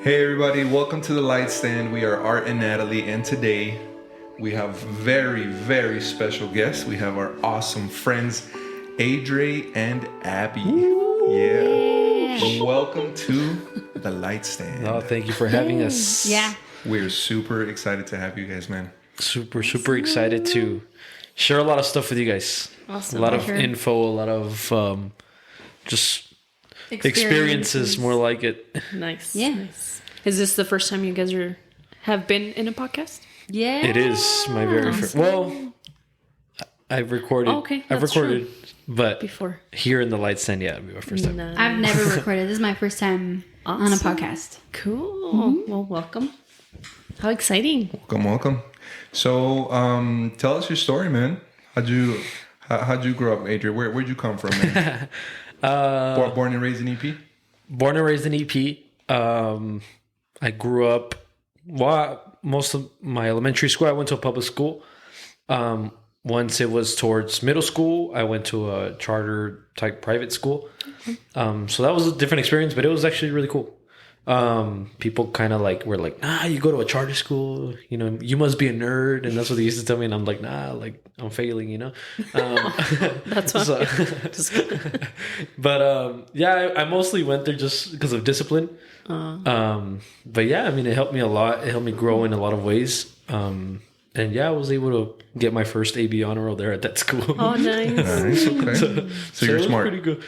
Hey everybody, welcome to the Light Stand. We are Art and Natalie, and today we have very, very special guests. We have our awesome friends, Adray and Abby. Yeah. Welcome to the Light Stand. Oh, thank you for having us. Yeah. We're super excited to have you guys, man. Super excited to share a lot of stuff with you guys. Awesome. A lot of info, a lot of just experiences, more like it. Nice. Yeah. Nice. Is this the first time you guys have been in a podcast? Yeah. It is my very first. Well, I've recorded. Oh, okay, I've that's recorded, but Before. here in the Light Stand, yeah, it'll be my first time. Nice. I've never recorded. This is my first time on a podcast. Cool. Well, welcome. How exciting. Welcome. So, tell us your story, man. How'd you grow up, Adray? Where'd you come from, man? Born and raised in EP? Born and raised in EP. I grew up. Well, most of my elementary school, I went to a public school. Once it was towards middle school, I went to a charter type private school. So that was a different experience, but it was actually really cool. People kind of were like, nah, you go to a charter school, you must be a nerd. And that's what they used to tell me. And I'm like, nah, I'm failing, That's why. So, but yeah, I mostly went there just because of discipline. But yeah, I mean, it helped me a lot. It helped me grow in a lot of ways. And yeah, I was able to get my first AB honor roll there at that school. Oh, nice. Nice, okay. So you're it was smart. pretty good.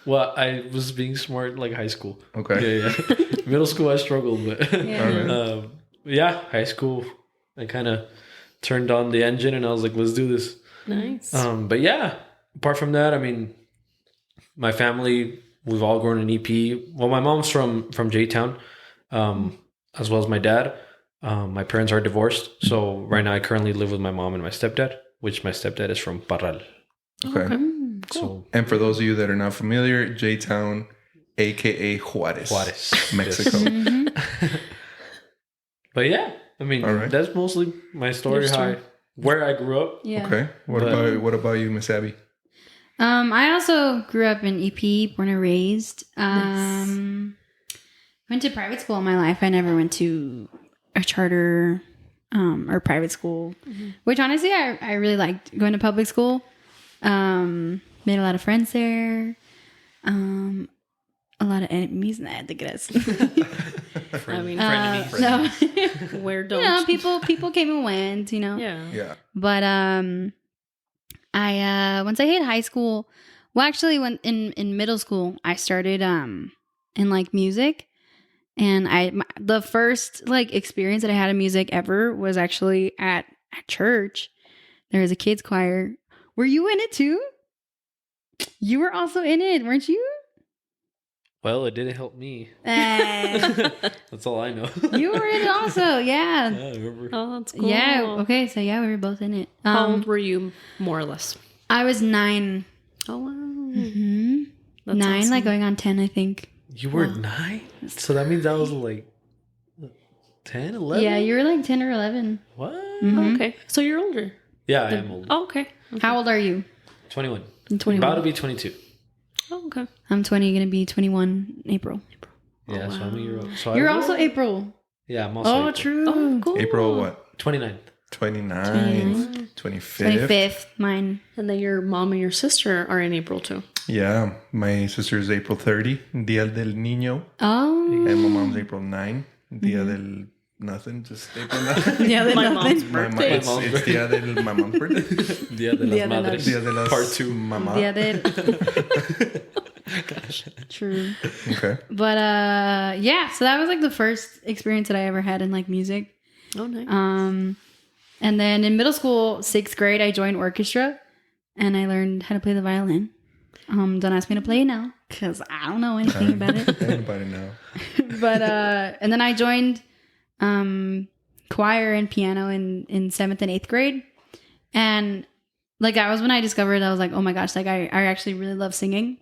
Well, I was being smart like high school. Okay. Yeah. Middle school, I struggled, but Yeah. yeah, high school, I kind of turned on the engine and I was like, let's do this. Nice. But yeah, apart from that, I mean, my family, we've all grown in EP. Well, my mom's from J-Town, as well as my dad. My parents are divorced. So right now I currently live with my mom and my stepdad, which my stepdad is from Parral. Okay. So And for those of you that are not familiar, J-Town, a.k.a. Juarez. Mexico. But yeah, I mean, All right. that's mostly my story, where I grew up. Yeah. Okay. What about you, Miss Abby? I also grew up in EP, born and raised. Went to private school all my life. I never went to a charter or private school, which honestly I really liked going to public school. Made a lot of friends there. A lot of enemies. Nah, I think it is. I mean, No, where don't people came and went. Yeah. But I once I hit high school, well, actually, when in middle school, I started in music. And the first experience that I had in music ever was actually at church. There was a kids choir. Were you in it too? You were also in it, weren't you? Well, it didn't help me. You That's all I know. were in it also, yeah. Yeah, I remember. Oh, that's cool. Yeah. Okay. So yeah, we were both in it. How old were you, more or less? I was 9. Oh, wow. Mm-hmm. That's 9, awesome. going on 10, I think. You were 9? So that means I was 10, 11? Yeah, you were 10 or 11. What? Mhm. Okay. So you're older. Yeah, I am old. Oh, okay. How old are you? 21. I'm 21. About to be 22. Oh, okay. I'm 20, gonna be 21 in April. Yeah, so I'm a year old. So You're also April. Yeah, I'm also Oh, April. true. Oh, cool. April what? 29th. 29th, 25th. 25th, mine. And then your mom and your sister are in April too. Yeah. My sister is April 30, Dia del Niño. Oh. And my mom's April 9, Dia del nothing, just April 9. Yeah, My mom's My birthday. it's Dia del my mom's birthday. Dia de las Madres. Dia de las Part 2. Mamá. Dia del. True. Okay. But yeah, so that was the first experience that I ever had in music. Oh, nice. And then in middle school, 6th grade, I joined orchestra and I learned how to play the violin. Don't ask me to play now because I don't know anything about it. Anybody know? But and then I joined choir and piano in 7th and 8th grade. And that was when I discovered, I was like, oh my gosh, I actually really love singing.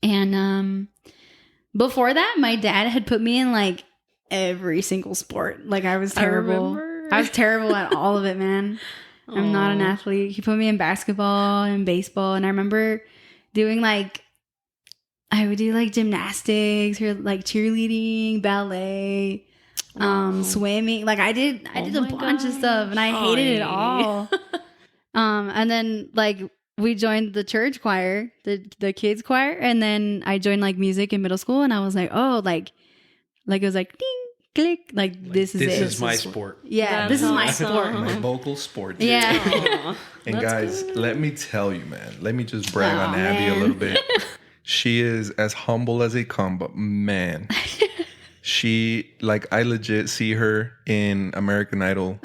And before that, my dad had put me in every single sport. I was terrible. I was terrible at all of it, man. I'm not an athlete. He put me in basketball and baseball. And I remember doing I would do like gymnastics or like cheerleading, ballet, swimming. Like I did a bunch of stuff, and I hated it all. And then like we joined the church choir, the kids choir, and then I joined like music in middle school, and I was like, oh, like it was like ding, click, like this is it. This is my sport. Yeah, this is my sport. My vocal sport. Yeah. And guys, let me tell you, man. Let me just brag on Abby a little bit. She is as humble as they come, but man, she like I legit see her in American Idol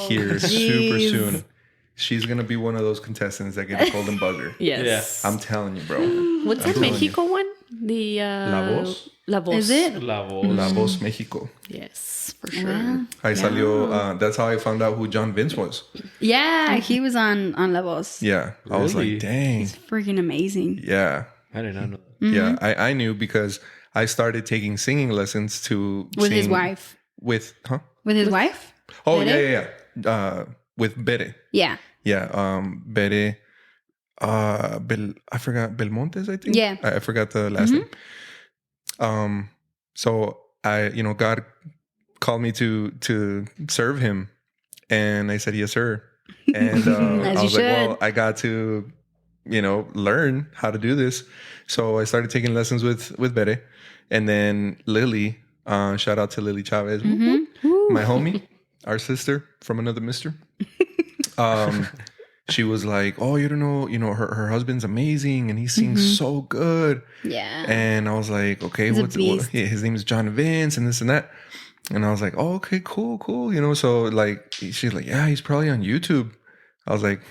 here super soon. She's gonna be one of those contestants that get a golden buzzer. Yes. I'm telling you, bro. What's that Mexico one? The La Voz. La Voz. Is it? La Voz. La Voz Mexico. Yes, for sure. Wow. I salió. That's how I found out who John Vince was. Yeah, he was on La Voz. Yeah, I was Really? like, dang. He's freaking amazing. Yeah, I did not know that. yeah. I knew because I started taking singing lessons to With his sing wife. With With his wife? Oh Bere? yeah. With Bere. Yeah. Yeah. Bere. I forgot Belmontes. I think. Yeah. I forgot the last name. So God called me to serve him, and I said yes, sir. And As I you was like, well, should. I got to, learn how to do this. So I started taking lessons with Bere, and then Lily. Shout out to Lily Chavez, my homie, our sister from another mister. She was like, "Oh, you don't know, her husband's amazing, and he sings so good." Yeah. And I was like, "Okay, He's a what, beast. his name is John Vince, and this and that." And I was like, "Oh, okay, cool. So like, she's like, "Yeah, he's probably on YouTube." I was like,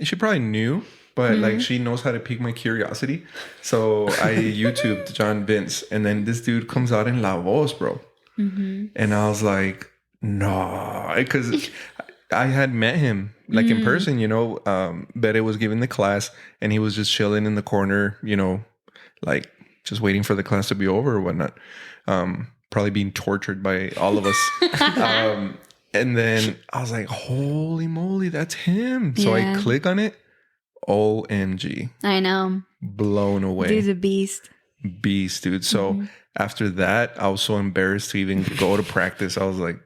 She probably knew, but like, she knows how to pique my curiosity. So I YouTubed John Vince, and then this dude comes out in La Voz, bro. And I was like, "No," because I had met him like in person, Bede was giving the class, and he was just chilling in the corner, like just waiting for the class to be over or whatnot. Probably being tortured by all of us. And then I was like, holy moly, that's him. So Yeah. I click on it. OMG. I know. Blown away. Dude's a beast. Beast, dude. So after that, I was so embarrassed to even go to practice. I was like,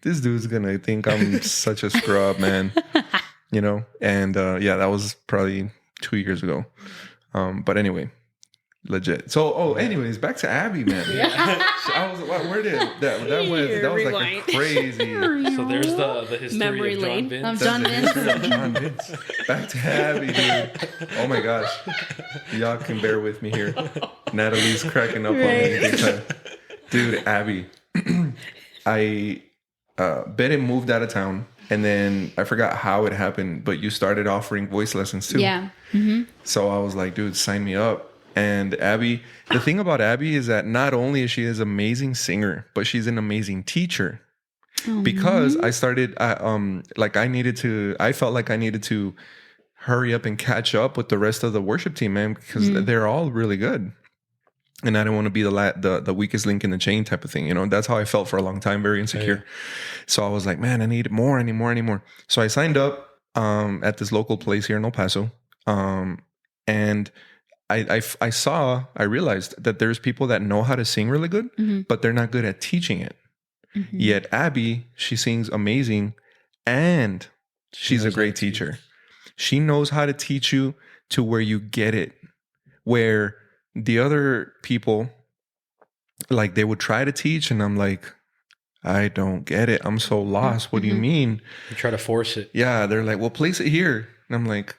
this dude's gonna think I'm such a scrub, man. And that was probably 2 years ago. But anyway, legit. So anyways, back to Abby, man. I was where did that was like a crazy So there's the history Memory of John lane. Vince. Of John That's the Vince. history of John Vince. Back to Abby, dude. Oh my gosh. Y'all can bear with me here. Natalie's cracking up on me big time. Dude, Abby. Betty moved out of town, and then I forgot how it happened, but you started offering voice lessons too. Yeah. So I was like, dude, sign me up. And Abby, the thing about Abby is that not only is she an amazing singer, but she's an amazing teacher. Because I started, I felt like I needed to hurry up and catch up with the rest of the worship team, man, because they're all really good. And I didn't want to be the weakest link in the chain type of thing. That's how I felt for a long time, very insecure. Yeah. So I was like, man, I need more. So I signed up at this local place here in El Paso. And I realized that there's people that know how to sing really good, but they're not good at teaching it. Yet Abby, she sings amazing, and she's a great teacher. She knows how to teach you to where you get it, where the other people, like, they would try to teach, and I'm like, I don't get it. I'm so lost. What do you mean? You try to force it. Yeah, they're like, well, place it here. And I'm like,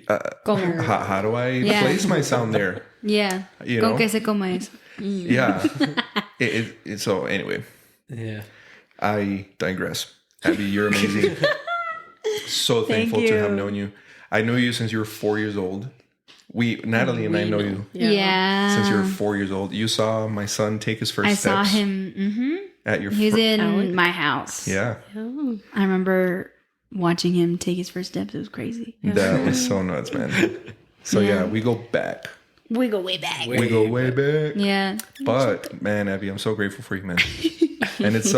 how do I place my sound there? Yeah. Con que se coma eso. Yeah. So anyway. Yeah. I digress. Abby, you're amazing. So thankful to have known you. I know you since you were 4 years old. Natalie and I know you since you were 4 years old. You saw my son take his first steps. I saw him. At your. He's in my house. Yeah. Oh. I remember watching him take his first steps. It was crazy. That was so nuts, man. So yeah, we go back. We go way back. We go way back. Yeah. But man, Abby, I'm so grateful for you, man. And it's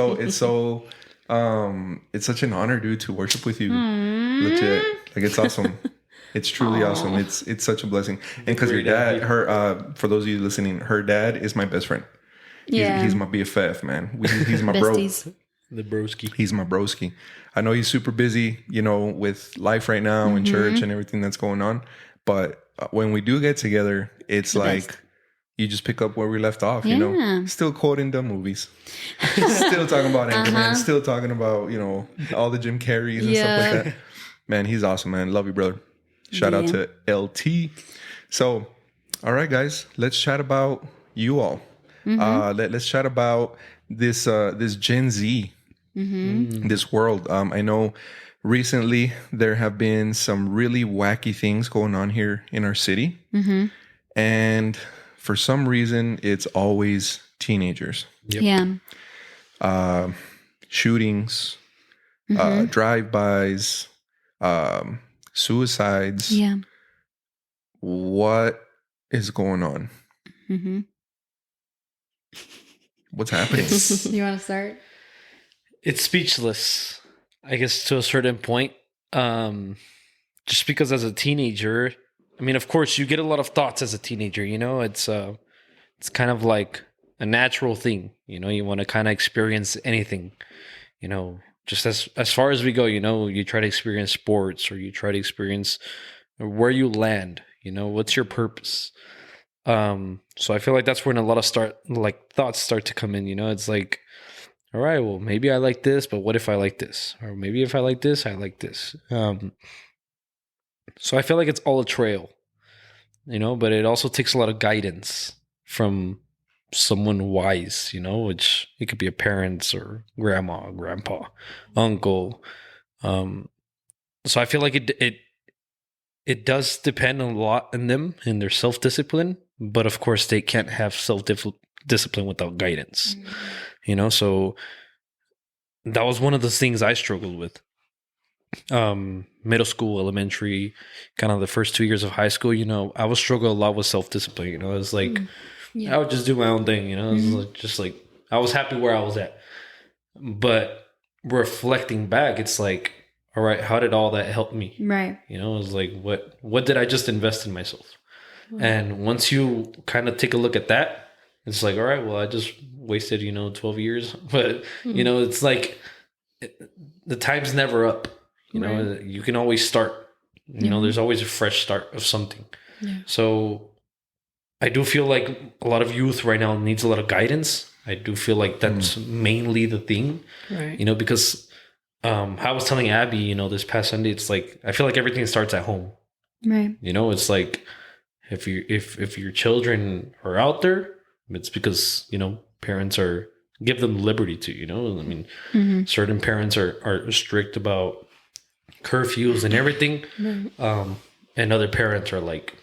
such an honor, dude, to worship with you. Legit. Like, it's awesome. It's truly awesome. It's such a blessing. And because your dad, for those of you listening, her dad is my best friend. He's my BFF, man. He's my bro. Besties. The broski. He's my broski. I know he's super busy, with life right now and church and everything that's going on. But when we do get together, it's like best. you just pick up where we left off, Still quoting dumb movies. Still talking about Anchorman. Still talking about, all the Jim Carreys and stuff like that. Man, he's awesome, man. Love you, brother. Shout out to LT. So, all right, guys, let's chat about you all. Let's chat about this Gen Z, this world. I know recently there have been some really wacky things going on here in our city. And for some reason, it's always teenagers. Yep. Yeah. Shootings, drive-bys, suicides. Yeah. What is going on? What's happening? You want to start? It's speechless, I guess, to a certain point. Just because as a teenager, I mean, of course, you get a lot of thoughts as a teenager. It's kind of like a natural thing. You want to kind of experience anything. Just as far as we go. You try to experience sports, or you try to experience where you land. What's your purpose? So I feel like that's when a lot of thoughts start to come in. It's like, all right, well, maybe I like this, but what if I like this? Or maybe if I like this, I like this. So I feel like it's all a trail, but it also takes a lot of guidance from someone wise, which it could be a parents or grandma, grandpa, uncle. So I feel like it does depend a lot on them and their self-discipline, but of course they can't have self-discipline without guidance, so that was one of the things I struggled with. Middle school, elementary, kind of the first 2 years of high school, I would struggle a lot with self-discipline. It was like, I would just do my own thing, It was just like, I was happy where I was at. But reflecting back, it's like, all right, how did all that help me? Right. It was like, what did I just invest in myself? Wow. And once you kind of take a look at that, it's like, all right, well, I just wasted, 12 years. But, it's like the time's never up. Right. You can always start. There's always a fresh start of something. Yeah. So I do feel like a lot of youth right now needs a lot of guidance. I do feel like that's mainly the thing. Right. Because I was telling Abby, this past Sunday, it's like, I feel like everything starts at home. Right. It's like, if your children are out there, it's because, parents give them liberty to, I mean, certain parents are strict about curfews and everything. Right. And other parents are like,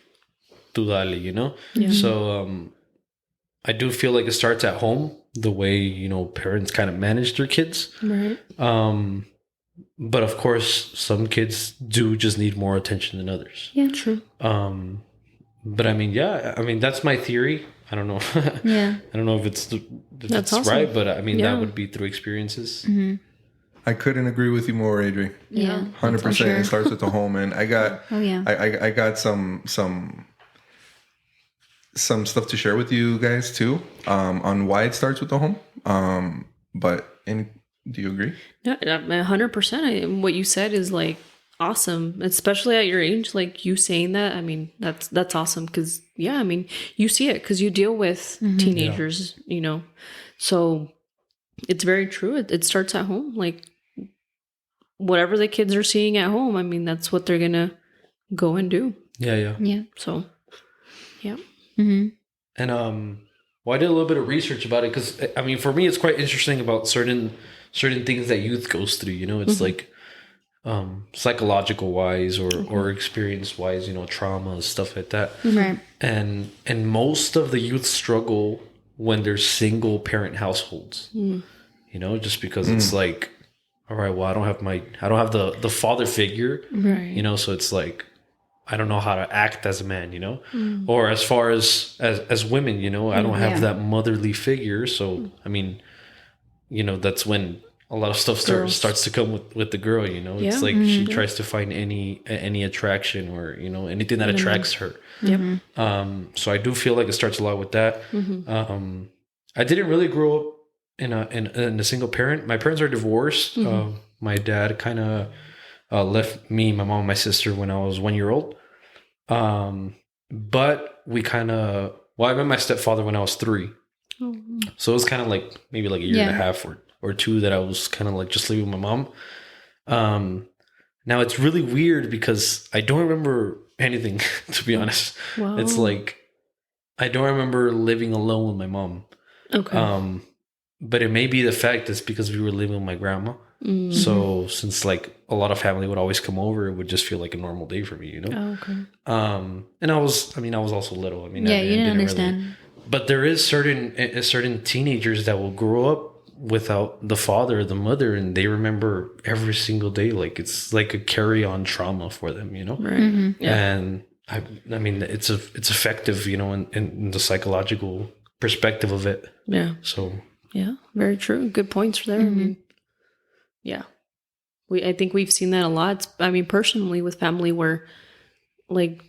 tu dale, Yeah. So, I do feel like it starts at home, the way, parents kind of manage their kids. Right. But of course, some kids do just need more attention than others. Yeah. True. But I mean, that's my theory. I don't know. Yeah. I don't know if it's Awesome. right, but I mean, Yeah. that would be through experiences. I couldn't agree with you more, Adray. Yeah. 100%. Sure. It starts with the home, and I got I got some stuff to share with you guys too, on why it starts with the home. Do you agree? Yeah, 100%. What you said is like awesome, especially at your age. Like you saying that, I mean, that's awesome because I mean, you see it because you deal with teenagers, So it's very true. It starts at home. Like whatever the kids are seeing at home, I mean, that's what they're gonna go and do. Yeah. So, yeah. Mm-hmm. And well, I did a little bit of research about it because I mean, for me, it's quite interesting about certain things that youth goes through. It's like psychological wise or experience wise, trauma, stuff like that. Right. And most of the youth struggle when they're single parent households. Just because it's like, all right, well, I don't have the father figure. Right. So it's like, I don't know how to act as a man, or as far as women, I don't have that motherly figure. So, I mean, that's when a lot of stuff starts to come with the girl, you know. It's Yeah. like she tries to find any attraction or, you know, anything that attracts her. Yep. So I do feel like it starts a lot with that. I didn't really grow up in a single parent. My parents are divorced. My dad kind of left me, my mom, and my sister when I was 1 year old. But we kind of, I met my stepfather when I was 3. So it was kind of like maybe like a year and a half or 2 that I was kind of like just living with my mom. Now it's really weird because I don't remember anything, to be honest. Wow. It's like, I don't remember living alone with my mom. Okay. But it may be the fact it's because we were living with my grandma. So since like a lot of family would always come over, it would just feel like a normal day for me, you know? Oh, okay. And I was also little. I mean, Yeah, I you didn't understand. Really, but there is certain teenagers that will grow up without the father or the mother, and they remember every single day. Like it's like a carry-on trauma for them, you know? Right. Yeah. And I mean, it's effective, you know, in the psychological perspective of it. Yeah. So yeah, very true. Good points there. I mean, yeah, I think we've seen that a lot. I mean, personally with family where, like,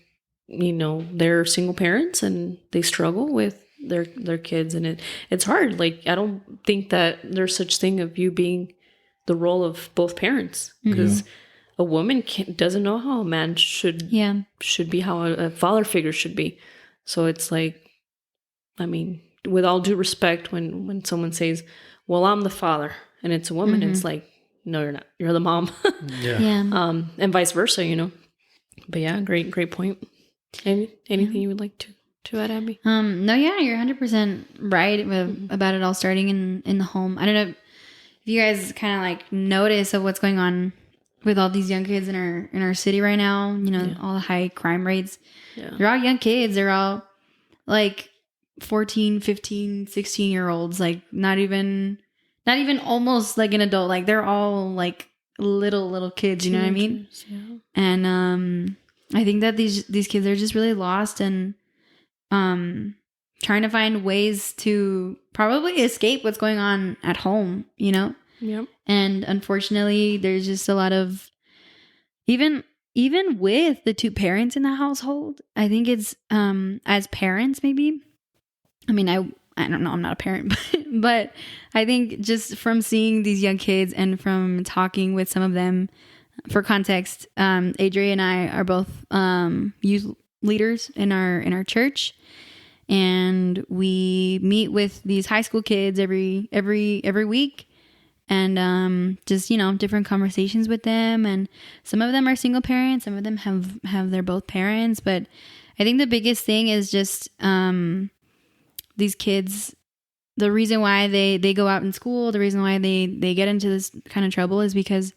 you know, they're single parents and they struggle with their kids, and it's hard. Like, I don't think that there's such thing of you being the role of both parents, because a woman doesn't know how a man should be, how a father figure should be. So it's like, I mean, with all due respect, when someone says, well, I'm the father, and it's a woman, it's like, no, you're not. You're the mom. And vice versa, you know. But yeah, great point. Anything you would like to add, Abby? No, yeah, you're 100% right about it all starting in the home. I don't know if you guys kind of like notice of what's going on with all these young kids in our city right now. You know, all the high crime rates. Yeah. They're all young kids. They're all like 14, 15, 16-year-olds, like not even almost like an adult. Like they're all like little kids, you know what I mean? Yeah. And I think that these kids are just really lost and trying to find ways to probably escape what's going on at home, you know? Yep. And unfortunately, there's just a lot of even with the 2 parents in the household, I think it's as parents maybe. I mean, I don't know, I'm not a parent, but I think just from seeing these young kids and from talking with some of them, for context, Adray and I are both youth leaders in our church, and we meet with these high school kids every week, and just, you know, different conversations with them. And some of them are single parents, some of them have their both parents, but I think the biggest thing is just these kids, the reason why they go out in school, the reason why they get into this kind of trouble is because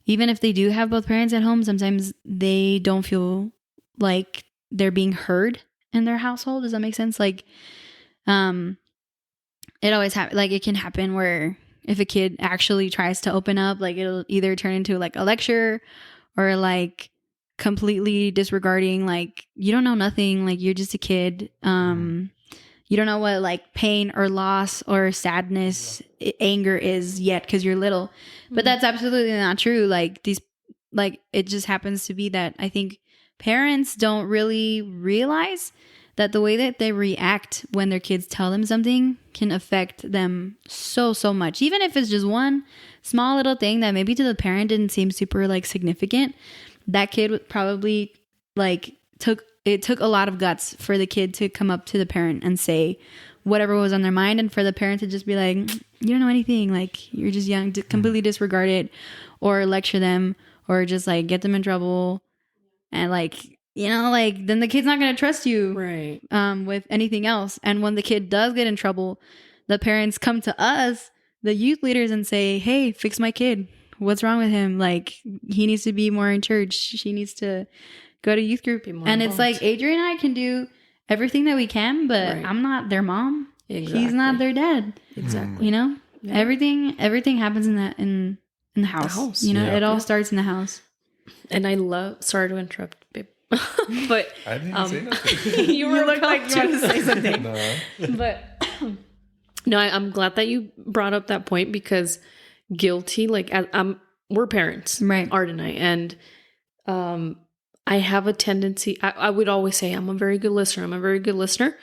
even if they do have both parents at home, sometimes they don't feel like they're being heard in their household. Does that make sense? Like, it always happens. Like, it can happen where if a kid actually tries to open up, like it'll either turn into like a lecture or like completely disregarding, like, you don't know nothing, like you're just a kid. You don't know what like pain or loss or sadness, anger is yet because you're little. But that's absolutely not true. Like it just happens to be that I think parents don't really realize that the way that they react when their kids tell them something can affect them so much. Even if it's just one small little thing that maybe to the parent didn't seem super like significant, that kid would probably like it took a lot of guts for the kid to come up to the parent and say whatever was on their mind, and for the parent to just be like, you don't know anything, like you're just young, completely disregard it, or lecture them, or just like get them in trouble. And like, you know, like then the kid's not going to trust you right with anything else. And when the kid does get in trouble, the parents come to us, the youth leaders, and say, hey, fix my kid. What's wrong with him? Like, he needs to be more in church. She needs to go to youth group. And it's like Adrian and I can do everything that we can, but I'm not their mom. Exactly. He's not their dad. Exactly. You know, everything happens in the house. You know, it all starts in the house. And I love. Sorry to interrupt, babe. But I didn't say nothing. you look like you wanted to say something. No. But no, I'm glad that you brought up that point, because guilty. Like we're parents, Right. Art and I, and I have a tendency. I would always say I'm a very good listener. I'm a very good listener.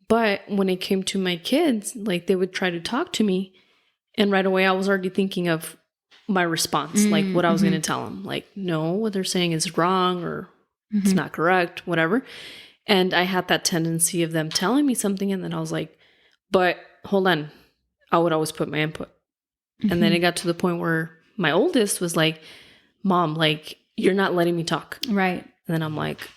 But when it came to my kids, like they would try to talk to me, and right away I was already thinking of my response, like what I was going to tell them. Like, no, what they're saying is wrong or it's not correct, whatever. And I had that tendency of them telling me something, and then I was like, but hold on. I would always put my input. And then it got to the point where my oldest was like, Mom, like, you're not letting me talk. Right. And then I'm like,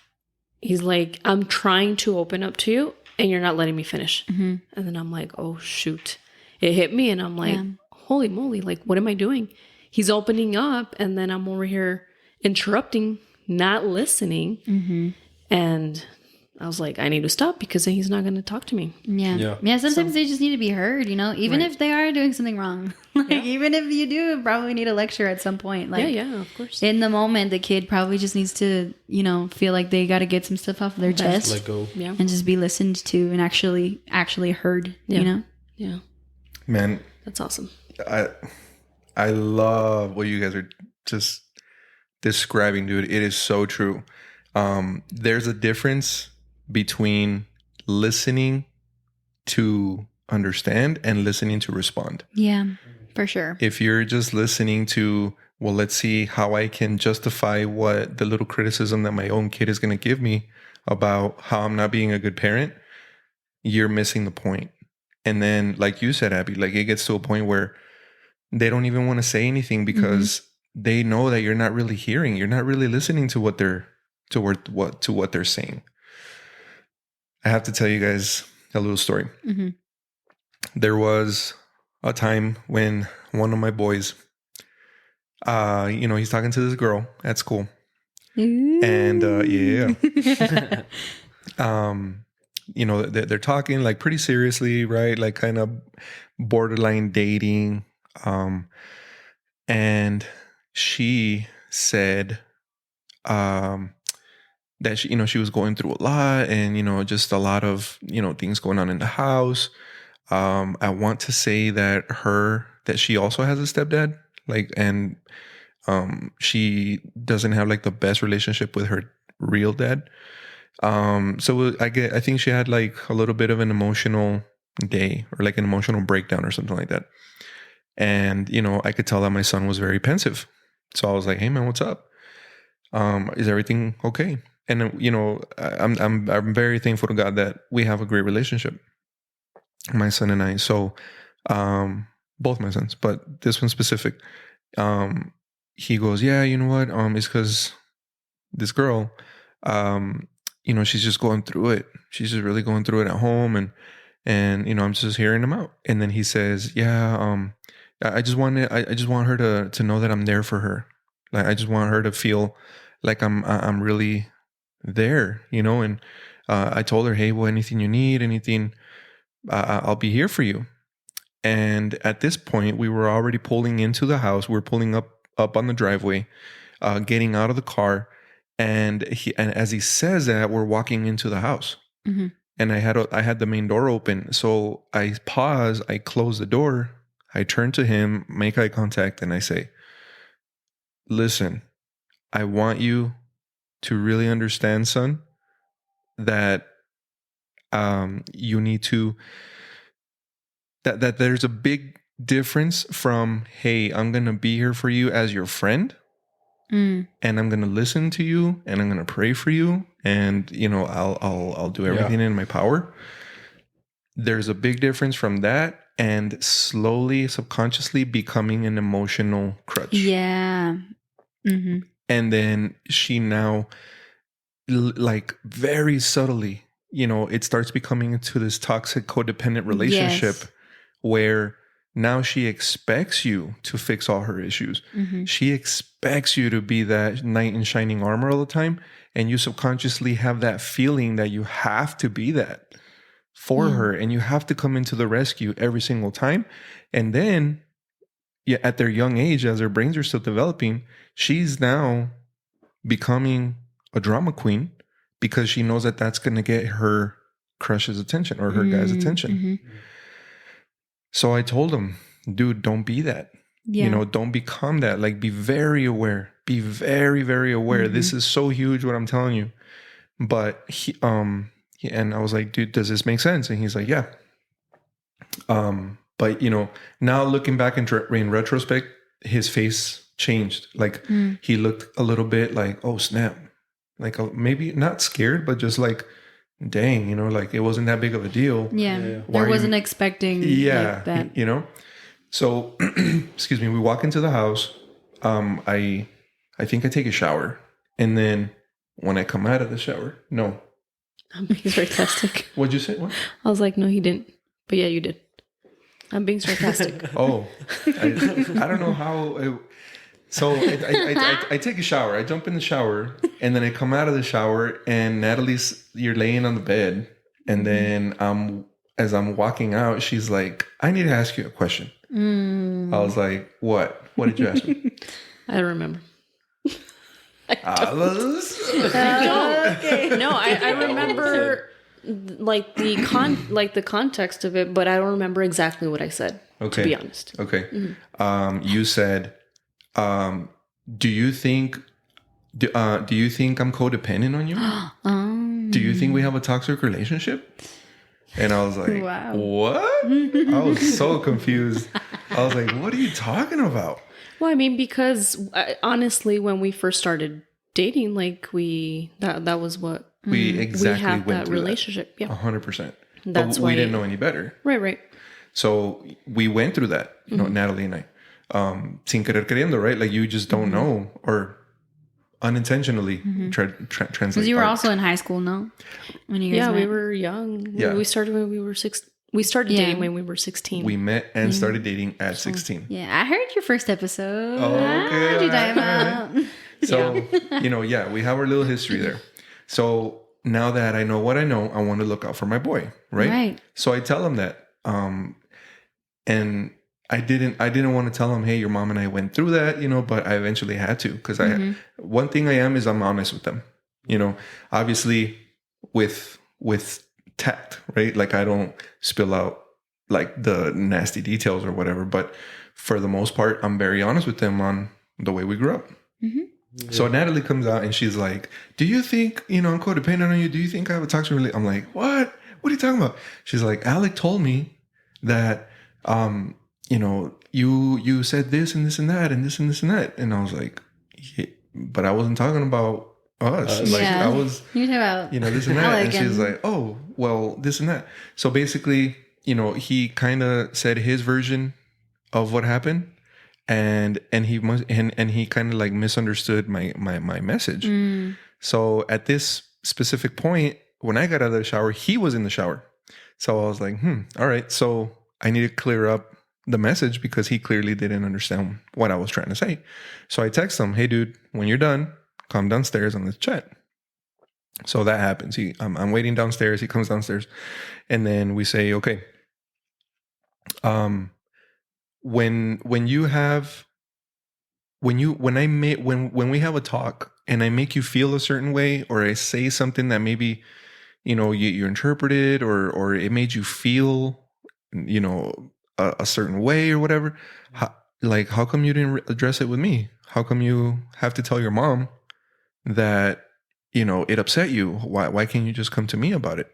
he's like, I'm trying to open up to you and you're not letting me finish. And then I'm like, oh, shoot. It hit me. And I'm like, holy moly, like, what am I doing? He's opening up. And then I'm over here interrupting, not listening. And I was like, I need to stop because then he's not going to talk to me. Yeah. Sometimes they just need to be heard, you know, even if they are doing something wrong. Like, even if you do probably need a lecture at some point. Like, yeah, of course. In the moment, the kid probably just needs to, you know, feel like they got to get some stuff off their chest. Let go. Yeah. And just be listened to and actually heard, you know? Yeah. Man, That's awesome. I love what you guys are just describing, dude. It is so true. There's a difference between listening to understand and listening to respond. Yeah, for sure. If you're just listening to, well, let's see how I can justify what the little criticism that my own kid is going to give me about how I'm not being a good parent, you're missing the point. And then, like you said, Abby, like it gets to a point where they don't even want to say anything because they know that you're not really hearing. You're not really listening to what they're what they're saying. I have to tell you guys a little story. There was a time when one of my boys, you know, he's talking to this girl at school. And you know, they're talking like pretty seriously, right? Like kind of borderline dating. And she said that she, you know, she was going through a lot and, you know, just a lot of, you know, things going on in the house. I want to say that she also has a stepdad, like, and she doesn't have like the best relationship with her real dad. So I think she had like a little bit of an emotional day or like an emotional breakdown or something like that. And, you know, I could tell that my son was very pensive. So I was like, hey man, what's up? Is everything okay? And, you know, I'm very thankful to God that we have a great relationship, my son and I. So, both my sons, but this one specific, he goes, yeah, you know what? It's because this girl, you know, she's just going through it. She's just really going through it at home. And, you know, I'm just hearing him out. And then he says, yeah, I just want her to know that I'm there for her. Like, I just want her to feel like I'm really there, you know? And, I told her, hey, well, anything you need, anything, I'll be here for you. And at this point, we were already pulling into the house. We were pulling up on the driveway, getting out of the car. And as he says that, we're walking into the house. And I had the main door open. So I pause, I close the door, I turn to him, make eye contact, and I say, listen, I want you to really understand, son, that you need to, that there's a big difference from, hey, I'm going to be here for you as your friend. And I'm going to listen to you and I'm going to pray for you. And, you know, I'll do everything in my power. There's a big difference from that and slowly, subconsciously becoming an emotional crutch. Yeah. And then she now, like very subtly, you know, it starts becoming into this toxic codependent relationship where now she expects you to fix all her issues. She expects you to be that knight in shining armor all the time. And you subconsciously have that feeling that you have to be that for her. And you have to come into the rescue every single time. And then at their young age, as their brains are still developing, she's now becoming a drama queen because she knows that that's going to get her crush's attention or her guy's attention. So I told him, dude, don't be that. Yeah. You know, don't become that. Like, be very aware. Be very, very aware. This is so huge what I'm telling you. But and I was like, dude, does this make sense? And he's like, yeah. But you know, now looking back in retrospect, his face changed. Like he looked a little bit like, oh snap, like maybe not scared, but just like, dang, you know, like it wasn't that big of a deal. Yeah. Why I are wasn't you- expecting Yeah, like that. you know. So, excuse me. We walk into the house. I think I take a shower, and then when I come out of the shower, no. I'm being sarcastic. What'd you say? What? I was like, no, he didn't. But yeah, you did. I'm being sarcastic. Oh, I don't know how. So I take a shower. I jump in the shower, and then I come out of the shower, and Natalie's, you're laying on the bed, and then as I'm walking out, she's like, "I need to ask you a question." I was like, "What? What did you ask me?" I don't remember. Okay. No, I remember like the context of it, but I don't remember exactly what I said. Okay. To be honest. Okay. You said, "Do you think I'm codependent on you? Do you think we have a toxic relationship?" And I was like, Wow. "What?" I was so confused. I was like, "What are you talking about?" Well, I mean, because honestly, when we first started dating, like that was what We exactly we have went that through relationship. Yeah, 100%. That's but we why- didn't know any better. right. So we went through that, you know, Natalie and I, sin querer queriendo, right? Like you just don't know, or unintentionally translate. Because you were parts. also in high school, no? When you guys Yeah, we met? were young. Yeah. We started when we were six. We started Yeah. dating when we were 16. We met and started dating at 16. Yeah, I heard your first episode. Oh, okay, What you talking alright. about? So, you know, yeah, we have our little history there. So now that I know what I know, I want to look out for my boy, right? Right. So I tell him that. And I didn't want to tell him, hey, your mom and I went through that, you know, but I eventually had to, because one thing I am is I'm honest with them, you know, obviously with tact, right? Like I don't spill out like the nasty details or whatever, but for the most part, I'm very honest with them on the way we grew up. So Natalie comes out and she's like, do you think, you know, I'm codependent on you? Do you think I have a toxic relationship? I'm like, what? What are you talking about? She's like, Alec told me that, you know, you said this and this and that and this and this and that. And I was like, yeah, but I wasn't talking about us. Like Yeah. I was, You talking about you know, this and that. Alec And she's and- like, oh, well, this and that. So basically, you know, he kind of said his version of what happened. And he kind of like misunderstood my message. So at this specific point, when I got out of the shower, he was in the shower. So I was like, all right. So I need to clear up the message because he clearly didn't understand what I was trying to say. So I text him, hey dude, when you're done, come downstairs and let's chat. So that happens. I'm waiting downstairs. He comes downstairs and then we say, okay, when we have a talk and I make you feel a certain way, or I say something that maybe, you know, you interpreted or it made you feel, you know, a certain way or whatever, how come you didn't address it with me? How come you have to tell your mom that, you know, it upset you? Why can't you just come to me about it?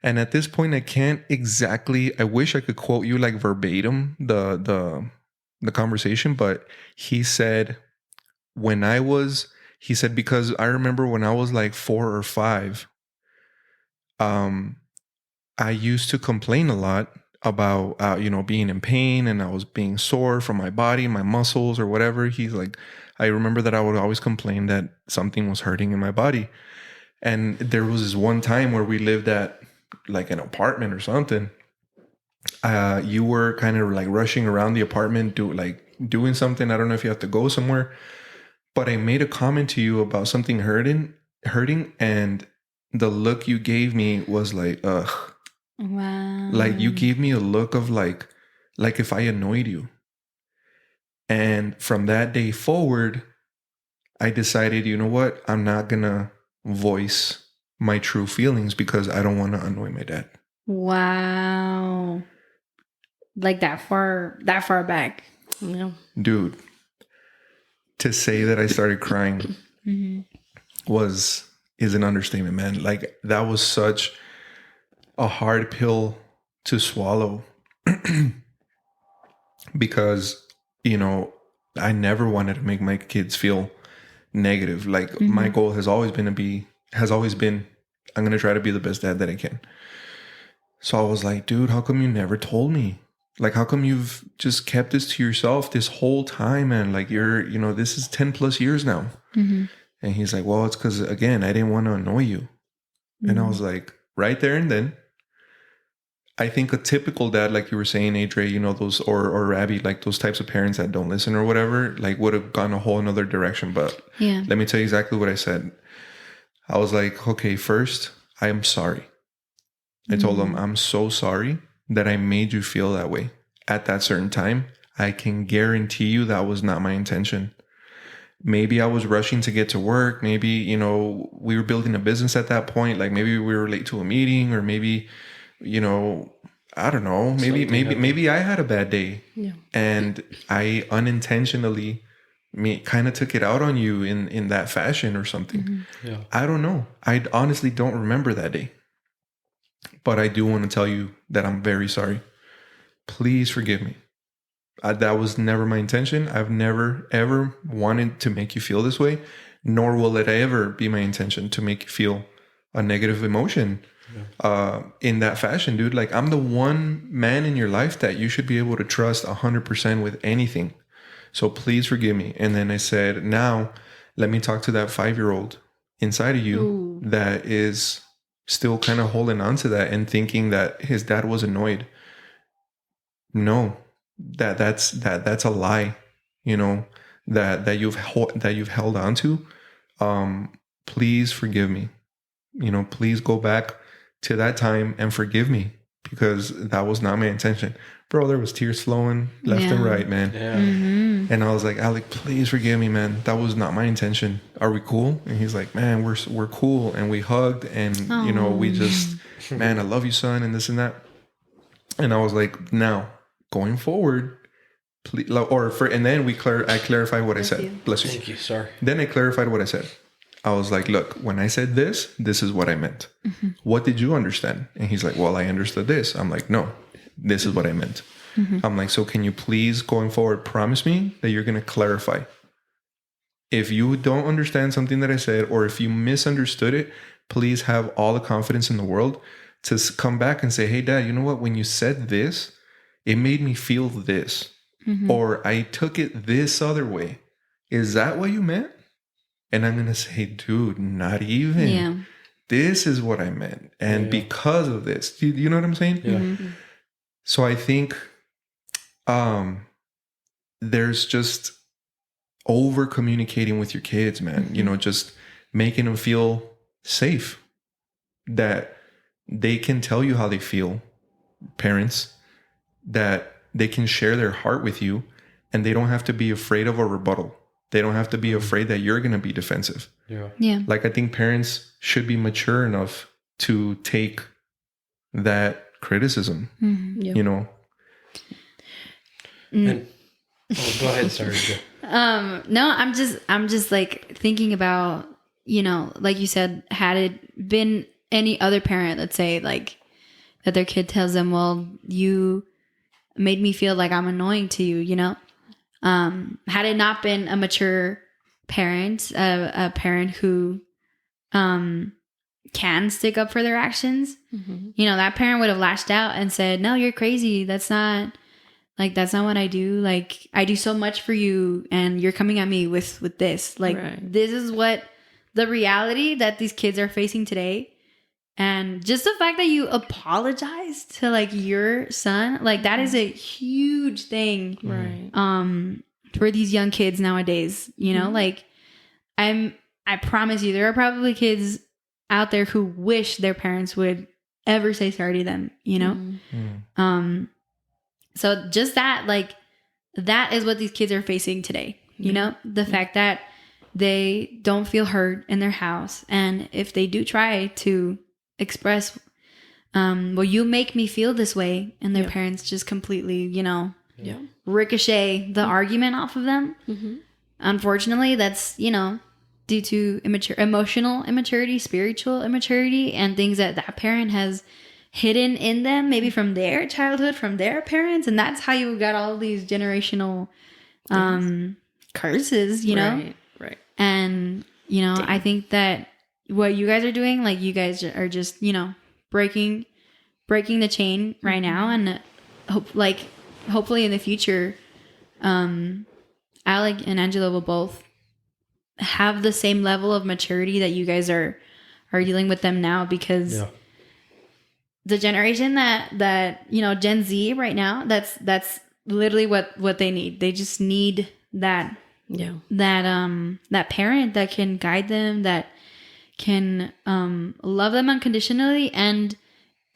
And at this point, I can't exactly, I wish I could quote you like verbatim the conversation, but he said, because I remember when I was like 4 or 5, I used to complain a lot about, you know, being in pain, and I was being sore from my body, my muscles or whatever. He's like, I remember that I would always complain that something was hurting in my body. And there was this one time where we lived at like an apartment or something. You were kind of like rushing around the apartment, doing something. I don't know if you have to go somewhere, but I made a comment to you about something hurting, and the look you gave me was like, ugh. Wow. Like you gave me a look of like if I annoyed you. And from that day forward, I decided, you know what? I'm not gonna voice my true feelings because I don't want to annoy my dad. Wow. like that far back. Yeah. Dude, to say that I started crying is an understatement, man. Like, that was such a hard pill to swallow because, you know, I never wanted to make my kids feel negative. Like, my goal has always been, I'm going to try to be the best dad that I can. So I was like, dude, how come you never told me? Like, how come you've just kept this to yourself this whole time, man? Like, this is 10 plus years now. And he's like, well, it's because, again, I didn't want to annoy you. And I was like, right there and then, I think a typical dad, like you were saying, Adray, you know, those, or Rabbi, like those types of parents that don't listen or whatever, like would have gone a whole another direction. But let me tell you exactly what I said. I was like, okay, first, I am sorry. I told him, I'm so sorry that I made you feel that way at that certain time. I can guarantee you that was not my intention. Maybe I was rushing to get to work. Maybe, you know, we were building a business at that point. Like, maybe we were late to a meeting, or maybe, you know, I don't know. Maybe I had a bad day. Yeah. And I unintentionally kind of took it out on you in that fashion or something. Yeah. I don't know. I honestly don't remember that day. But I do want to tell you that I'm very sorry. Please forgive me. That was never my intention. I've never, ever wanted to make you feel this way, nor will it ever be my intention to make you feel a negative emotion in that fashion, dude. Like, I'm the one man in your life that you should be able to trust 100% with anything. So please forgive me. And then I said, now let me talk to that 5-year-old inside of you that is still kind of holding on to that and thinking that his dad was annoyed. No, that's a lie, you know, that you've held on to. Please forgive me. You know, please go back to that time and forgive me, because that was not my intention. Bro, there was tears flowing left and right, man. Yeah. And I was like, Alec, please forgive me, man. That was not my intention. Are we cool? And he's like, man, we're cool. And we hugged, and you know, we just, man, I love you, son, and this and that. And I was like, now going forward, please, and then I clarified what I said. Bless you. Thank you. Sorry. Then I clarified what I said. I was like, look, when I said this is what I meant. What did you understand? And he's like, well, I understood this. I'm like, no, this is what I meant. I'm like, so can you please, going forward, promise me that you're going to clarify? If you don't understand something that I said, or if you misunderstood it, please have all the confidence in the world to come back and say, hey, Dad, you know what? When you said this, it made me feel this. Or I took it this other way. Is that what you meant? And I'm going to say, dude, not even. Yeah. This is what I meant. And because of this, you know what I'm saying? Yeah. So I think there's just over communicating with your kids, man. You know, just making them feel safe, that they can tell you how they feel, parents, that they can share their heart with you, and they don't have to be afraid of a rebuttal. They don't have to be afraid that you're going to be defensive. Yeah. Like, I think parents should be mature enough to take that criticism, you know? And, go ahead. Sorry. No, I'm just like thinking about, you know, like you said, had it been any other parent, let's say, like, that their kid tells them, well, you made me feel like I'm annoying to you, you know? Had it not been a mature parent, a parent who can stick up for their actions, you know, that parent would have lashed out and said, no, you're crazy. That's not what I do. Like, I do so much for you, and you're coming at me with this. Like, this is what the reality that these kids are facing today. And just the fact that you apologize to, like, your son, like, that is a huge thing, for these young kids nowadays. You know, like, I promise you, there are probably kids out there who wish their parents would ever say sorry to them. You know, so just that, like, that is what these kids are facing today. You know, the fact that they don't feel heard in their house, and if they do try to express well, you make me feel this way, and their parents just completely, ricochet the argument off of them. Unfortunately, that's, due to emotional immaturity, spiritual immaturity, and things that parent has hidden in them, maybe from their childhood, from their parents. And that's how you got all these generational curses, Right. And, I think that what you guys are doing, like, you guys are just, breaking the chain right now. And hopefully in the future, Alec and Angela will both have the same level of maturity that you guys are dealing with them now, because the generation that Gen Z right now, that's literally what they need. They just need that parent that can guide them, that can love them unconditionally, and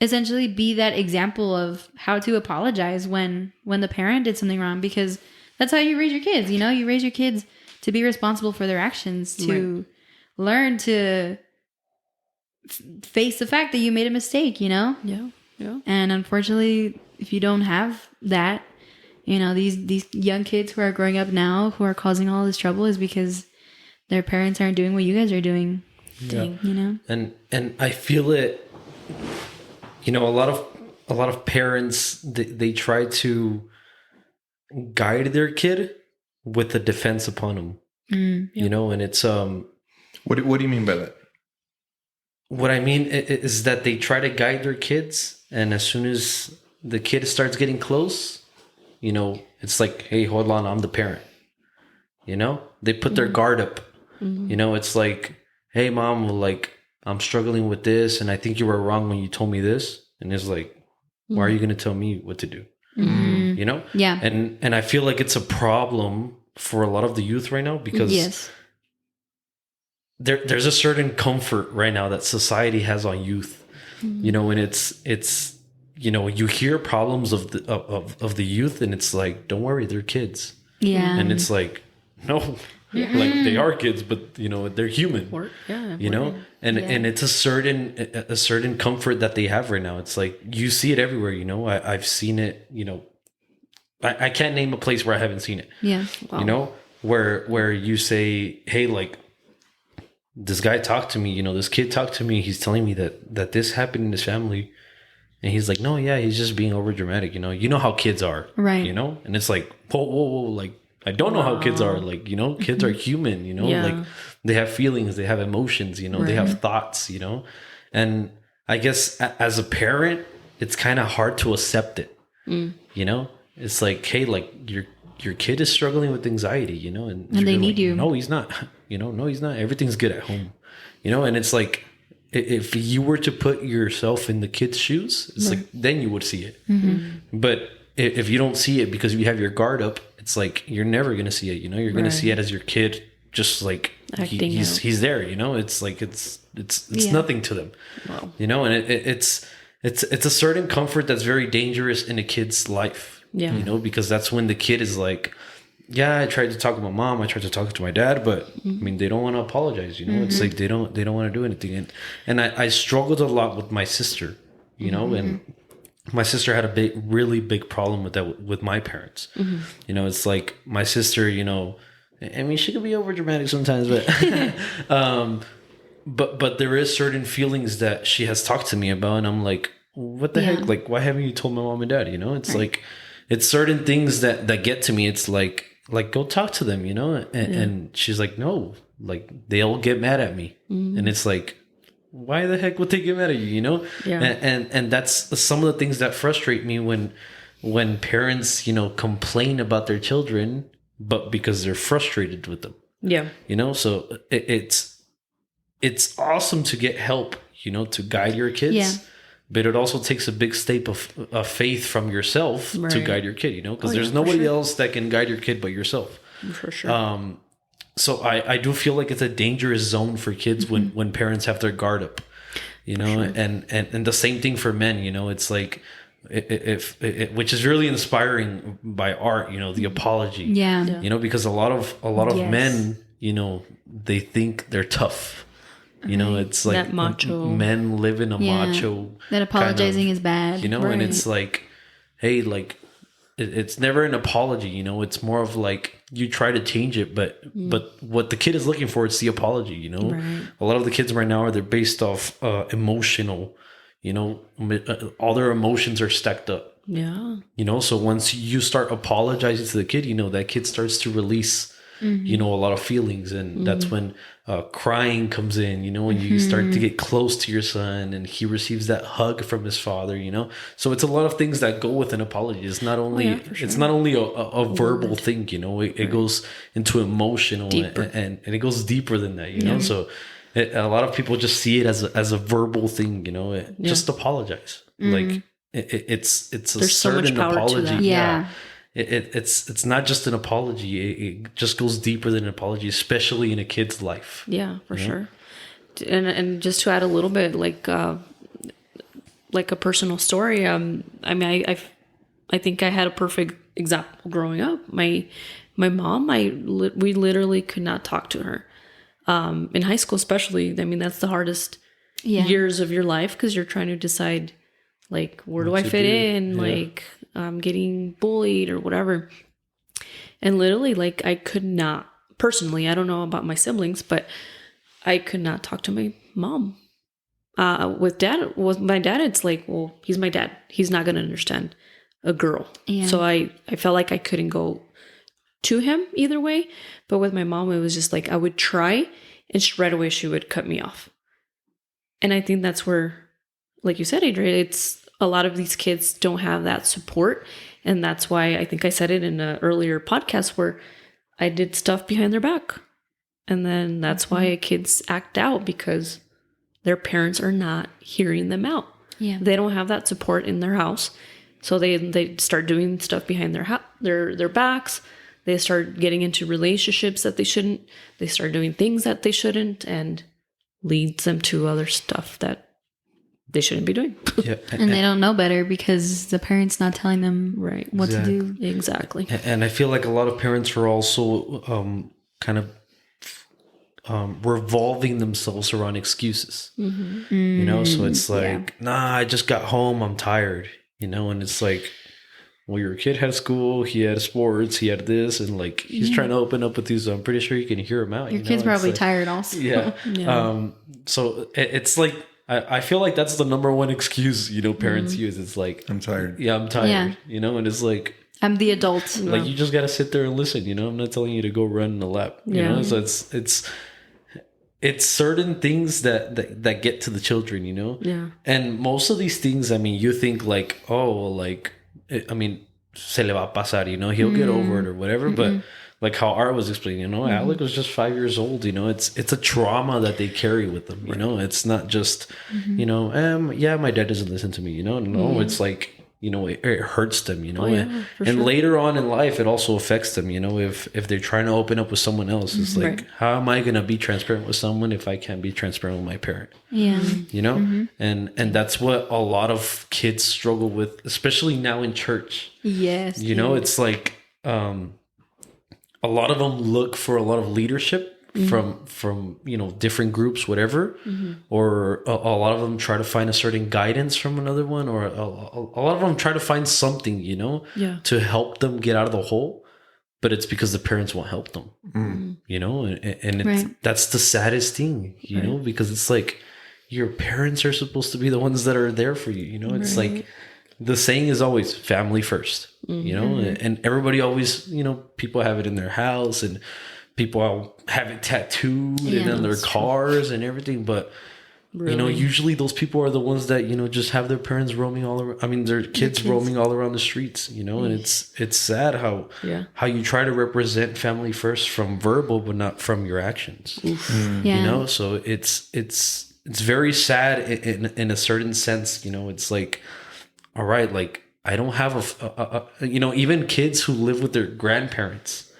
essentially be that example of how to apologize when the parent did something wrong, because that's how you raise your kids. You raise your kids to be responsible for their actions, to learn to face the fact that you made a mistake, Yeah. And unfortunately, if you don't have that, these young kids who are growing up now, who are causing all this trouble, is because their parents aren't doing what you guys are doing. Yeah. And I feel it, a lot of parents, they try to guide their kid with a defense upon them, and it's What do you mean by that? what I mean is that they try to guide their kids, and as soon as the kid starts getting close, it's like, hey, hold on, I'm the parent. They put their guard up. It's like, hey, mom, like, I'm struggling with this, and I think you were wrong when you told me this. And it's like, why are you going to tell me what to do? Yeah. And I feel like it's a problem for a lot of the youth right now, because there's a certain comfort right now that society has on youth, and it's you hear problems of the youth, and it's like, don't worry, they're kids. Yeah. And it's like, no, like, they are kids, but they're human. And it's a certain comfort that they have right now. It's like, you see it everywhere. I've seen it. I can't name a place where I haven't seen it. Yeah. Wow. Where you say, hey, like, this guy talked to me. This kid talked to me. He's telling me that this happened in his family. And he's like, no, yeah, he's just being over dramatic. You know how kids are, right? And it's like, whoa, like, I don't know how kids are. Like, kids are human. Like, they have feelings, they have emotions. They have thoughts. And I guess as a parent, it's kind of hard to accept it. It's like, hey, like, your kid is struggling with anxiety. And they need you. No, he's not. No, he's not. Everything's good at home. And it's like, if you were to put yourself in the kid's shoes, it's like, then you would see it. But if you don't see it because you have your guard up, it's like, you're never going to see it. You're going to see it as your kid, just like he's there. It's like, it's nothing to them. Wow. And it's a certain comfort that's very dangerous in a kid's life. Because that's when the kid is like, yeah, I tried to talk to my mom, I tried to talk to my dad, but I mean, they don't want to apologize. It's like, they don't want to do anything. And I struggled a lot with my sister, and my sister had a really big problem with that, with my parents. It's like, my sister, I mean, she could be over dramatic sometimes, but but there is certain feelings that she has talked to me about, and I'm like, what the heck? Like, why haven't you told my mom and dad? It's like, it's certain things that get to me. It's like, go talk to them, and she's like, no, like, they'll get mad at me. And it's like, why the heck would they get mad at you? And that's some of the things that frustrate me when parents, complain about their children, but because they're frustrated with them. So it's awesome to get help, to guide your kids. But it also takes a big step of faith from yourself to guide your kid, because there's nobody else that can guide your kid but yourself. For sure. So I do feel like it's a dangerous zone for kids when parents have their guard up, and the same thing for men, it's like, which is really inspiring by art, the apology, because a lot of men, they think they're tough. You know, it's like That macho. men live in a macho. That apologizing is bad. You know, Right. and it's like, hey, like, it's never an apology. You know, it's more of like you try to change it, but what the kid is looking for is the apology. You know, Right. a lot of the kids right now they're based off emotional. You know, all their emotions are stacked up. Yeah. You know, so once you start apologizing to the kid, you know, that kid starts to release, you know, a lot of feelings. And that's when crying comes in, you know, when you start to get close to your son and he receives that hug from his father, you know. So it's a lot of things that go with an apology. It's not only, it's not only a verbal thing, you know, it goes into emotional and it goes deeper than that, you know. So a lot of people just see it as a verbal thing, you know, just apologize. Like, it's a There's so much certain power to apology. that. Yeah. It's not just an apology. It just goes deeper than an apology, especially in a kid's life. Yeah, for sure. And just to add a little bit, like a personal story. I mean, I think I had a perfect example growing up. My mom, we literally could not talk to her. In high school, especially. I mean, that's the hardest years of your life because you're trying to decide, like, where do I fit in? Yeah. Like, I'm getting bullied or whatever. And literally, like, I could not, personally, I don't know about my siblings, but I could not talk to my mom. With my dad, it's like, well, he's my dad. He's not going to understand a girl. Yeah. So I felt like I couldn't go to him either way. But with my mom, it was just like I would try and right away she would cut me off. And I think that's where, like you said, Adray, it's a lot of these kids don't have that support. And that's why I think I said it in an earlier podcast where I did stuff behind their back. And then that's why kids act out because their parents are not hearing them out. Yeah. They don't have that support in their house. So they start doing stuff behind their backs. They start getting into relationships that they shouldn't. They start doing things that they shouldn't and leads them to other stuff that they shouldn't be doing. Yeah. And they don't know better because the parents not telling them what to do. Exactly. And I feel like a lot of parents are also kind of revolving themselves around excuses. You know, so it's like, nah, I just got home. I'm tired. You know, and it's like, well, your kid had school, he had sports, he had this, and like he's trying to open up with you, so I'm pretty sure you can hear him out. Your kid's probably like, tired also. Yeah. So it's like I feel like that's the number one excuse, you know, parents use. It's like, I'm tired. Yeah, I'm tired. Yeah. You know, and it's like, I'm the adult. Like you just gotta sit there and listen, you know. I'm not telling you to go run in the lap. You know, so it's certain things that get to the children, you know? Yeah. And most of these things, I mean, you think like, oh, like, I mean, se le va a pasar, you know, he'll get over it or whatever. But like how Art was explaining, you know, Alec was just 5 years old, you know, it's a trauma that they carry with them, you know, it's not just, you know, yeah, my dad doesn't listen to me, you know, no, it's like, you know, it hurts them, you know, and later on in life, it also affects them, you know, if they're trying to open up with someone else, it's like, how am I going to be transparent with someone if I can't be transparent with my parent? Yeah. You know, and that's what a lot of kids struggle with, especially now in church. Yes. You know, it's like, a lot of them look for a lot of leadership from you know, different groups, whatever, or a lot of them try to find a certain guidance from another one, or a lot of them try to find something, you know, to help them get out of the hole, but it's because the parents won't help them, you know, and it's, that's the saddest thing, you know, because it's like your parents are supposed to be the ones that are there for you, you know, it's like the saying is always family first, you know, and everybody always, you know, people have it in their house and people have it tattooed and on their cars and everything. But, you know, usually those people are the ones that, you know, just have their parents roaming all around. I mean, their kids roaming all around the streets, you know, and it's sad how you try to represent family first from verbal, but not from your actions, you know? So it's very sad in a certain sense, you know, it's like, all right, like I don't have you know, even kids who live with their grandparents,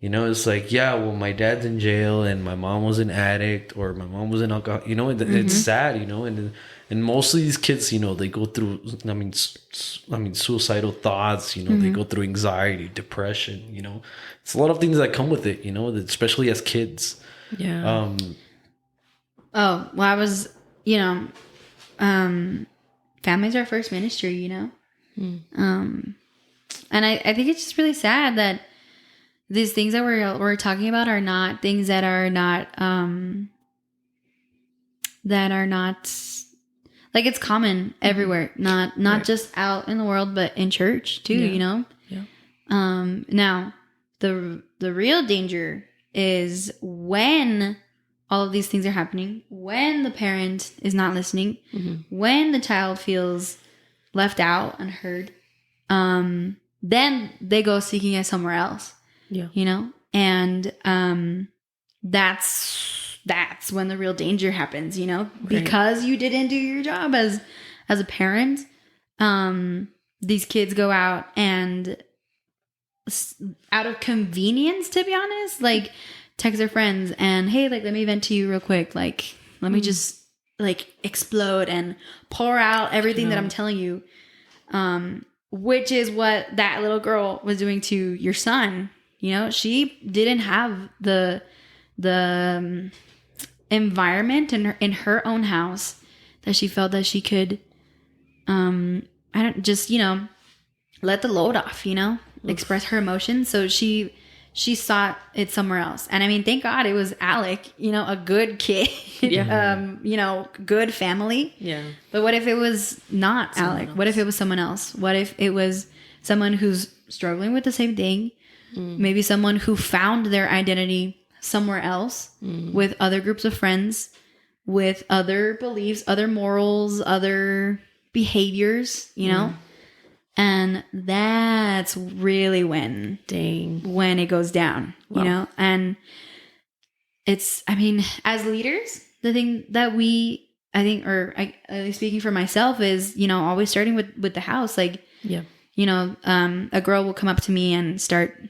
you know, it's like, yeah, well, my dad's in jail and my mom was an addict or my mom was an alcoholic, you know, it's sad, you know, and most of these kids, you know, they go through, I mean, suicidal thoughts, you know, they go through anxiety, depression, you know, it's a lot of things that come with it, you know, especially as kids. Oh, well, I was, family's our first ministry, and I think it's just really sad that these things that we're talking about are not things that are not like it's common everywhere, not Right. just out in the world, but in church too, Yeah. Yeah. Now the real danger is when all of these things are happening, when the parent is not listening, when the child feels left out, unheard, then they go seeking it somewhere else. Yeah. And that's when the real danger happens, because you didn't do your job as a parent. These kids go out and out of convenience, to be honest, like text their friends and, hey, like, let me vent to you real quick. Like, let me just like explode and pour out everything that I'm telling you. Which is what that little girl was doing to your son. She didn't have the environment in her own house that she felt that she could, let the load off, express her emotions. So she sought it somewhere else. And I mean, thank God it was Alec, a good kid, good family. Yeah. But what if it was not Alec? What if it was someone else? What if it was someone who's struggling with the same thing? Maybe someone who found their identity somewhere else with other groups of friends, with other beliefs, other morals, other behaviors, And that's really when it goes down, and it's, I mean, as leaders, the thing that at least speaking for myself is, always starting with the house. Like, a girl will come up to me and start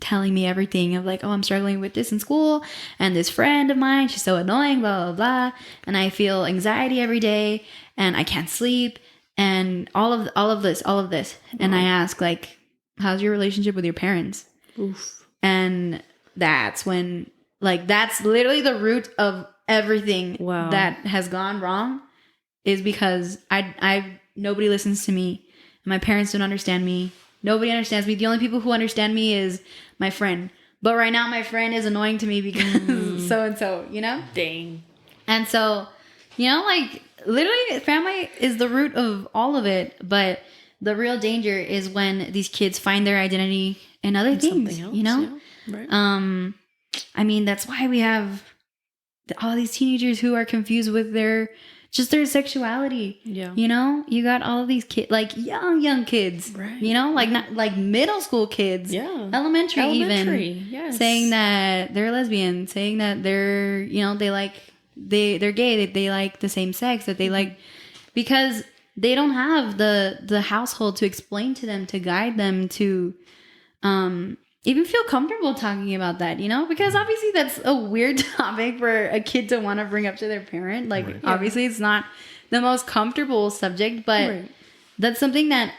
telling me everything of like, oh, I'm struggling with this in school, and this friend of mine, she's so annoying, blah, blah, blah. And I feel anxiety every day, and I can't sleep. And all of this. And I ask, like, how's your relationship with your parents? Oof. And that's when, like, that's literally the root of everything that has gone wrong, is because nobody listens to me. My parents don't understand me. Nobody understands me. The only people who understand me is my friend. But right now my friend is annoying to me because so-and-so, Dang. And so, like, literally, family is the root of all of it. But the real danger is when these kids find their identity in other things, else, Yeah. Right. I mean, that's why we have all these teenagers who are confused with their sexuality. Yeah. You got all of these kids, like young kids, Right. Like not like middle school kids, Yeah. elementary even, yes. saying that they're lesbian, saying that they're, they're gay, that they like the same sex, that they like, because they don't have the household to explain to them, to guide them, to even feel comfortable talking about that, because obviously that's a weird topic for a kid to want to bring up to their parent. Like, obviously it's not the most comfortable subject, but that's something that,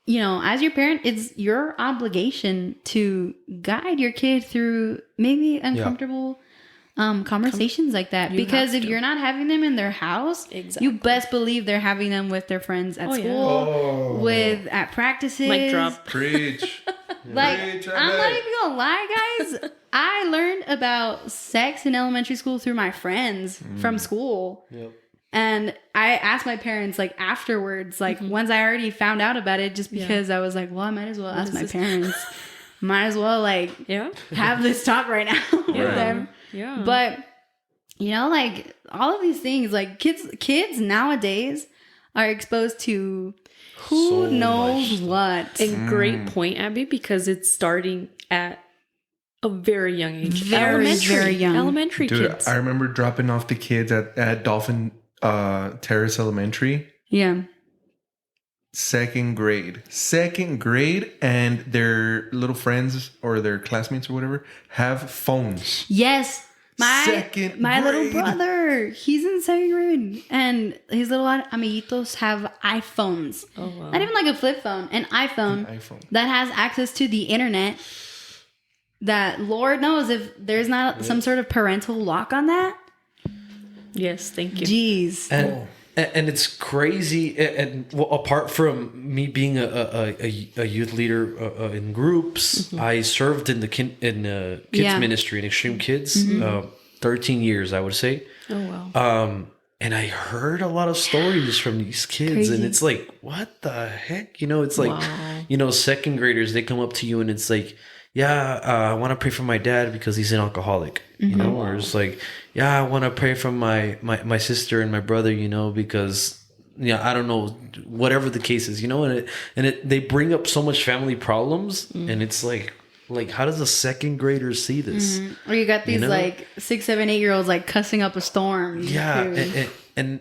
as your parent, it's your obligation to guide your kid through maybe uncomfortable conversations like that. Because if you're not having them in their house, you best believe they're having them with their friends at school, at practices. Mic drop. Preach. Like, I'm not even gonna lie, guys. I learned about sex in elementary school through my friends from school. Yep. And I asked my parents, like, afterwards, like, once I already found out about it, just because I was like, well, I might as well ask my parents. Might as well, like, have this talk right now with them. Yeah. But, like, all of these things, like, kids nowadays are exposed to who knows what. And great point, Abby, because it's starting at a very young age. Very, very young. Elementary Dude, kids. I remember dropping off the kids at Dolphin Terrace Elementary. Yeah. Second grade, and their little friends or their classmates or whatever have phones. Yes. My Second little grade. brother, he's in 2nd grade, and his little amiguitos have iPhones. Oh, wow. Not even like a flip phone, an iPhone, that has access to the internet. That Lord knows if there's not some sort of parental lock on that. Yes, thank you. Jeez. And it's crazy. And well, apart from me being a youth leader in groups, I served in the kids ministry in Extreme Kids, 13 years, I would say. Oh wow. And I heard a lot of stories from these kids, and it's like, what the heck? It's like, second graders, they come up to you and it's like, yeah, I want to pray for my dad because he's an alcoholic, or it's like, yeah, I want to pray for my sister and my brother, because, I don't know, whatever the case is, and they bring up so much family problems, and it's like, how does a second grader see this? Or you got these like 6, 7, 8-year-olds like cussing up a storm. Yeah, and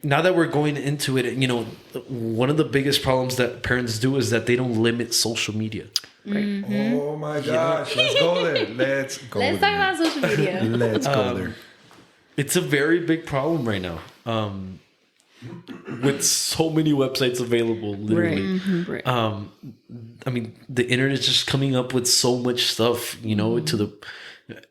now that we're going into it, one of the biggest problems that parents do is that they don't limit social media. Right. Oh my gosh, let's go there. Let's talk about social media. Let's go there. It's a very big problem right now. With so many websites available, literally. Right. I mean, the internet is just coming up with so much stuff, to the.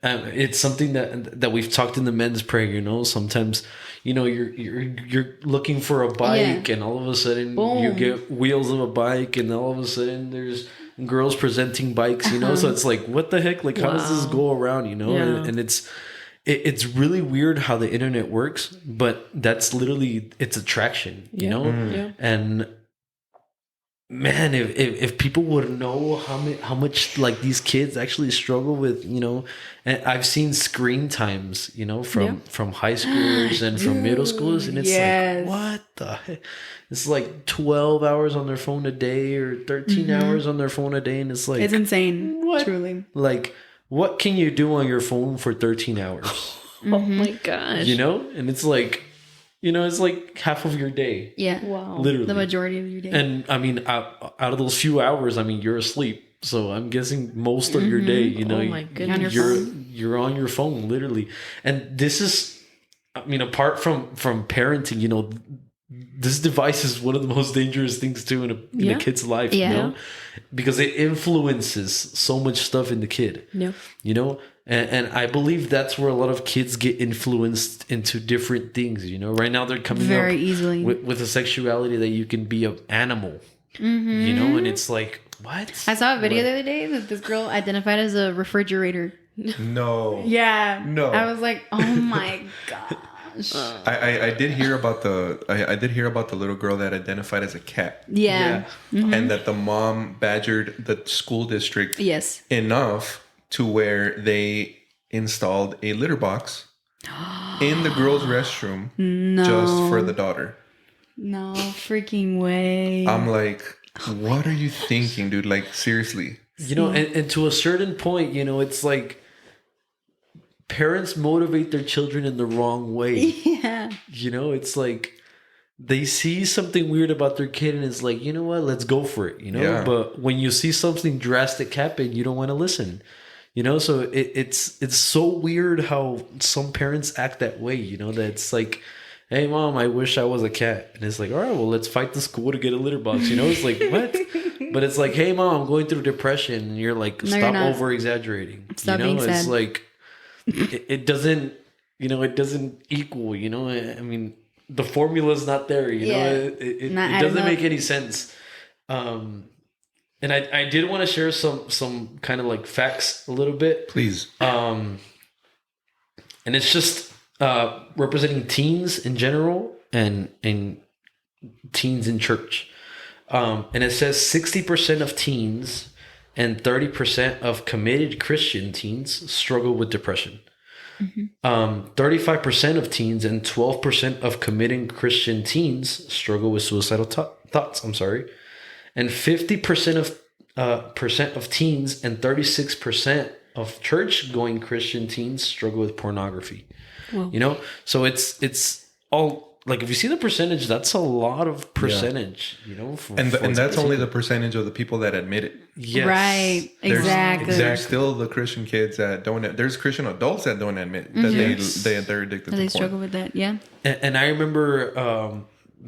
It's something that we've talked in the men's prayer. Sometimes, you're looking for a bike, and all of a sudden you get wheels of a bike, and all of a sudden there's girls presenting bikes. So it's like, what the heck? Like, how does this go around? And it's really weird how the internet works, but that's literally its attraction, and man, if people would know how much like these kids actually struggle with, and I've seen screen times, from high schoolers and from middle schoolers, and it's like, what the heck? It's like 12 hours on their phone a day or 13 hours on their phone a day, and it's like, it's insane. What? Truly, like, what can you do on your phone for 13 hours? Oh my gosh. And it's like, it's like half of your day. Yeah. Wow. Literally. The majority of your day. And I mean, out of those few hours, I mean, you're asleep. So I'm guessing most of your day, Oh my goodness. you're on your phone, literally. And this is, I mean, apart from parenting, this device is one of the most dangerous things too in a kid's life, because it influences so much stuff in the kid. Yeah. And I believe that's where a lot of kids get influenced into different things. Right now they're coming very up easily with a sexuality that you can be an animal. And it's like, what? I saw a video the other day that this girl identified as a refrigerator. No. Yeah. No. I was like, oh my gosh. I did hear about the little girl that identified as a cat. Yeah. And that the mom badgered the school district enough to where they installed a litter box in the girls' restroom just for the daughter. No freaking way. I'm like, what are you thinking, dude? Like, seriously. And to a certain point, it's like parents motivate their children in the wrong way. Yeah. It's like they see something weird about their kid and it's like, you know what, let's go for it, But when you see something drastic happen, you don't want to listen. So it's so weird how some parents act that way, that it's like, hey mom, I wish I was a cat. And it's like, all right, well, let's fight the school to get a litter box. It's like, what? But it's like, hey mom, I'm going through depression. And you're like, stop over exaggerating. Stop being sad. It's like, it doesn't, it doesn't equal, I mean, the formula's not there, it doesn't make any sense. And I did want to share some kind of like facts a little bit. Please. And it's just representing teens in general and teens in church. And it says 60% of teens and 30% of committed Christian teens struggle with depression. 35% of teens and 12% of committing Christian teens struggle with suicidal thoughts. And 50% of teens and 36% of church-going Christian teens struggle with pornography. Wow. So it's all like, if you see the percentage, that's a lot of percentage. And that's only the percentage of the people that admit it. Yes. Right. Exactly. There's still the Christian kids that don't. There's Christian adults that don't admit that they're addicted to porn. They struggle with that. Yeah. And I remember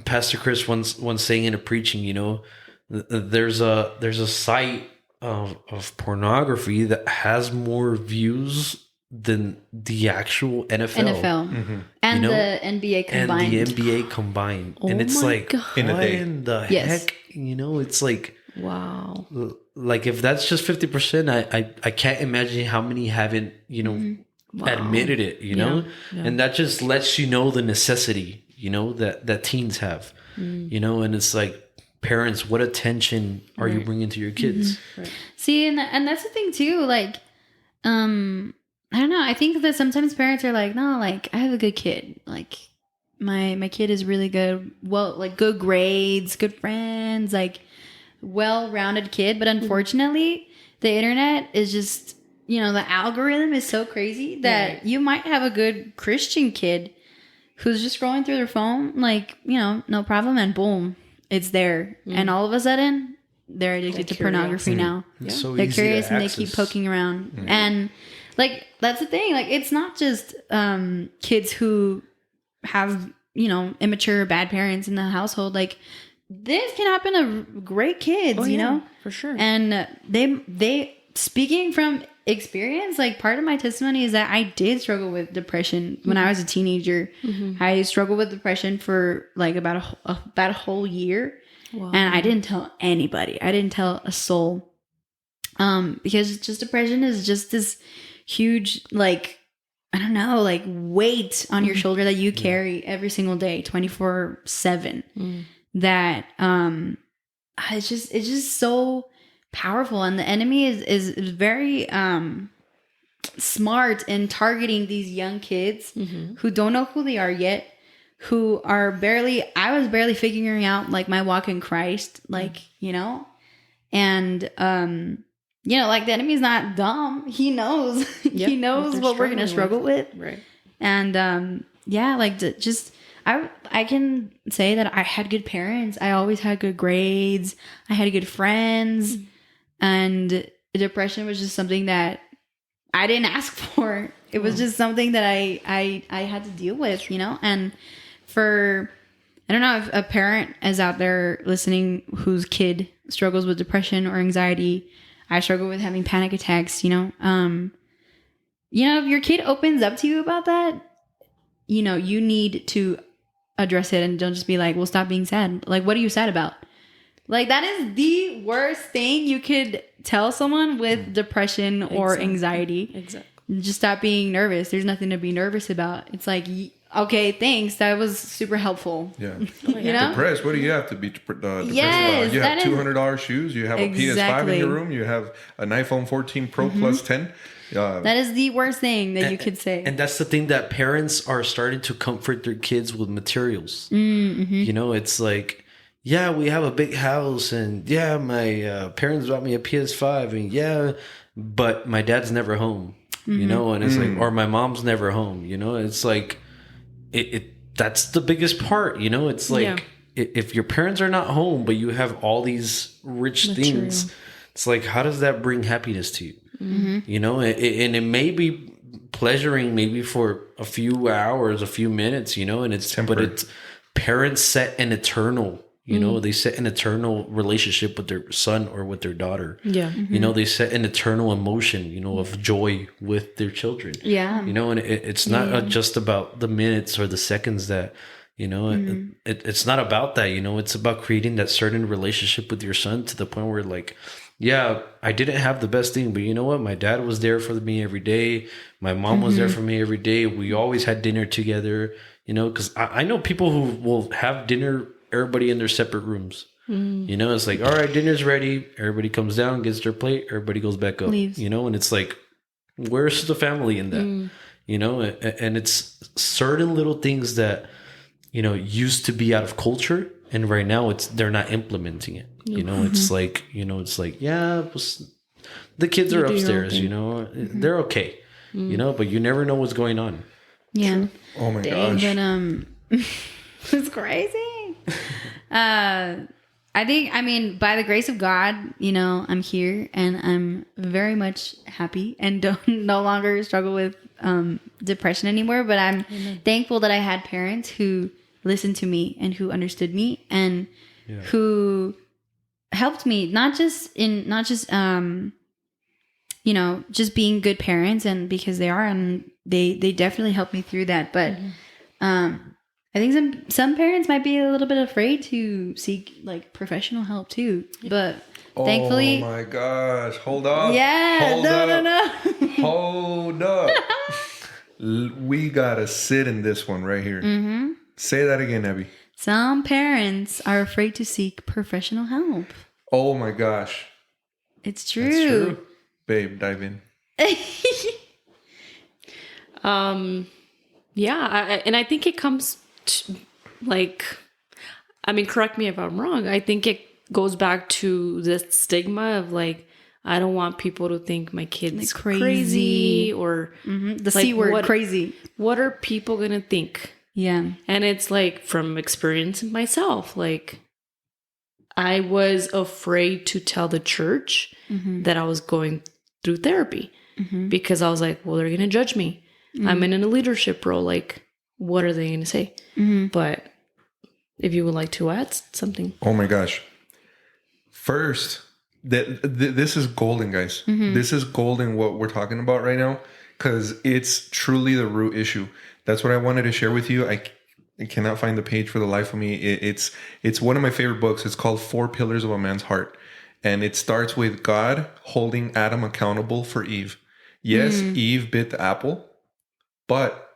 Pastor Chris once saying in a preaching, there's a site of pornography that has more views than the actual NFL. And you know, the NBA combined. and the NBA combined, Oh and it's my like, God. In a what day. in the Yes. heck? You know, it's like, Wow. like if that's just 50%, I can't imagine how many haven't, you know, Wow. admitted it, you know, Yeah. and that just lets you know the necessity, you know, that teens have, you know, and it's like, parents, what attention are you bringing to your kids? See, and that's the thing too. Like, I don't know. I think that sometimes parents are like, no, like I have a good kid. Like my kid is really good. Well, like good grades, good friends, like well-rounded kid. But unfortunately, the internet is just, you know, the algorithm is so crazy that you might have a good Christian kid who's just scrolling through their phone, like, you know, no problem, and boom, it's there. And all of a sudden, they're addicted to pornography now. It's so They're easy to curious and they access. keep poking around. And like, that's the thing. Like, it's not just kids who have, you know, immature, bad parents in the household. Like, this can happen to great kids, you know? For sure. And they speaking from experience, like part of my testimony is that I did struggle with depression when I was a teenager. I struggled with depression for like about a whole year. Wow. And I didn't tell anybody. I didn't tell a soul. Because just depression is just this huge, like, I don't know, like weight on your shoulder that you carry every single day, 24/7. That it's just so powerful, and the enemy is very smart in targeting these young kids who don't know who they are yet, who are I was barely figuring out like my walk in Christ, like, you know, and you know, like the enemy's not dumb. He knows he knows what we're gonna struggle with. Right. And yeah, like just I can say that I had good parents. I always had good grades. I had good friends. And depression was just something that I didn't ask for. It was just something that I had to deal with, you know? And I don't know if a parent is out there listening whose kid struggles with depression or anxiety. I struggle with having panic attacks, you know? If your kid opens up to you about that, you know, you need to address it and don't just be like, well, stop being sad. Like, what are you sad about? Like, that is the worst thing you could tell someone with depression or anxiety. Exactly. Just stop being nervous. There's nothing to be nervous about. It's like, okay, thanks. That was super helpful. Yeah. You know? Depressed. What do you have to be depressed Yes, about? You have that is- $200 shoes. You have a PS5 in Exactly. your room. You have an iPhone 14 Pro plus 10. That is the worst thing that you could say. And that's the thing, that parents are starting to comfort their kids with materials. You know, it's like, yeah, we have a big house, and yeah, my parents bought me a PS5, and yeah, but my dad's never home, you know, and it's like, or my mom's never home, you know, it's like, that's the biggest part, you know, it's like, if your parents are not home, but you have all these rich things, it's like, how does that bring happiness to you? You know, and it may be pleasuring maybe for a few hours, a few minutes, you know, and but it's parents set an eternal, you know, they set an eternal relationship with their son or with their daughter. Yeah. You know, they set an eternal emotion, you know, of joy with their children. Yeah. You know, and it's not just about the minutes or the seconds that, you know, it's not about that, you know, it's about creating that certain relationship with your son to the point where, like, yeah, I didn't have the best thing, but you know what? My dad was there for me every day. My mom was there for me every day. We always had dinner together, you know, because I know people who will have dinner, everybody in their separate rooms. You know, it's like, all right, dinner's ready. Everybody comes down, gets their plate. Everybody goes back up, Leaves. you know, and it's like, where's the family in that? You know, and it's certain little things that, you know, used to be out of culture. And right now they're not implementing it. You know, it's like, yeah, the kids are upstairs, you know, they're okay, you know, but you never know what's going on. Yeah. Oh my gosh. But it's crazy. I mean, by the grace of God, you know, I'm here and I'm very much happy and don't no longer struggle with depression anymore. But I'm thankful that I had parents who listened to me and who understood me and who helped me, not just you know, just being good parents, and because they are, and they definitely helped me through that. But I think some parents might be a little bit afraid to seek like professional help too, but thankfully, oh my gosh, hold up. yeah, Hold no, up. no, no. Hold up. We gotta sit in this one right here. Mm-hmm. Say that again, Abby. Some parents are afraid to seek professional help. Oh my gosh. It's true. That's true. Babe, dive in. Yeah, and I think it comes to, like, I mean, correct me if I'm wrong. I think it goes back to the stigma of like, I don't want people to think my kid's Like crazy or The like, C word, what- crazy. What are people gonna think? Yeah. And it's like from experience myself, like I was afraid to tell the church that I was going through therapy because I was like, well, they're gonna judge me. I'm in a leadership role. Like, what are they gonna say? But if you would like to add something. Oh my gosh. First, this is golden, guys. This is golden what we're talking about right now because it's truly the root issue. That's what I wanted to share with you. I cannot find the page for the life of me. It's one of my favorite books. It's called 4 Pillars of a Man's Heart. And it starts with God holding Adam accountable for Eve. Yes, Eve bit the apple, but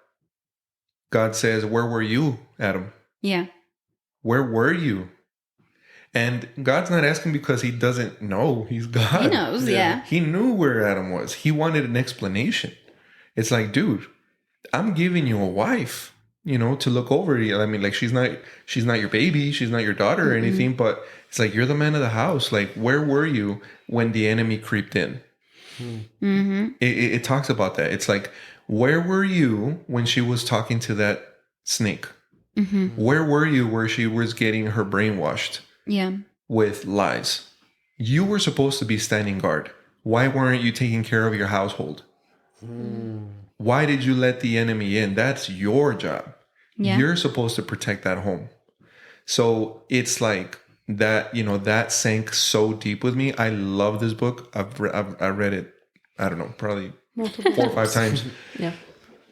God says, where were you, Adam? Yeah. Where were you? And God's not asking because he doesn't know. He's God. He knows, yeah. He knew where Adam was. He wanted an explanation. It's like, dude, I'm giving you a wife, to look over you. I mean, like, she's not your baby. She's not your daughter or anything, but it's like, you're the man of the house. Like, where were you when the enemy creeped in? It talks about that. It's like, where were you when she was talking to that snake? Where were you where she was getting her brainwashed? Yeah. With lies. You were supposed to be standing guard. Why weren't you taking care of your household? Why did you let the enemy in? That's your job. Yeah. You're supposed to protect that home. So it's like that, that sank so deep with me. I love this book. I read it, I don't know, probably 4 or 5 times. Yeah.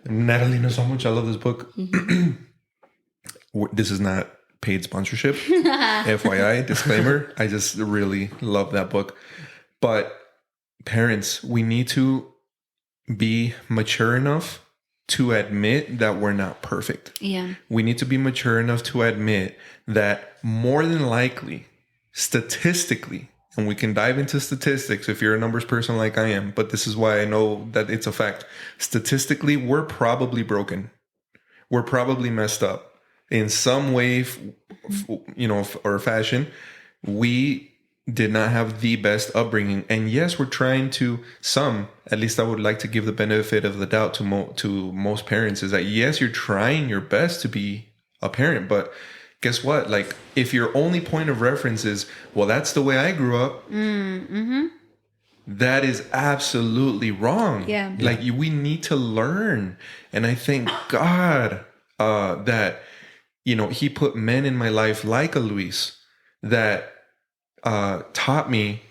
Natalie knows how much I love this book. This is not paid sponsorship. FYI, disclaimer. I just really love that book. But parents, we need to be mature enough to admit that we're not perfect. Yeah. We need to be mature enough to admit that more than likely, statistically, and we can dive into statistics if you're a numbers person like I am, but this is why I know that it's a fact. Statistically, we're probably broken. We're probably messed up. In some way, or fashion, we did not have the best upbringing. And yes, we're trying to, at least I would like to give the benefit of the doubt to most parents, is that yes, you're trying your best to be a parent, but guess what? Like, if your only point of reference is, well, that's the way I grew up, that is absolutely wrong. Yeah. Like, we need to learn. And I thank God that, he put men in my life like a Luis that taught me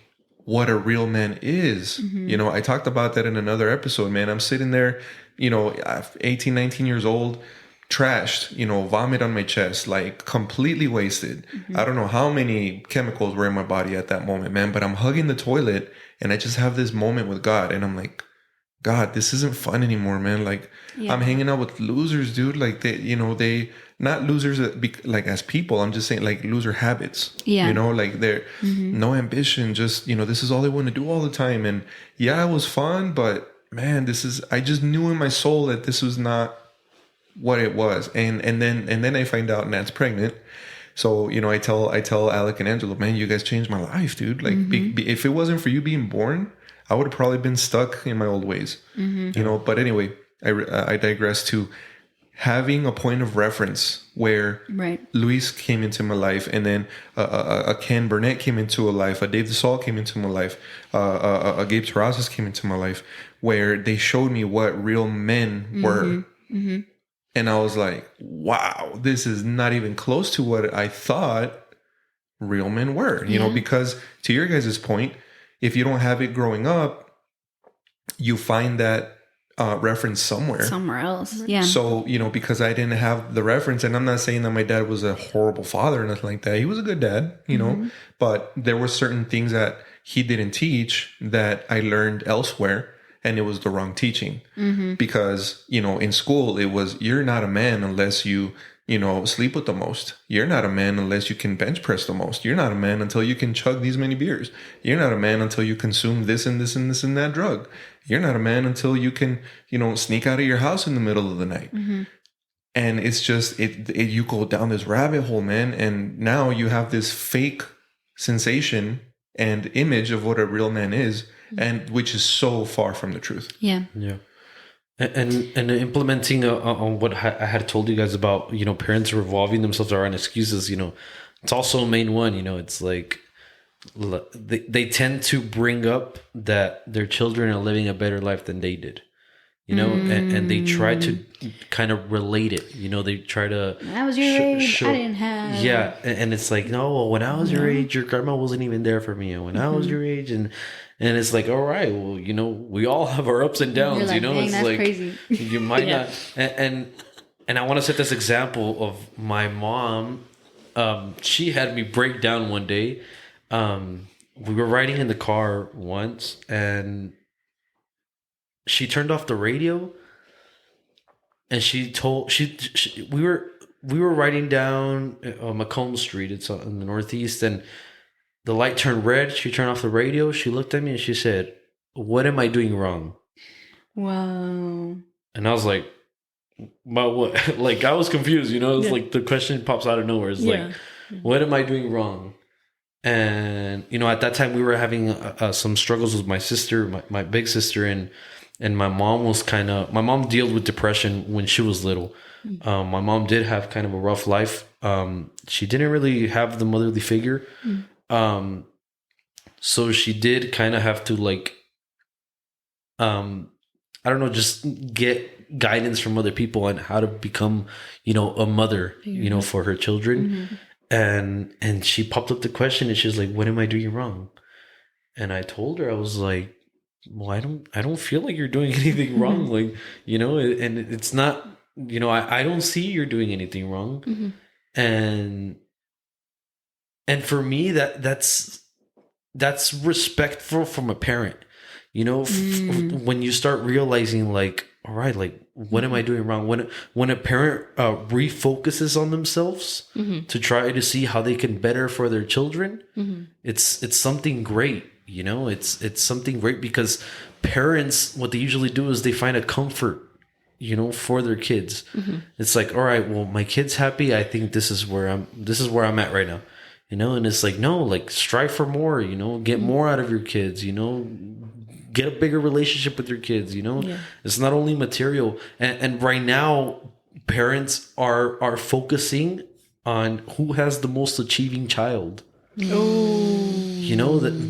what a real man is. I talked about that in another episode, man. I'm sitting there, 18, 19 years old, trashed, vomit on my chest, like completely wasted. I don't know how many chemicals were in my body at that moment, man, but I'm hugging the toilet and I just have this moment with God and I'm like, God, this isn't fun anymore, man. Like, I'm hanging out with losers, dude. Like, they not losers like as people. I'm just saying, like, loser habits. Yeah. Like, they're no ambition. Just, this is all they want to do all the time. And yeah, it was fun, but man, I just knew in my soul that this was not what it was. And then I find out Nat's pregnant. So, I tell Alec and Angelo, man, you guys changed my life, dude. Like, if it wasn't for you being born, I would have probably been stuck in my old ways, but anyway, I digress to having a point of reference where Luis came into my life and then a Ken Burnett came into a life, a Dave DeSalle came into my life, a Gabe Terrazas came into my life, where they showed me what real men were. And I was like, wow, this is not even close to what I thought real men were, because to your guys' point, if you don't have it growing up, you find that reference somewhere else. Yeah. So, because I didn't have the reference, and I'm not saying that my dad was a horrible father or nothing like that. He was a good dad, but there were certain things that he didn't teach that I learned elsewhere, and it was the wrong teaching. Because, in school, it was, you're not a man unless you sleep with the most. You're not a man unless you can bench press the most. You're not a man until you can chug these many beers. You're not a man until you consume this and this and this and that drug. You're not a man until you can, sneak out of your house in the middle of the night. And it's just, you go down this rabbit hole, man. And now you have this fake sensation and image of what a real man is, and which is so far from the truth. Yeah. Yeah. And implementing on what I had told you guys about, parents revolving themselves around excuses, it's also a main one. It's like they tend to bring up that their children are living a better life than they did, and they try to kind of relate it. They try to. When I was your age, I didn't have. Yeah, and it's like, no, well, when I was your age, your grandma wasn't even there for me. And when I was your age, and it's like, all right, well, we all have our ups and downs. You're like, it's that's like crazy. You might not, and I want to set this example of my mom. She had me break down one day. We were riding in the car once, and she turned off the radio, and we were riding down Macomb Street. It's in the Northeast, and the light turned red. She turned off the radio. She looked at me and she said, "What am I doing wrong?" Wow. And I was like, "But what?" Like, I was confused. It's like the question pops out of nowhere. It's like, "What am I doing wrong?" And at that time we were having some struggles with my sister, my big sister, and my mom was my mom dealt with depression when she was little. My mom did have kind of a rough life. She didn't really have the motherly figure. So she did kind of have to I don't know, just get guidance from other people on how to become, a mother, for her children. And she popped up the question, and she's like, "What am I doing wrong?" And I told her, I was like, "Well, I don't feel like you're doing anything wrong. And it's not, I don't see you're doing anything wrong." And for me, that's respectful from a parent, when you start realizing, like, all right, like, what am I doing wrong? When a parent refocuses on themselves to try to see how they can better for their children, it's something great. It's something great, because parents, what they usually do is they find a comfort, for their kids. It's like, all right, well, my kid's happy. I think this is where I'm at right now. And it's like, no, like, strive for more, get more out of your kids, get a bigger relationship with your kids, It's not only material. And right now, parents are focusing on who has the most achieving child.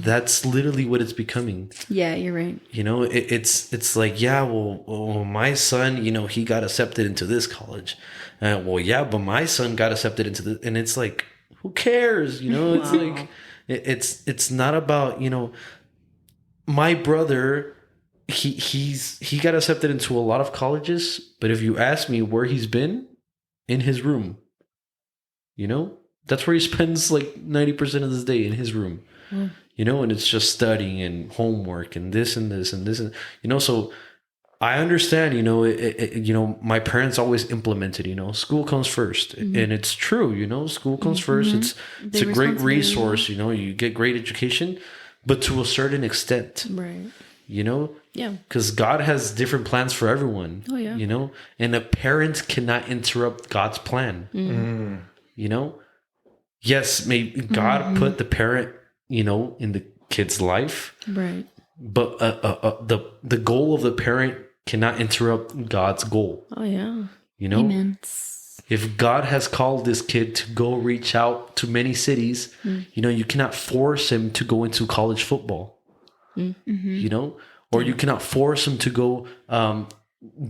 That's literally what it's becoming. Yeah, you're right. It's like, yeah, well, my son, he got accepted into this college. Well, yeah, but my son got accepted into the, and it's like, who cares? It's like, it's not about, my brother, he got accepted into a lot of colleges, but if you ask me where he's been, in his room, that's where he spends like 90% of his day, in his room, and it's just studying and homework and this and this and this. And, so I understand, my parents always implemented, school comes first. And it's true, school comes first. It's a great resource, you get great education, but to a certain extent, right? Yeah, because God has different plans for everyone. Oh yeah, and a parent cannot interrupt God's plan. Yes, maybe God put the parent, in the kid's life, right? But the goal of the parent cannot interrupt God's goal. Oh yeah, Amen. If God has called this kid to go reach out to many cities, you cannot force him to go into college football, or you cannot force him to go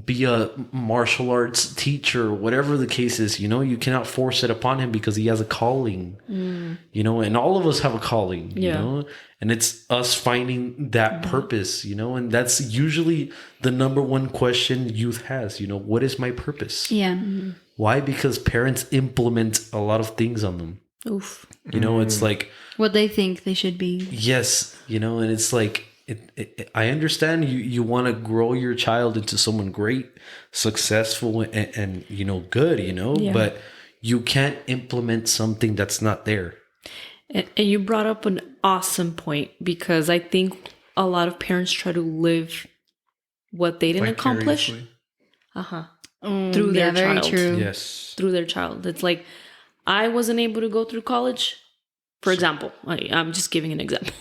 be a martial arts teacher, whatever the case is. You cannot force it upon him because he has a calling. And all of us have a calling. And it's us finding that purpose. And that's usually the number one question youth has. What is my purpose? Yeah. Why? Because parents implement a lot of things on them. Oof. It's like What they think they should be. yes, and it's like I understand you want to grow your child into someone great, successful, and good, but you can't implement something that's not there. And you brought up an awesome point, because I think a lot of parents try to live what they didn't accomplish. Through their very child. true. Yes. Through their child. It's like, I wasn't able to go through college, for example. I'm just giving an example.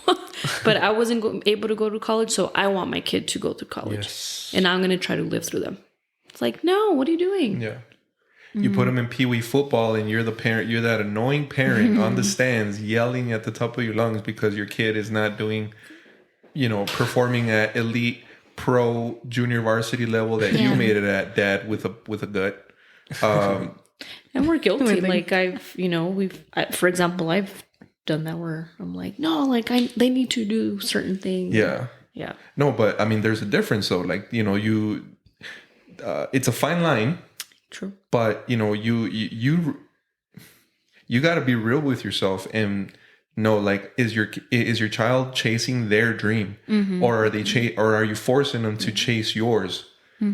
But I wasn't able to go to college, so I want my kid to go to college. Yes. And I'm going to try to live through them. It's like, no, what are you doing? Yeah. You put them in Pee-wee football, and you're the parent. You're that annoying parent on the stands yelling at the top of your lungs because your kid is not doing, performing at elite pro junior varsity level that you made it at, Dad, with a gut. And we're guilty. Like for example, I've done that where I'm like, no, like they need to do certain things. Yeah. Yeah. No, but I mean, there's a difference though. Like, it's a fine line. True. But you got to be real with yourself and know, like, is your child chasing their dream, or are they or are you forcing them to chase yours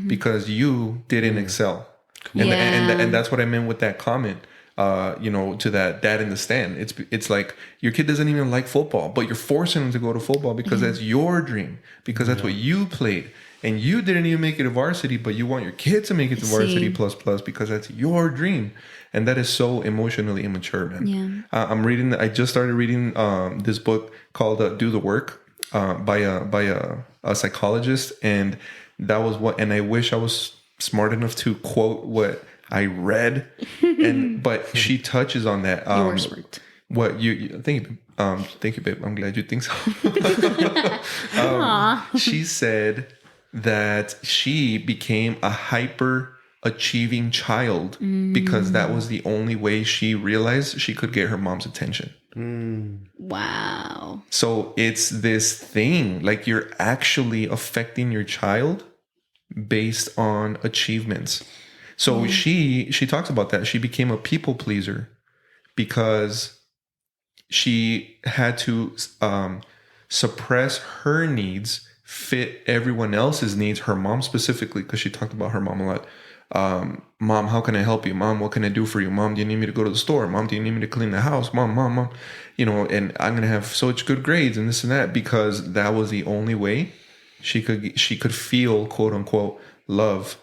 because you didn't excel? And that's what I meant with that comment. To that dad in the stand. It's like your kid doesn't even like football, but you're forcing him to go to football because that's your dream, because that's what you played. And you didn't even make it to varsity, but you want your kid to make it to varsity plus because that's your dream. And that is so emotionally immature, man. Yeah. I just started reading this book called Do the Work by a psychologist. And that was and I wish I was smart enough to quote what I read. But she touches on that. You were smart. What thank you, babe. I'm glad you think so. She said that she became a hyper achieving child because that was the only way she realized she could get her mom's attention. Wow. So it's this thing, like, you're actually affecting your child based on achievements. So she talks about that. She became a people pleaser because she had to suppress her needs, fit everyone else's needs, her mom specifically, because she talked about her mom a lot. Mom, how can I help you? Mom, what can I do for you? Mom, do you need me to go to the store? Mom, do you need me to clean the house? Mom. And I'm going to have such good grades and this and that, because that was the only way she could feel, quote unquote, love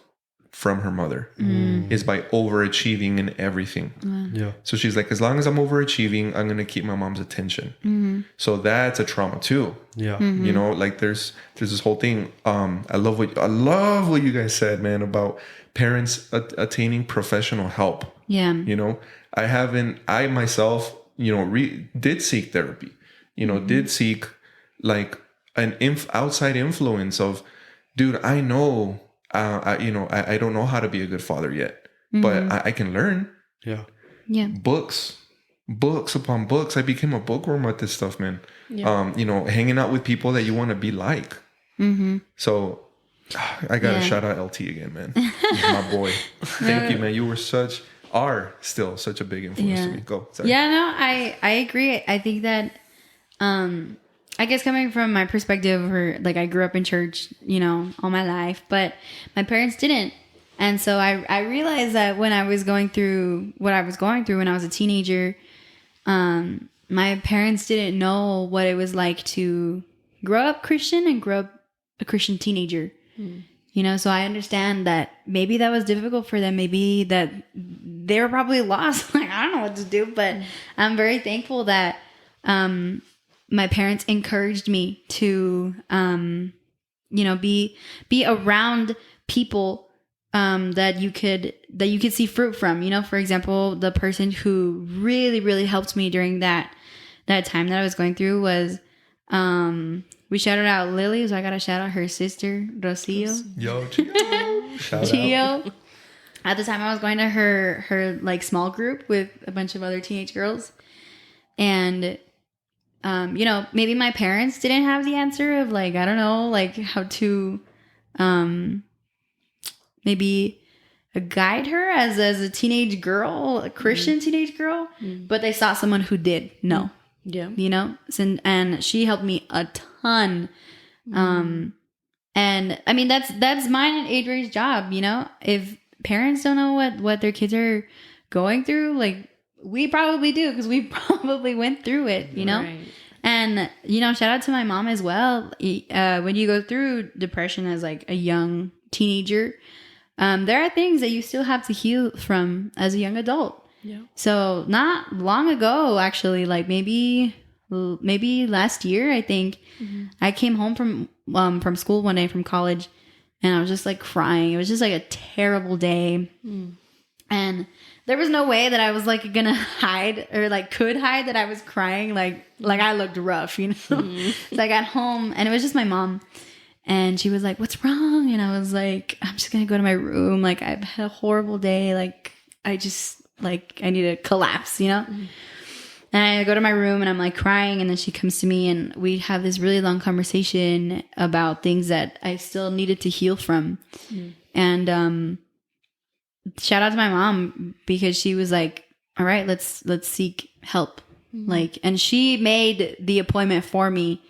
from her mother, is by overachieving in everything. Yeah. So she's like, as long as I'm overachieving, I'm going to keep my mom's attention. So that's a trauma too. Yeah. Like there's this whole thing. I love what you guys said, man, about parents attaining professional help. Yeah. I myself, did seek therapy, did seek like an outside influence of, dude, I know, I don't know how to be a good father yet, but I can learn. Yeah. Yeah. Books upon books. I became a bookworm at this stuff, man. Yeah. Hanging out with people that you want to be like. So I got to shout out LT again, man. He's my boy. Thank you, man. You are still such a big influence to me. Go. Sorry. Yeah, no, I agree. I think that, I guess coming from my perspective, I grew up in church, all my life, but my parents didn't. And so I realized that when I was going through what I was going through when I was a teenager, my parents didn't know what it was like to grow up Christian and grow up a Christian teenager. So I understand that maybe that was difficult for them. Maybe that they were probably lost. Like, I don't know what to do, but I'm very thankful that, my parents encouraged me to, be around people, that you could see fruit from. For example, the person who really, really helped me during that time that I was going through was, we shouted out Lily, so I gotta shout out her sister, Rocio. Yo, Shout out. Gio. At the time, I was going to her like small group with a bunch of other teenage girls, and you know, maybe my parents didn't have the answer of like, I don't know, like how to maybe guide her as a teenage girl, a Christian teenage girl, but they saw someone who did know. Yeah. You know, and she helped me a ton. And I mean, that's mine and Adray's job. You know, if parents don't know what their kids are going through, like we probably do, because we probably went through it. You know, Right. and you know, shout out to my mom as well. When you go through depression as like a young teenager, there are things that you still have to heal from as a young adult. Yeah. So not long ago, actually, like maybe last year, I think, I came home from school one day from college, and I was just like crying. It was just like a terrible day, and there was no way that I was like gonna hide or like could hide that I was crying. Like I looked rough, you know. So I got home, and it was just my mom, and she was like, "What's wrong?" And I was like, "I'm just gonna go to my room. Like I've had a horrible day. Like I just." Like I need to collapse, you know? And I go to my room and I'm like crying, and then she comes to me and we have this really long conversation about things that I still needed to heal from. And shout out to my mom, because she was like, all right, let's seek help. Like, and she made the appointment for me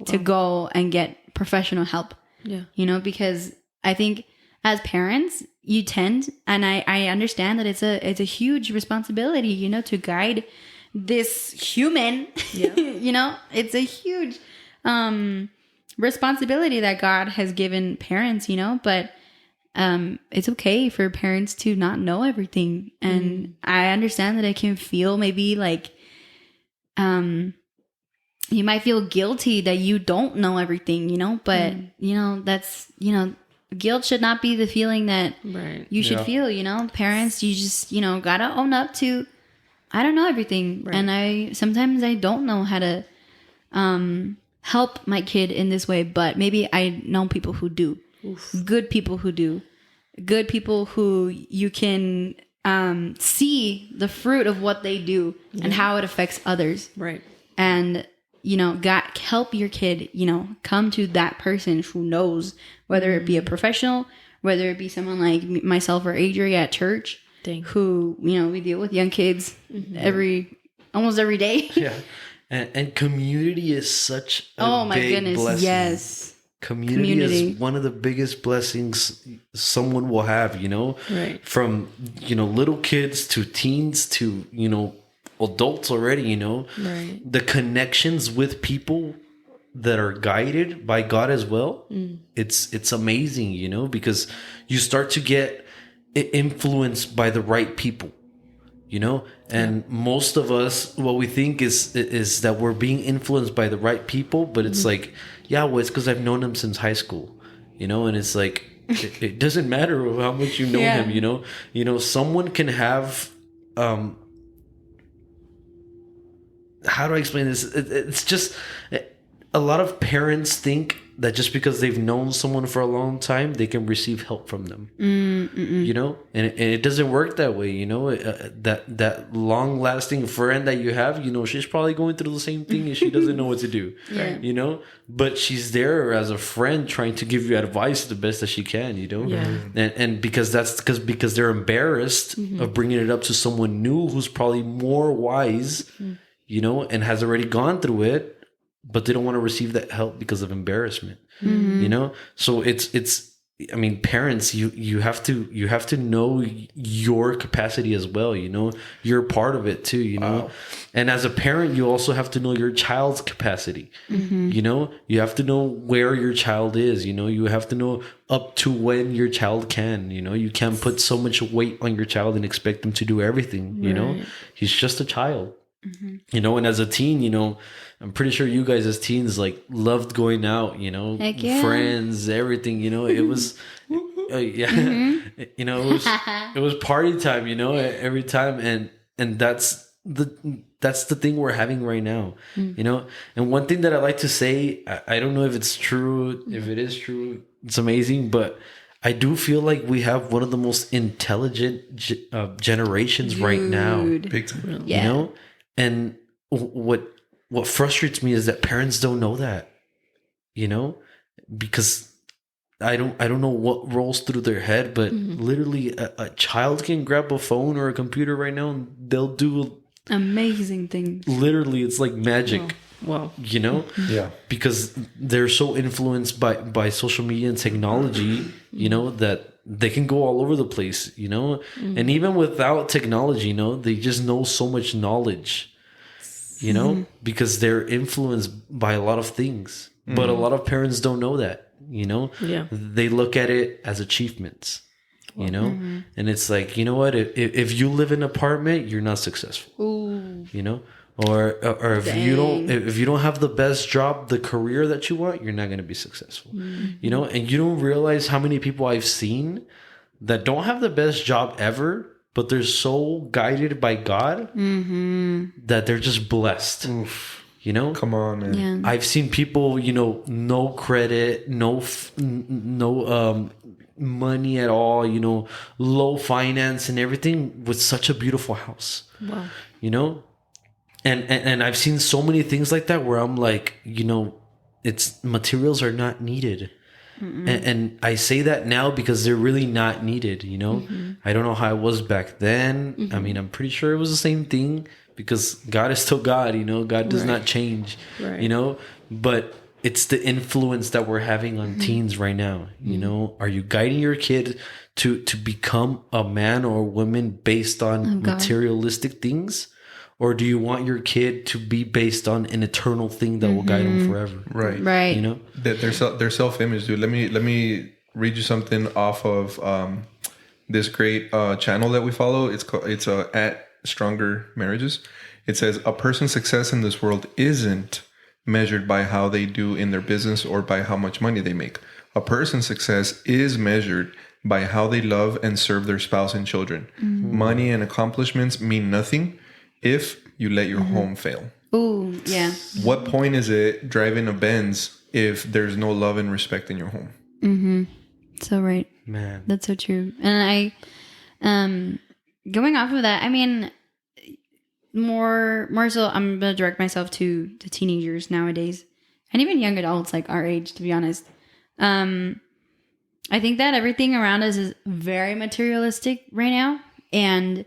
to go and get professional help. Yeah. You know, because I think as parents, you tend, and I understand that it's a huge responsibility, you know, to guide this human. Yeah. You know, it's a huge responsibility that God has given parents, you know, but it's okay for parents to not know everything. And I understand that it can feel maybe like you might feel guilty that you don't know everything, you know, but you know, that's, you know, guilt should not be the feeling that you should feel, you know. Parents, you just, you know, gotta own up to, I don't know everything. And sometimes I don't know how to help my kid in this way, but maybe I know people who do. Good people who do. Good people who you can see the fruit of what they do and how it affects others. Right. And you know, help your kid, you know, come to that person who knows, whether it be a professional, whether it be someone like myself or Adray at church, who, you know, we deal with young kids almost every day. Yeah. And community is such a big blessing. Yes. Community is one of the biggest blessings someone will have, you know, from, you know, little kids to teens to, you know, adults already, you know, the connections with people that are guided by God as well. It's amazing, you know, because you start to get influenced by the right people, you know, and most of us, what we think is that we're being influenced by the right people, but it's like, yeah, well, it's because I've known them since high school, you know, and it's like, it doesn't matter how much you know him, you know, someone can have, how do I explain this? It's just a lot of parents think that just because they've known someone for a long time, they can receive help from them. You know, and it doesn't work that way. You know, that long lasting friend that you have, you know, she's probably going through the same thing and she doesn't know what to do. You know, but she's there as a friend trying to give you advice the best that she can. You know, and because they're embarrassed of bringing it up to someone new who's probably more wise. You know, and has already gone through it, but they don't want to receive that help because of embarrassment. You know, so it's. I mean, parents, you have to know your capacity as well. You know, you're part of it too. You know, and as a parent, you also have to know your child's capacity. You know, you have to know where your child is. You know, you have to know up to when your child can. You know, you can't put so much weight on your child and expect them to do everything. You know, he's just a child. You know, and as a teen, you know, I'm pretty sure you guys as teens like loved going out, you know, friends, everything, you know, it was, you know, it was party time, you know, every time. And that's the thing we're having right now, you know. And one thing that I like to say, I don't know if it's true, if it is true, it's amazing, but I do feel like we have one of the most intelligent generations right now. Big time. Yeah. You know, and what frustrates me is that parents don't know that. You know, because I don't know what rolls through their head, but literally a child can grab a phone or a computer right now and they'll do amazing things. literally, it's like magic. Wow. You know, Yeah. because they're so influenced by social media and technology, you know, that they can go all over the place, you know, and even without technology, you know, they just know so much knowledge, you know, because they're influenced by a lot of things. But a lot of parents don't know that, you know, Yeah. they look at it as achievements, you know, and it's like, you know what, if you live in an apartment, you're not successful, Ooh. you know, or if you don't have the best job, the career that you want, you're not going to be successful, you know, and you don't realize how many people I've seen that don't have the best job ever, but they're so guided by God that they're just blessed. Oof. You know, Come on, man. Yeah. I've seen people, you know, no credit, no money at all, you know, low finance and everything with such a beautiful house. Wow. You know, and I've seen so many things like that where I'm like, you know, it's materials are not needed. And I say that now because they're really not needed, you know. I don't know how it was back then. I mean, I'm pretty sure it was the same thing because God is still God, you know. God does not change, you know. But it's the influence that we're having on teens right now, you know. Are you guiding your kid to become a man or a woman based on materialistic things? Or do you want your kid to be based on an eternal thing that will guide them forever? Right. Right. You know? Their self-image, dude. Let me read you something off of this great channel that we follow. It's at Stronger Marriages. It says a person's success in this world isn't measured by how they do in their business or by how much money they make. A person's success is measured by how they love and serve their spouse and children. Money and accomplishments mean nothing if you let your home fail. Ooh, yeah. What point is it driving a Benz if there's no love and respect in your home? So right. Man. That's so true. And going off of that, I mean, more so, I'm gonna direct myself to teenagers nowadays, and even young adults like our age. To be honest, I think that everything around us is very materialistic right now, and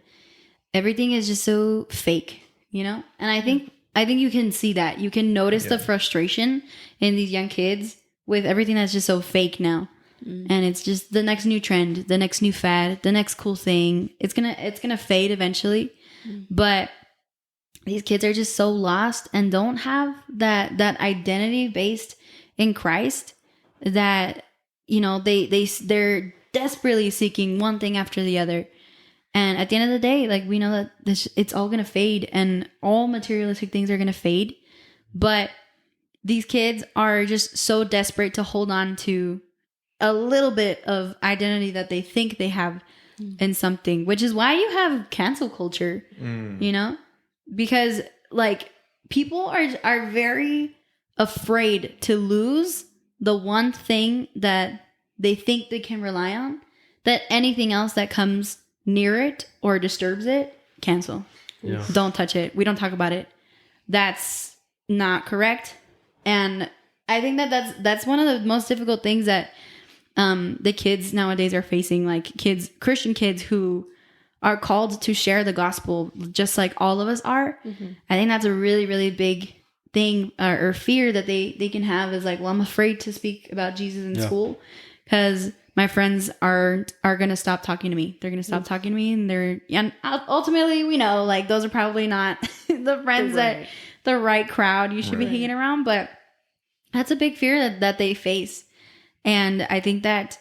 everything is just so fake, you know. And I think you can see that. You can notice the frustration in these young kids with everything that's just so fake now. And it's just the next new trend, the next new fad, the next cool thing. It's gonna fade eventually. But these kids are just so lost and don't have that identity based in Christ, that, you know, they're desperately seeking one thing after the other. And at the end of the day, like, we know that it's all gonna fade, and all materialistic things are gonna fade. But these kids are just so desperate to hold on to a little bit of identity that they think they have in something, which is why you have cancel culture, you know, because like people are very afraid to lose the one thing that they think they can rely on, that anything else that comes near it or disturbs it, cancel. Yeah. Don't touch it. We don't talk about it. That's not correct. And I think that's one of the most difficult things that the kids nowadays are facing, like Christian kids who are called to share the gospel just like all of us are. I think that's a really, really big thing or fear that they can have, is like, well, I'm afraid to speak about Jesus in school because my friends are going to stop talking to me. They're going to stop talking to me, and ultimately, we know, like, those are probably not the friends that the right crowd you should be hanging around, but that's a big fear that they face. And I think that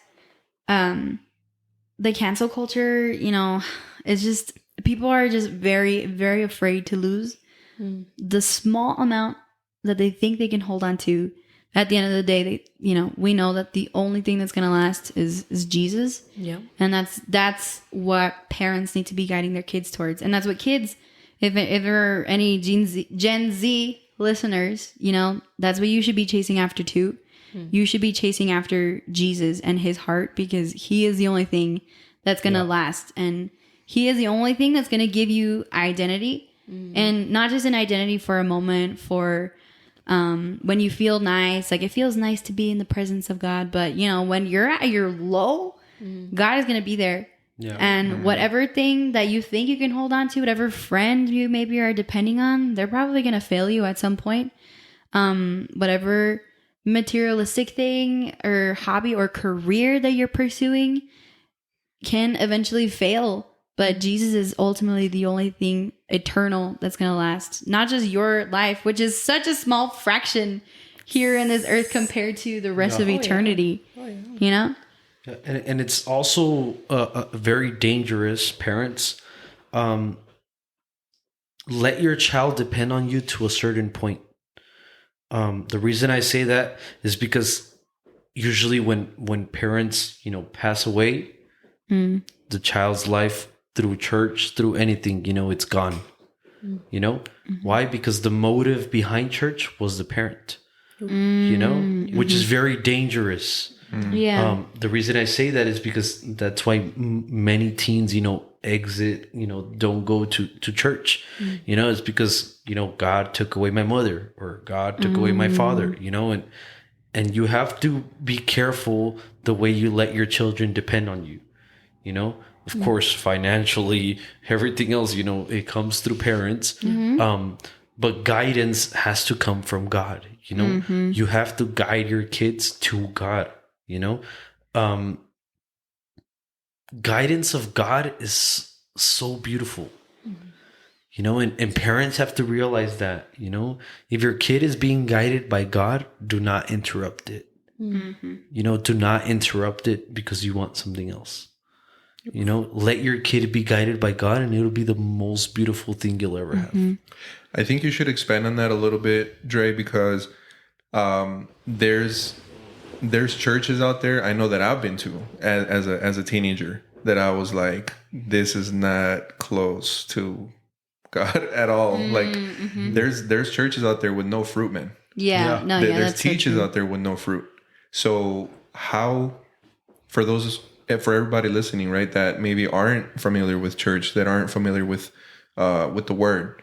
the cancel culture, you know, is just, people are just very, very afraid to lose the small amount that they think they can hold on to. At the end of the day, we know that the only thing that's going to last is Jesus. Yeah. And that's what parents need to be guiding their kids towards. And that's what kids, if there are any Gen Z listeners, you know, that's what you should be chasing after too. you should be chasing after Jesus and his heart, because he is the only thing that's going to last. And he is the only thing that's going to give you identity, and not just an identity for a moment, for when you feel nice. Like, it feels nice to be in the presence of God, but you know, when you're at your low, God is going to be there. Yeah. And whatever thing that you think you can hold on to, whatever friend you maybe are depending on, they're probably going to fail you at some point. Whatever materialistic thing or hobby or career that you're pursuing can eventually fail. But Jesus is ultimately the only thing eternal that's going to last. Not just your life, which is such a small fraction here in this earth compared to the rest of eternity. You know? And it's also very dangerous, parents. Let your child depend on you to a certain point. The reason I say that is because usually when parents, you know, pass away, the child's life through church, through anything, you know, it's gone. You know? Why? Because the motive behind church was the parent. You know? Which is very dangerous. Yeah. The reason I say that is because that's why many teens, you know, exit, you know, don't go to church. You know, it's because, you know, God took away my mother, or God took away my father, you know, and you have to be careful the way you let your children depend on you. You know, of course, financially, everything else, you know, it comes through parents. But guidance has to come from God. You know, you have to guide your kids to God. You know, guidance of God is so beautiful. You know, and parents have to realize that, you know, if your kid is being guided by God, do not interrupt it. You know, do not interrupt it because you want something else. You know, let your kid be guided by God, and it'll be the most beautiful thing you'll ever have. I think you should expand on that a little bit, Dre, because there's churches out there I know that I've been to as a teenager that I was like, this is not close to God at all. Like, there's churches out there with no fruit, man. Yeah. No, yeah, There's that's so teachers true. out there with no fruit. So how, for everybody listening, right, that maybe aren't familiar with church, that aren't familiar with the word,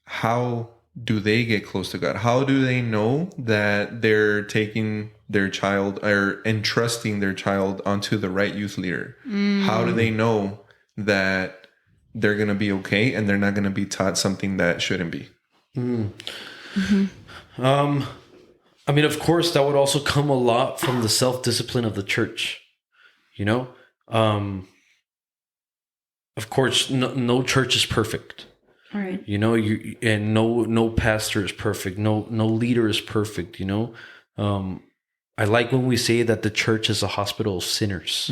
how do they get close to God? How do they know that they're taking their child or entrusting their child onto the right youth leader? How do they know that they're going to be okay and they're not going to be taught something that shouldn't be? I mean, of course, that would also come a lot from the self-discipline of the church. You know, of course, no church is perfect. Right. You know, and no pastor is perfect. No leader is perfect. You know, I like when we say that the church is a hospital of sinners.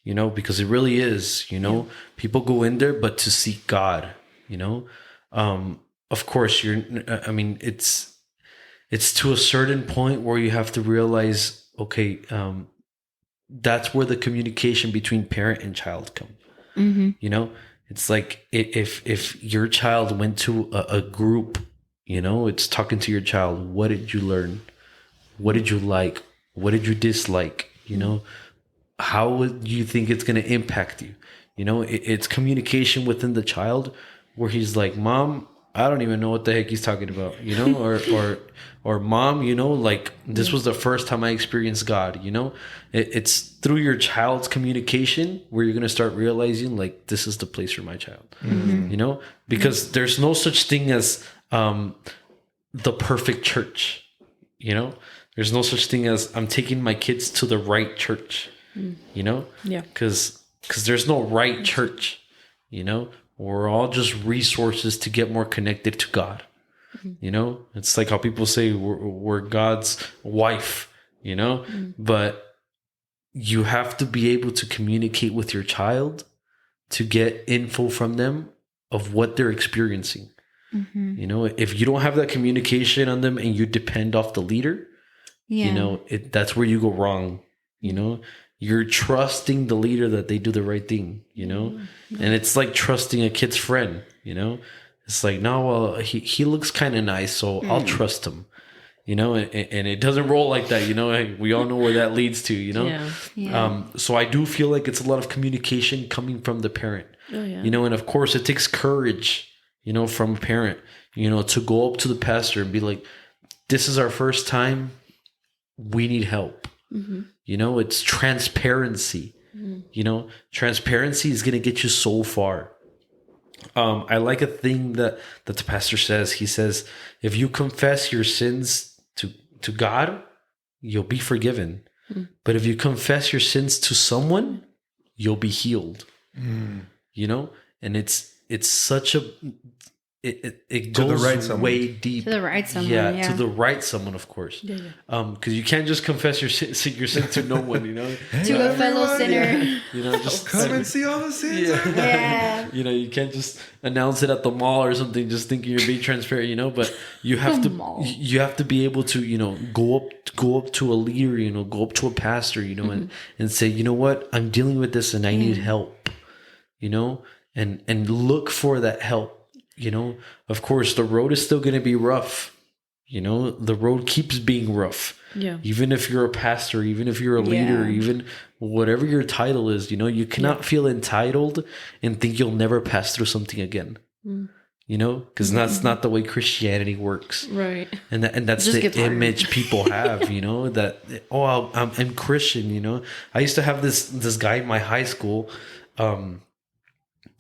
You know, because it really is. You know, people go in there, but to seek God. You know, of course, I mean, it's to a certain point where you have to realize, okay, that's where the communication between parent and child come. You know, it's like if your child went to a group, you know, it's talking to your child. What did you learn? What did you like? What did you dislike? You know, how would you think it's going to impact you? You know, it's communication within the child where he's like, Mom, I don't even know what the heck he's talking about, you know, or Mom, you know, like, this was the first time I experienced God, you know. It's through your child's communication where you're going to start realizing, like, this is the place for my child, you know, because there's no such thing as the perfect church, you know. There's no such thing as I'm taking my kids to the right church, you know, because there's no right church, you know. We're all just resources to get more connected to God. You know, it's like how people say we're God's wife, you know, but you have to be able to communicate with your child to get info from them of what they're experiencing. You know, if you don't have that communication on them and you depend off the leader, you know, that's where you go wrong. You know, you're trusting the leader that they do the right thing, you know, and it's like trusting a kid's friend, you know. It's like, no, well, he looks kind of nice, so I'll trust him. you know, and it doesn't roll like that, you know. We all know where that leads to, you know. Yeah. So I do feel like it's a lot of communication coming from the parent, Oh, yeah. you know, and of course it takes courage, you know, from a parent, you know, to go up to the pastor and be like, this is our first time, we need help. You know, it's transparency. You know, transparency is going to get you so far. I like a thing that the pastor says. He says, if you confess your sins to God, you'll be forgiven. But if you confess your sins to someone, you'll be healed. You know, and it's such a it To the goes right someone. way deep. To the right someone, yeah, yeah. to the right someone, of course. Because you can't just confess your sin to no one, you know. To a fellow sinner. You know, just Come and see all the sins. Yeah. you know, you can't just announce it at the mall or something just thinking you're being transparent, you know. But you have The to mall. you have to be able to, you know, go up to a leader, you know, go up to a pastor, you know, and say, you know what, I'm dealing with this and I need help, you know, and look for that help. You know, of course, the road is still going to be rough. You know, the road keeps being rough. Yeah. Even if you're a pastor, even if you're a leader, Yeah. even whatever your title is, you know, you cannot feel entitled and think you'll never pass through something again. You know, because that's not the way Christianity works. Right. And that's Just the gets harder. image people have, you know, that, oh, I'm Christian, you know. I used to have this guy in my high school.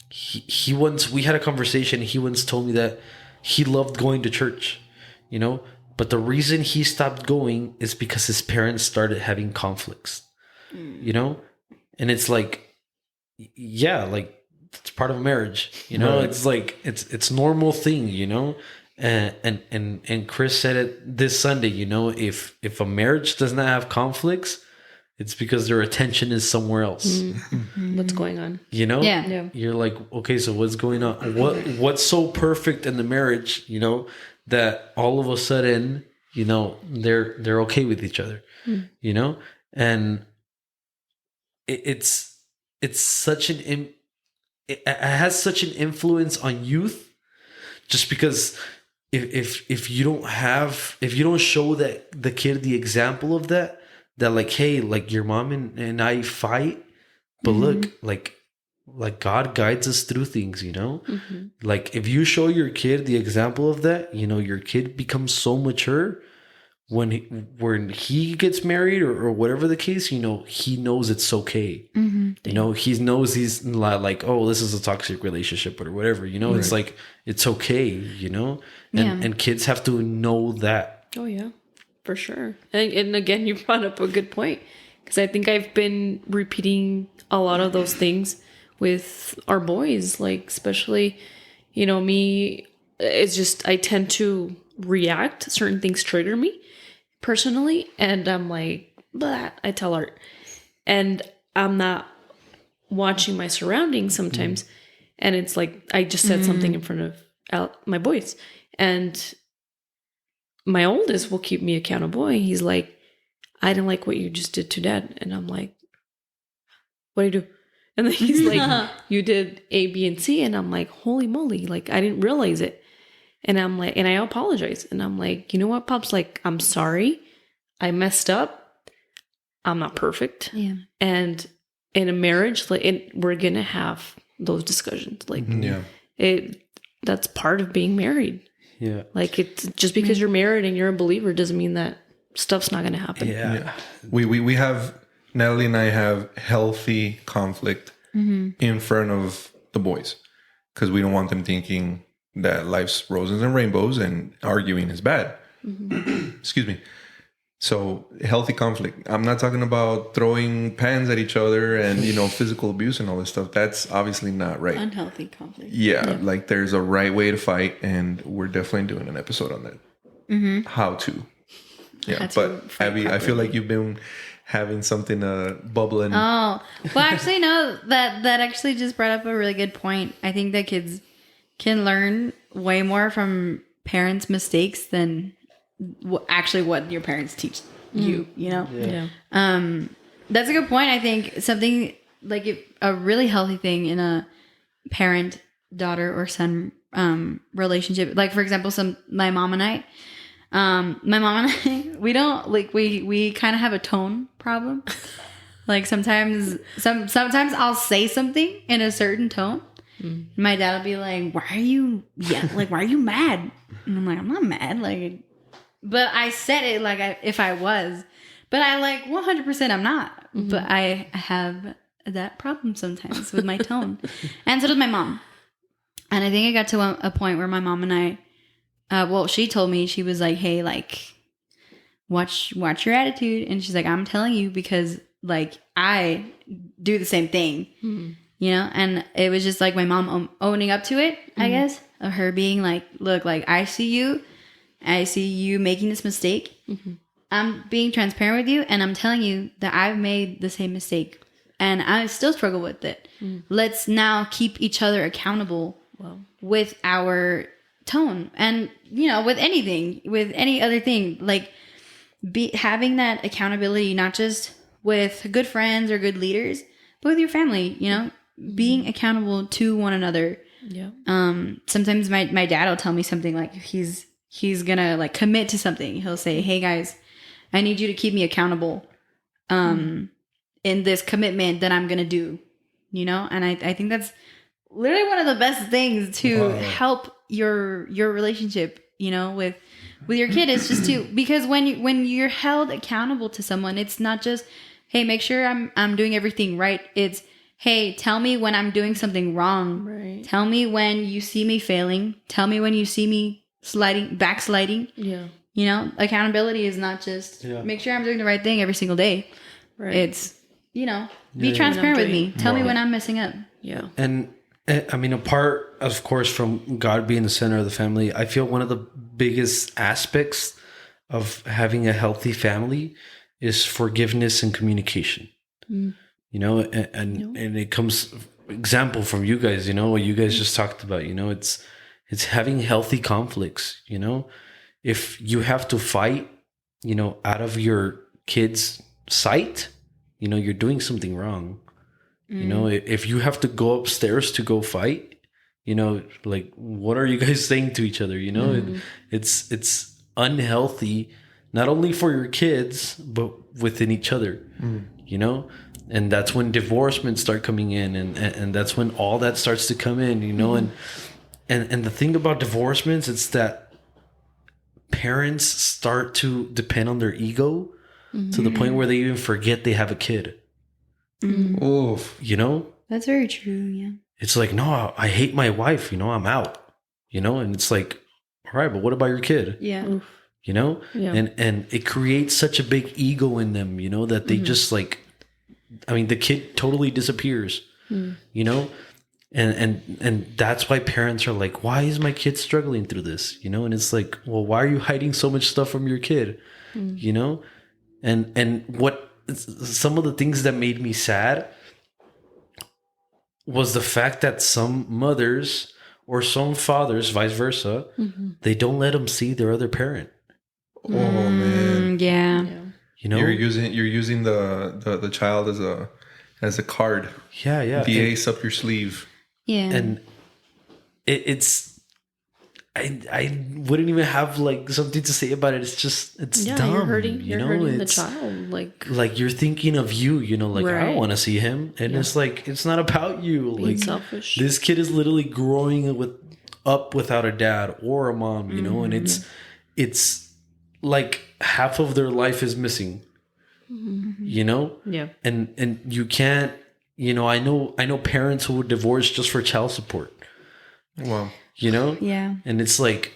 He once, we had a conversation. He once told me that he loved going to church, you know, but the reason he stopped going is because his parents started having conflicts, you know, and it's like, yeah, like it's part of a marriage, you know. Right. It's like it's normal thing, you know. And Chris said it this Sunday, you know, if a marriage does not have conflicts, it's because their attention is somewhere else. What's going on? You know? Yeah. You're like, okay, so what's going on? What's so perfect in the marriage, you know, that all of a sudden, you know, they're okay with each other, you know? And it's such it has such an influence on youth, just because if you don't show that the kid the example of that like, hey, like your mom and I fight, but look, like God guides us through things, you know. Like if you show your kid the example of that, you know, your kid becomes so mature when he gets married or whatever the case, you know, he knows it's okay. You know, he knows he's not like, oh, this is a toxic relationship or whatever, you know. It's like, it's okay, you know. And kids have to know that. Oh, yeah, for sure. And again, you brought up a good point, because I think I've been repeating a lot of those things with our boys, like especially, you know, me, it's just I tend to react. Certain things trigger me personally, and I'm like, blah, I tell Art. And I'm not watching my surroundings sometimes. And it's like, I just said something in front of my boys. And my oldest will keep me accountable. And he's like, I didn't like what you just did to Dad. And I'm like, what do you do? And then he's like, you did A, B, and C. And I'm like, holy moly. Like, I didn't realize it. And I'm like, and I apologize. And I'm like, you know what, Pops? Like, I'm sorry. I messed up. I'm not perfect. Yeah. And in a marriage, like, we're going to have those discussions. Like, that's part of being married. Yeah. Like, it's just because you're married and you're a believer doesn't mean that stuff's not going to happen. Yeah. We have, Natalie and I have healthy conflict in front of the boys, because we don't want them thinking that life's roses and rainbows and arguing is bad. Excuse me. So healthy conflict. I'm not talking about throwing pans at each other and, you know, physical abuse and all this stuff. That's obviously not right. Unhealthy conflict. Yeah, like there's a right way to fight, and we're definitely doing an episode on that. How to. Yeah, How to but fight Abby, I feel like you've been having something bubbling. Oh, well, actually, no, that actually just brought up a really good point. I think that kids can learn way more from parents' mistakes than actually what your parents teach you, you know? Yeah. That's a good point. I think something like a really healthy thing in a parent, daughter, or son relationship. Like, for example, my mom and I, My mom and I, we don't like we kind of have a tone problem. Like sometimes I'll say something in a certain tone. My dad will be like, "Why are you why are you mad?" And I'm like, "I'm not mad." Like, but I said it like if I was, but I like 100% I'm not. But I have that problem sometimes with my tone, and so does my mom. And I think it got to a point where my mom and I, she told me, she was like, "Hey, like, watch your attitude," and she's like, "I'm telling you because like I do the same thing." You know, and it was just like my mom owning up to it, I guess, of her being like, look, like, I see you making this mistake. I'm being transparent with you, and I'm telling you that I've made the same mistake, and I still struggle with it. Let's now keep each other accountable with our tone, and, you know, with anything, with any other thing, like, having that accountability, not just with good friends or good leaders, but with your family, you know, being accountable to one another. Yeah. Sometimes my dad will tell me something like he's gonna like commit to something. He'll say, "Hey guys, I need you to keep me accountable in this commitment that I'm gonna do," you know? And I think that's literally one of the best things to help your relationship, you know, with your kid, is just to, because when you're held accountable to someone, it's not just, "Hey, make sure I'm doing everything right." It's, "Hey, tell me when I'm doing something wrong. Right. Tell me when you see me failing. Tell me when you see me backsliding." Yeah. You know, accountability is not just make sure I'm doing the right thing every single day. Right. It's, you know, be transparent with me. Tell me when I'm messing up. Yeah. And I mean, apart, of course, from God being the center of the family, I feel one of the biggest aspects of having a healthy family is forgiveness and communication. You know, and it comes example from you guys, you know, what you guys just talked about, you know, it's having healthy conflicts, you know. If you have to fight, you know, out of your kid's sight, you know, you're doing something wrong. You know, if you have to go upstairs to go fight, you know, like, what are you guys saying to each other? You know, it's unhealthy, not only for your kids, but within each other, you know? And that's when divorcements start coming in, and that's when all that starts to come in, you know? And the thing about divorcements, it's that parents start to depend on their ego to the point where they even forget they have a kid. Oof. You know? That's very true. Yeah. It's like, no, I hate my wife, you know, I'm out, you know? And it's like, all right, but what about your kid? Yeah. You know? Yeah. And it creates such a big ego in them, you know, that they just like, I mean, the kid totally disappears, you know? And that's why parents are like, why is my kid struggling through this? You know? And it's like, well, why are you hiding so much stuff from your kid? You know? And what some of the things that made me sad was the fact that some mothers or some fathers, vice versa, they don't let them see their other parent. Oh man. Yeah. You know? You're using the child as a card. Yeah. The ace up your sleeve. Yeah. And it's I wouldn't even have like something to say about it. It's dumb. You're hurting the It's child. like you're thinking of you know, like I Right. don't want to see him. And it's like, it's not about you. Being Like selfish. this kid is literally growing up without a dad or a mom, you know, and it's like half of their life is missing. You know? Yeah. And you can't, you know, I know parents who would divorce just for child support. Wow. You know? Yeah. And it's like,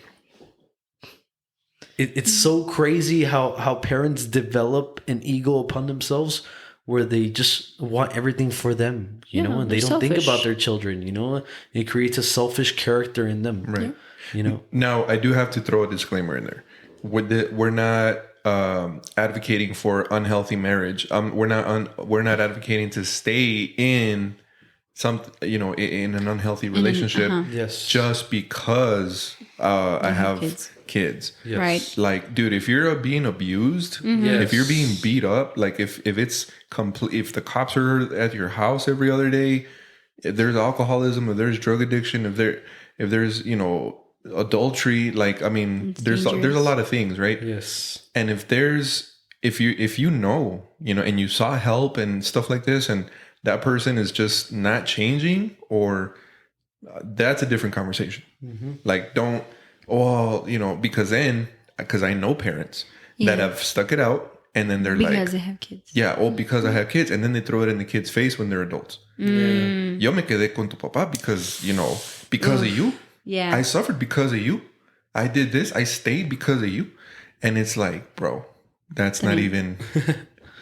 it's so crazy how parents develop an ego upon themselves where they just want everything for them, you know, and they they're don't think selfish. about their children, you know. It creates a selfish character in them. Right. You know? Now, I do have to throw a disclaimer in there. We're not advocating for unhealthy marriage. We're not advocating to stay in in an unhealthy relationship Yes. just because I have kids. Yes. Right. Like, dude, if you're being abused, Yes. if you're being beat up, like if it's complete, if the cops are at your house every other day, if there's alcoholism, if there's drug addiction, if there's adultery. Like, I mean, It's there's a dangerous. lot of things, right? Yes. And if you know, and you saw help and stuff like this, and that person is just not changing, or that's a different conversation. Like, don't, because I know parents that Yeah. have stuck it out, and then they're Because like, they have kids. yeah, because I have kids, and then they throw it in the kids' face when they're adults. Yo me quedé con tu papá because, because of you. Yeah. I suffered because of you. I did this. I stayed because of you. And it's like, bro, that's not even,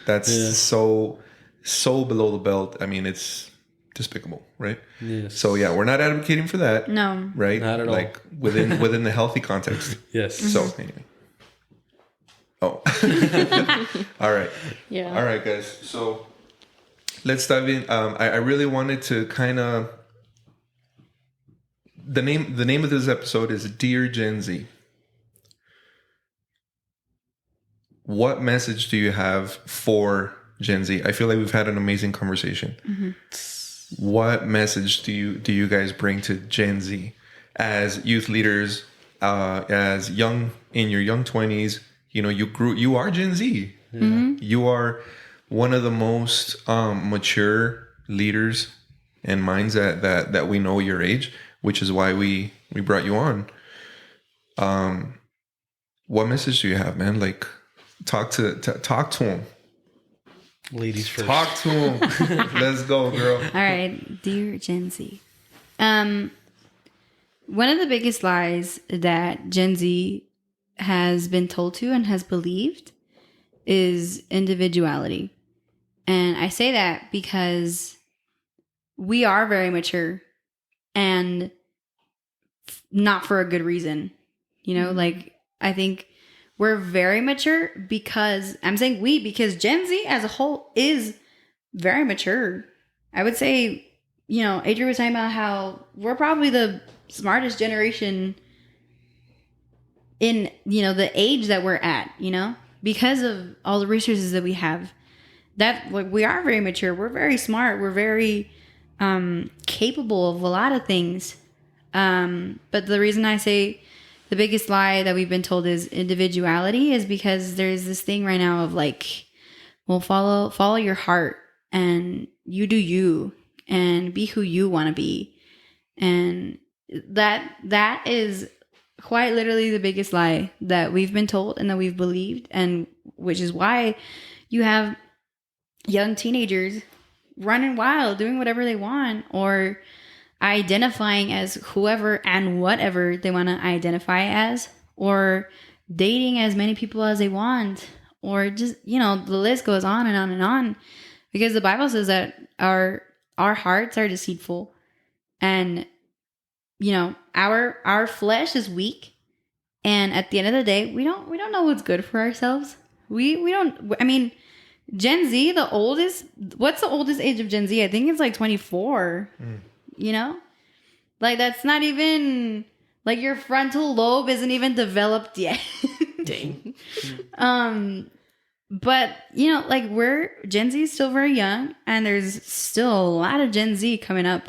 that's so below the belt. I mean, it's despicable, right? Yes. So yeah, we're not advocating for that. No. Right? Not at all. Like within the healthy context. Yes. So anyway. Oh. All right. Yeah. All right, guys. So let's dive in. I really wanted to kind of, the name of this episode is Dear Gen Z. What message do you have for Gen Z? I feel like we've had an amazing conversation. What message do you guys bring to Gen Z as youth leaders, as in your young 20s? You are Gen Z. You are one of the most mature leaders and minds that we know your age, which is why we brought you on. What message do you have, man? Like, talk to him. Ladies first. Talk to him. Let's go, girl. All right, dear Gen Z. One of the biggest lies that Gen Z has been told to and has believed is individuality. And I say that because we are very mature and not for a good reason. Like, I think we're very mature because because Gen Z as a whole is very mature. I would say, Adrian was talking about how we're probably the smartest generation in, the age that we're at, because of all the resources that we have. That, like, we are very mature. We're very smart. We're very capable of a lot of things. But the reason I say the biggest lie that we've been told is individuality is because there's this thing right now of like, well, follow your heart and you do you and be who you want to be. And that is quite literally the biggest lie that we've been told and that we've believed, and which is why you have young teenagers running wild, doing whatever they want, or identifying as whoever and whatever they want to identify as, or dating as many people as they want, or just, the list goes on and on and on, because the Bible says that our hearts are deceitful, and our flesh is weak, and at the end of the day, we don't know what's good for ourselves. We don't. I mean, Gen Z, what's the oldest age of Gen Z? I think it's like 24. Like, that's not even, like, your frontal lobe isn't even developed yet. Dang. But like, Gen Z is still very young, and there's still a lot of Gen Z coming up.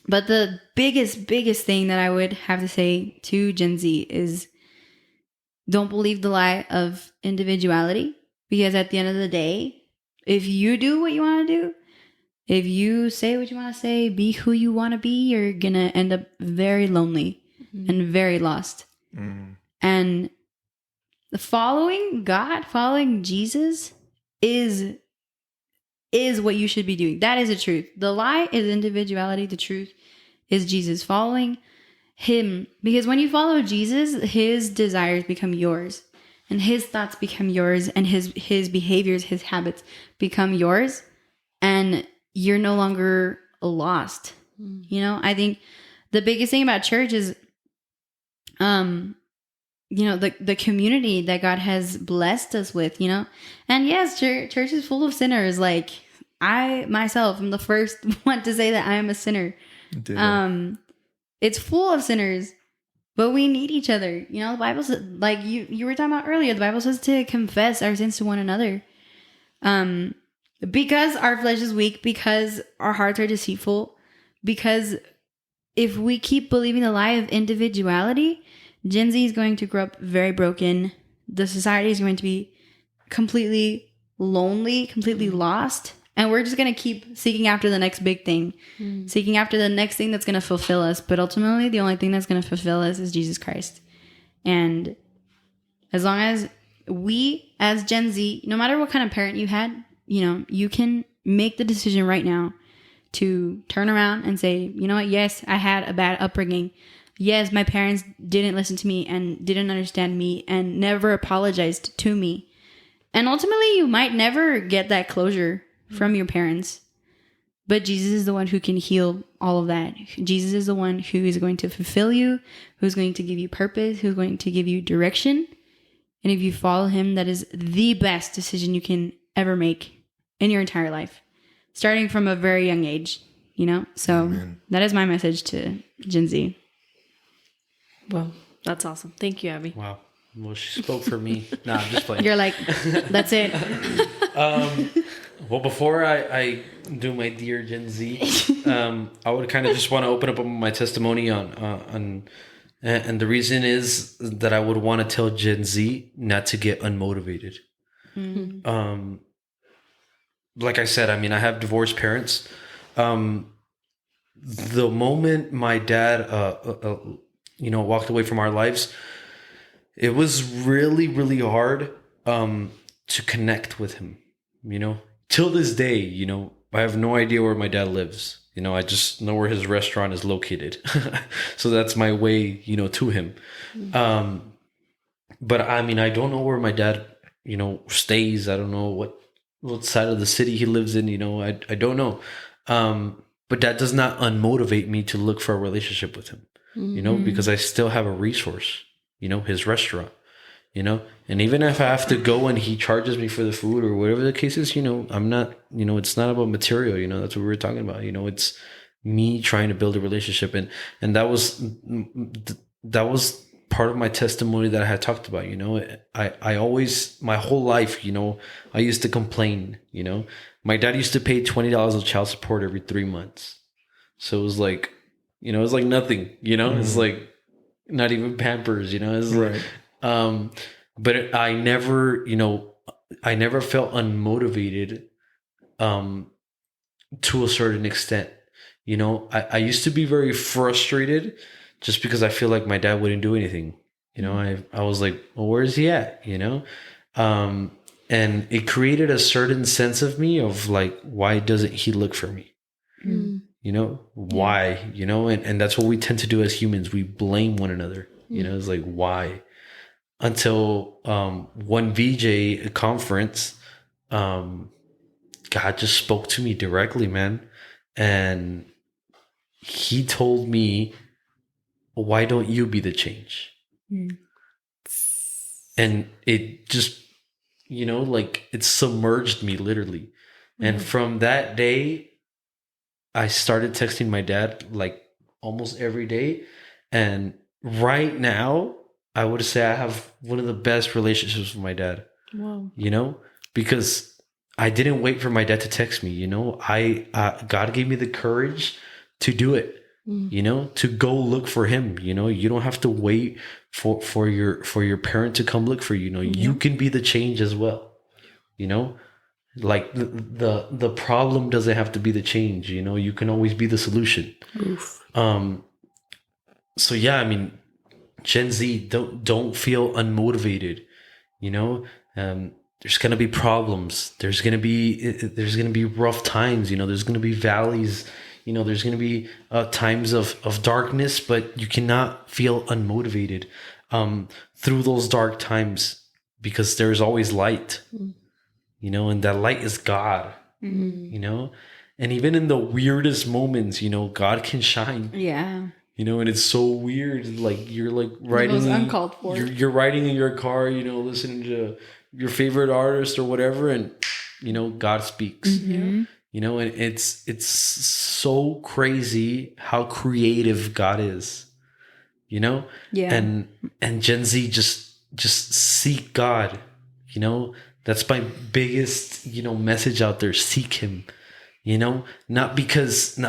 But the biggest thing that I would have to say to Gen Z is, don't believe the lie of individuality, because at the end of the day, if you do what you want to do, if you say what you want to say, be who you want to be, you're going to end up very lonely and very lost. And following God, following Jesus is what you should be doing. That is the truth. The lie is individuality. The truth is Jesus. Following him. Because when you follow Jesus, his desires become yours, and his thoughts become yours, and his behaviors, his habits become yours, and you're no longer lost. I think the biggest thing about church is, the community that God has blessed us with, and yes, church is full of sinners. Like, I myself am the first one to say that I am a sinner. It's full of sinners, but we need each other. The Bible says, like you were talking about earlier, the Bible says to confess our sins to one another. Because our flesh is weak, because our hearts are deceitful, because if we keep believing the lie of individuality, Gen Z is going to grow up very broken. The society is going to be completely lonely, completely lost. And we're just going to keep seeking after the next big thing, seeking after the next thing that's going to fulfill us. But ultimately, the only thing that's going to fulfill us is Jesus Christ. And as long as we, as Gen Z, no matter what kind of parent you had, you can make the decision right now to turn around and say, you know what? Yes, I had a bad upbringing. Yes, my parents didn't listen to me and didn't understand me and never apologized to me. And ultimately, you might never get that closure from your parents. But Jesus is the one who can heal all of that. Jesus is the one who is going to fulfill you, who's going to give you purpose, who's going to give you direction. And if you follow him, that is the best decision you can ever make in your entire life, starting from a very young age, So Amen. That is my message to Gen Z. Well, that's awesome. Thank you, Abby. Wow. Well, she spoke for me. Nah, I'm just playing. You're like, that's it. Well, before I do my dear Gen Z, I would kind of just want to open up my testimony on, and the reason is that I would want to tell Gen Z not to get unmotivated. Mm-hmm. Like I said, I mean, I have divorced parents. The moment my dad, walked away from our lives, it was really, really hard to connect with him. Till this day, I have no idea where my dad lives. I just know where his restaurant is located. So that's my way, to him. But I mean, I don't know where my dad, stays. I don't know what side of the city he lives in. I don't know. But that does not unmotivate me to look for a relationship with him, because I still have a resource, his restaurant. And even if I have to go and he charges me for the food or whatever the case is, I'm not, it's not about material, that's what we were talking about, it's me trying to build a relationship. And that was part of my testimony that I had talked about. I always, my whole life, I used to complain, my dad used to pay $20 of child support every 3 months. So it was like, it was like nothing, it's like not even Pampers, it's Right. But I never felt unmotivated, to a certain extent. I used to be very frustrated just because I feel like my dad wouldn't do anything. I was like, well, where is he at? And it created a certain sense of me of like, why doesn't he look for me? Why, and that's what we tend to do as humans. We blame one another, it's like, why? Until one VJ conference, God just spoke to me directly, man. And he told me, why don't you be the change? And it just, it submerged me literally. And from that day, I started texting my dad like almost every day. And right now, I would say I have one of the best relationships with my dad. Wow. Because I didn't wait for my dad to text me. God gave me the courage to do it. To go look for him. You don't have to wait for your parent to come look for you. You can be the change as well. Like the problem doesn't have to be the change. You can always be the solution. Oof. So yeah, I mean, Gen Z, don't feel unmotivated. There's gonna be problems. There's gonna be rough times. There's gonna be valleys. There's gonna be times of darkness, but you cannot feel unmotivated through those dark times because there's always light. And that light is God. And even in the weirdest moments, God can shine. Yeah. And it's so weird. Like you're like riding, uncalled for. You're riding in your car, listening to your favorite artist or whatever, and God speaks. And it's so crazy how creative God is. Yeah. And Gen Z just seek God. That's my biggest message out there. Seek Him. Not because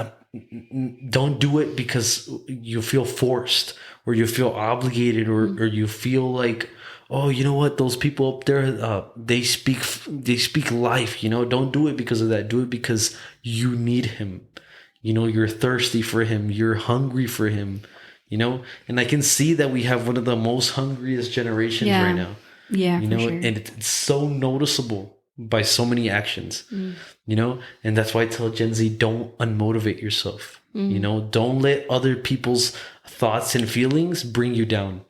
don't do it because you feel forced or you feel obligated or you feel like, oh, you know what, those people up there, they speak life, don't do it because of that. Do it because you need him. You're thirsty for him. You're hungry for him, and I can see that we have one of the most hungriest generations right now. Yeah, for sure. And it's so noticeable by so many actions, and that's why I tell Gen Z, don't unmotivate yourself. Don't let other people's thoughts and feelings bring you down,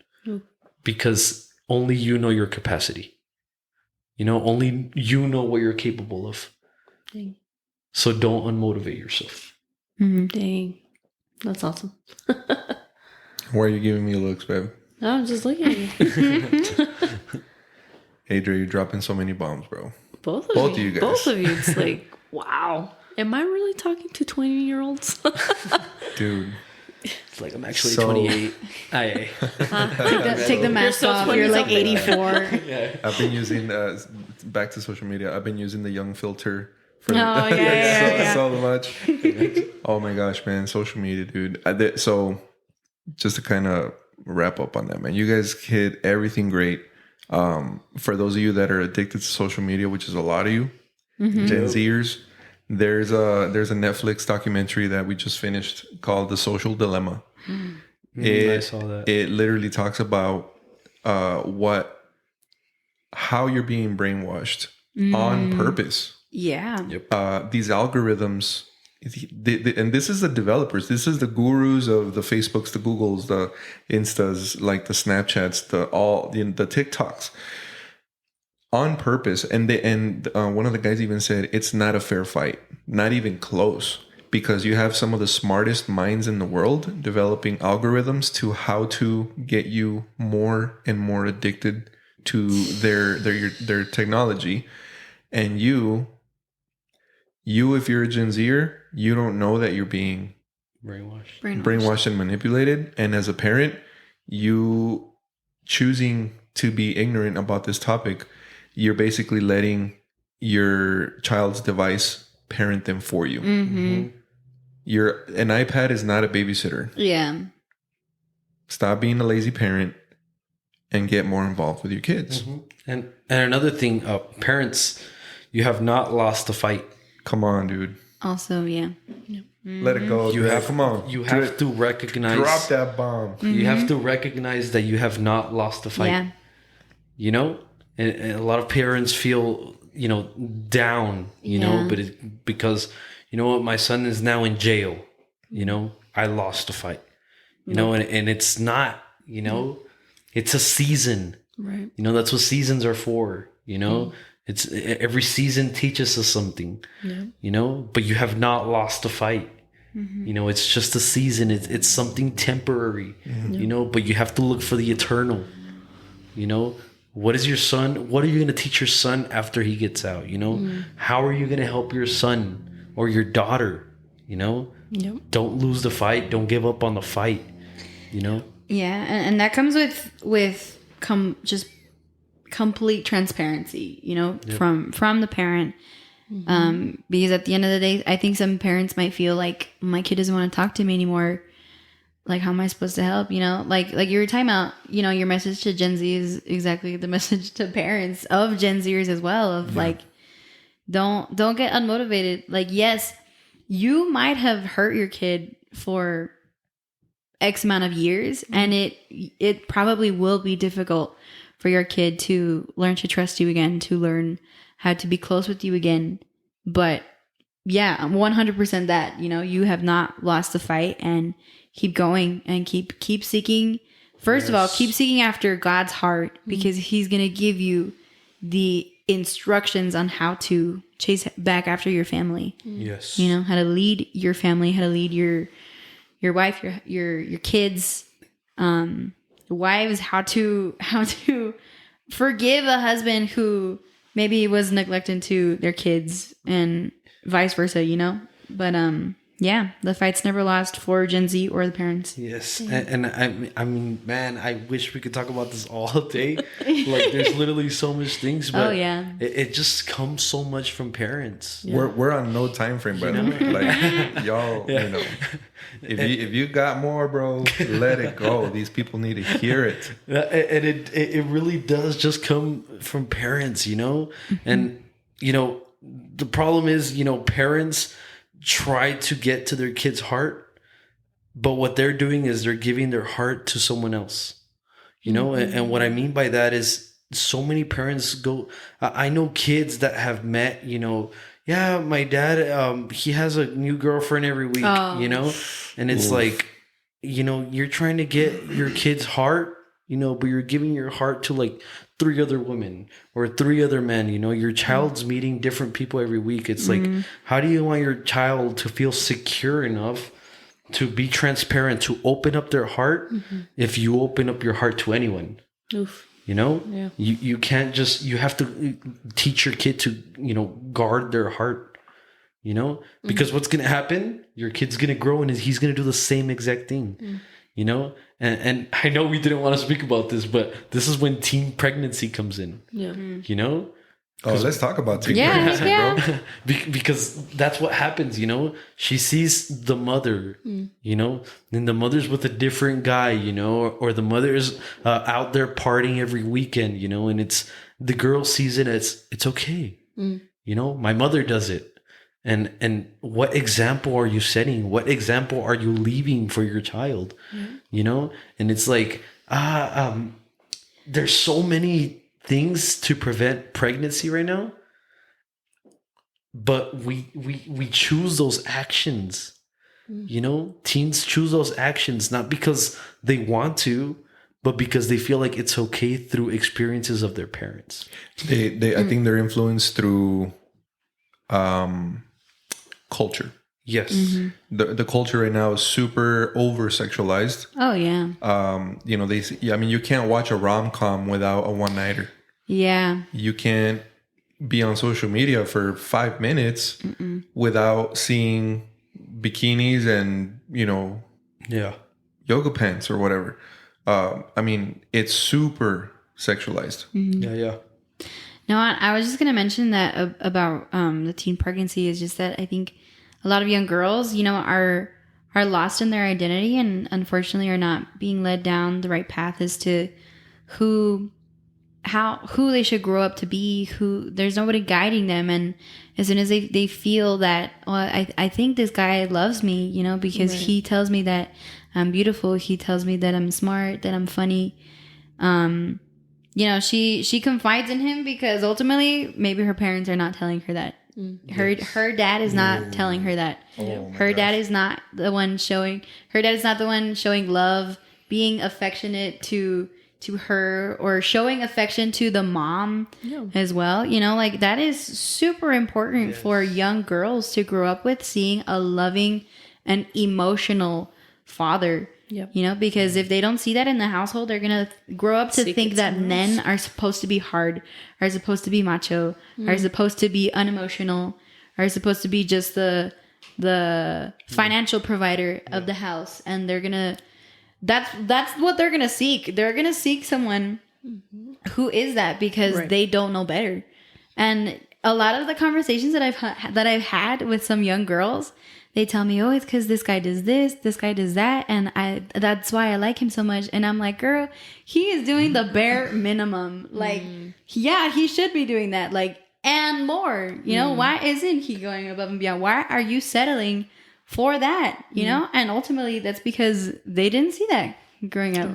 because only you know your capacity. Only you know what you're capable of. Dang. So don't unmotivate yourself. Dang. That's awesome. Why are you giving me looks, babe? I'm just looking at you. Adray, you're dropping so many bombs, bro. Both of you guys. Both of you. It's like, wow. Am I really talking to 20-year-olds? Dude. It's like I'm actually 28. Take the mask so off. You're like 84. Yeah. I've been using, back to social media, I've been using the young filter for so much. Oh my gosh, man. Social media, dude. So just to kind of wrap up on that, man, you guys hit everything great. For those of you that are addicted to social media, which is a lot of you, Gen Zers, there's a Netflix documentary that we just finished called The Social Dilemma. I saw that. It literally talks about how you're being brainwashed on purpose. Yeah. These algorithms, and this is the developers, this is the gurus of the Facebooks, the Googles, the Instas, like the Snapchats, the TikToks, on purpose. And one of the guys even said it's not a fair fight, not even close, because you have some of the smartest minds in the world developing algorithms to how to get you more and more addicted to their technology. And you, if you're a Gen Zer, you don't know that you're being brainwashed and manipulated. And as a parent, you choosing to be ignorant about this topic, you're basically letting your child's device parent them for you. An iPad is not a babysitter. Yeah. Stop being a lazy parent and get more involved with your kids. And another thing, parents, you have not lost the fight. Come on, dude. Also, yeah. Let it go. Come on. You have to recognize. Drop that bomb. You have to recognize that you have not lost the fight. Yeah. And a lot of parents feel, down, but because, my son is now in jail, I lost the fight, and it's not, it's a season, Right. That's what seasons are for, it's every season teaches us something, but you have not lost the fight. It's just a season. It's something temporary, but you have to look for the eternal, What is your son? What are you going to teach your son after he gets out? How are you going to help your son or your daughter? Don't lose the fight. Don't give up on the fight. Yeah, and that comes with just complete transparency. From the parent. Because at the end of the day, I think some parents might feel like my kid doesn't want to talk to me anymore. Like, how am I supposed to help? Like you were talking about, your message to Gen Z is exactly the message to parents of Gen Zers as well. Of like, don't get unmotivated. Like, yes, you might have hurt your kid for X amount of years, and it probably will be difficult for your kid to learn to trust you again, to learn how to be close with you again. But yeah, 100% that, you have not lost the fight, and keep going and keep seeking. First of all, keep seeking after God's heart, because he's going to give you the instructions on how to chase back after your family. Yes. How to lead your family, how to lead your wife, your kids, wives, how to forgive a husband who maybe was neglecting to their kids, and vice versa, But Yeah, the fights never last for Gen Z or the parents. Yes, and I mean, man, I wish we could talk about this all day. Like, there's literally so much things, but Oh, yeah. it just comes so much from parents. We're on no time frame, by the way. Like, y'all, you know, if you got more, bro, let it go. These people need to hear it. And it really does just come from parents, you know? And, you know, the problem is, you know, parents try to get to their kid's heart, but what they're doing is they're giving their heart to someone else, you know? And what I mean by that is so many parents go, I know kids that have met, you know, yeah, my dad, he has a new girlfriend every week, you know? And it's like, you know, you're trying to get your kid's heart, you know, but you're giving your heart to like 3 other women or 3 other men, you know, your child's meeting different people every week. It's like, how do you want your child to feel secure enough to be transparent, to open up their heart if you open up your heart to anyone? Oof. You know, Yeah. you can't just, you have to teach your kid to, you know, guard their heart, you know, because what's going to happen? Your kid's going to grow and he's going to do the same exact thing, you know? And I know we didn't want to speak about this, but this is when teen pregnancy comes in, Yeah. you know? Oh, let's talk about teen Yeah, pregnancy, yeah. bro. Because that's what happens, you know? She sees the mother, you know, and the mother's with a different guy, you know, or the mother's out there partying every weekend, you know, and it's the girl sees it as it's okay. You know, my mother does it. And what example are you setting? What example are you leaving for your child? You know? And it's like, there's so many things to prevent pregnancy right now, but we choose those actions. You know, teens choose those actions not because they want to, but because they feel like it's okay through experiences of their parents. They I think they're influenced through culture. Yes. The culture right now is super over sexualized. Oh, yeah. You know, I mean, you can't watch a rom-com without a one-nighter. Yeah. You can't be on social media for 5 minutes without seeing bikinis and, you know, Yeah. yoga pants or whatever. I mean, it's super sexualized. Yeah. Yeah. No, I was just going to mention that about the teen pregnancy is just that I think a lot of young girls, you know, are lost in their identity and unfortunately are not being led down the right path as to who they should grow up to be, there's nobody guiding them. And as soon as they feel that, well, I think this guy loves me, you know, because he tells me that I'm beautiful. He tells me that I'm smart, that I'm funny. You know, she confides in him because ultimately maybe her parents are not telling her that. Her dad is not telling her that. Her dad is not the one showing love, being affectionate to her, or showing affection to the mom as well. You know, like that is super important for young girls to grow up with, seeing a loving and emotional father. Yep. You know, because if they don't see that in the household, they're going to grow up to think that men are supposed to be hard, are supposed to be macho, are supposed to be unemotional, are supposed to be just the financial provider of the house. And they're going to, that's what they're going to seek. They're going to seek someone who is that because they don't know better. And a lot of the conversations that I've had with some young girls, they tell me, oh, it's because this guy does this guy does that, and that's why I like him so much. And I'm like, girl, he is doing the bare minimum. Like, yeah, he should be doing that, like, and more. You know, why isn't he going above and beyond? Why are you settling for that? You know, and ultimately that's because they didn't see that growing up.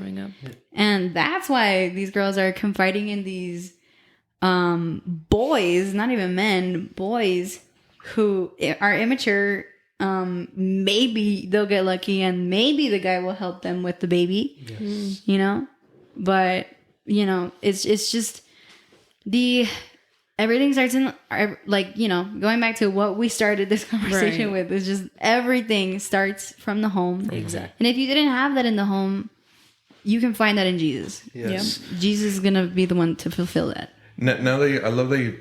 And that's why these girls are confiding in these boys, not even men, boys who are immature. Maybe they'll get lucky and maybe the guy will help them with the baby, you know, but you know, it's just everything starts in, like, you know, going back to what we started this conversation with, is just everything starts from the home. Exactly. And if you didn't have that in the home, you can find that in Jesus. Yes. Jesus is going to be the one to fulfill that. Now that I love that you're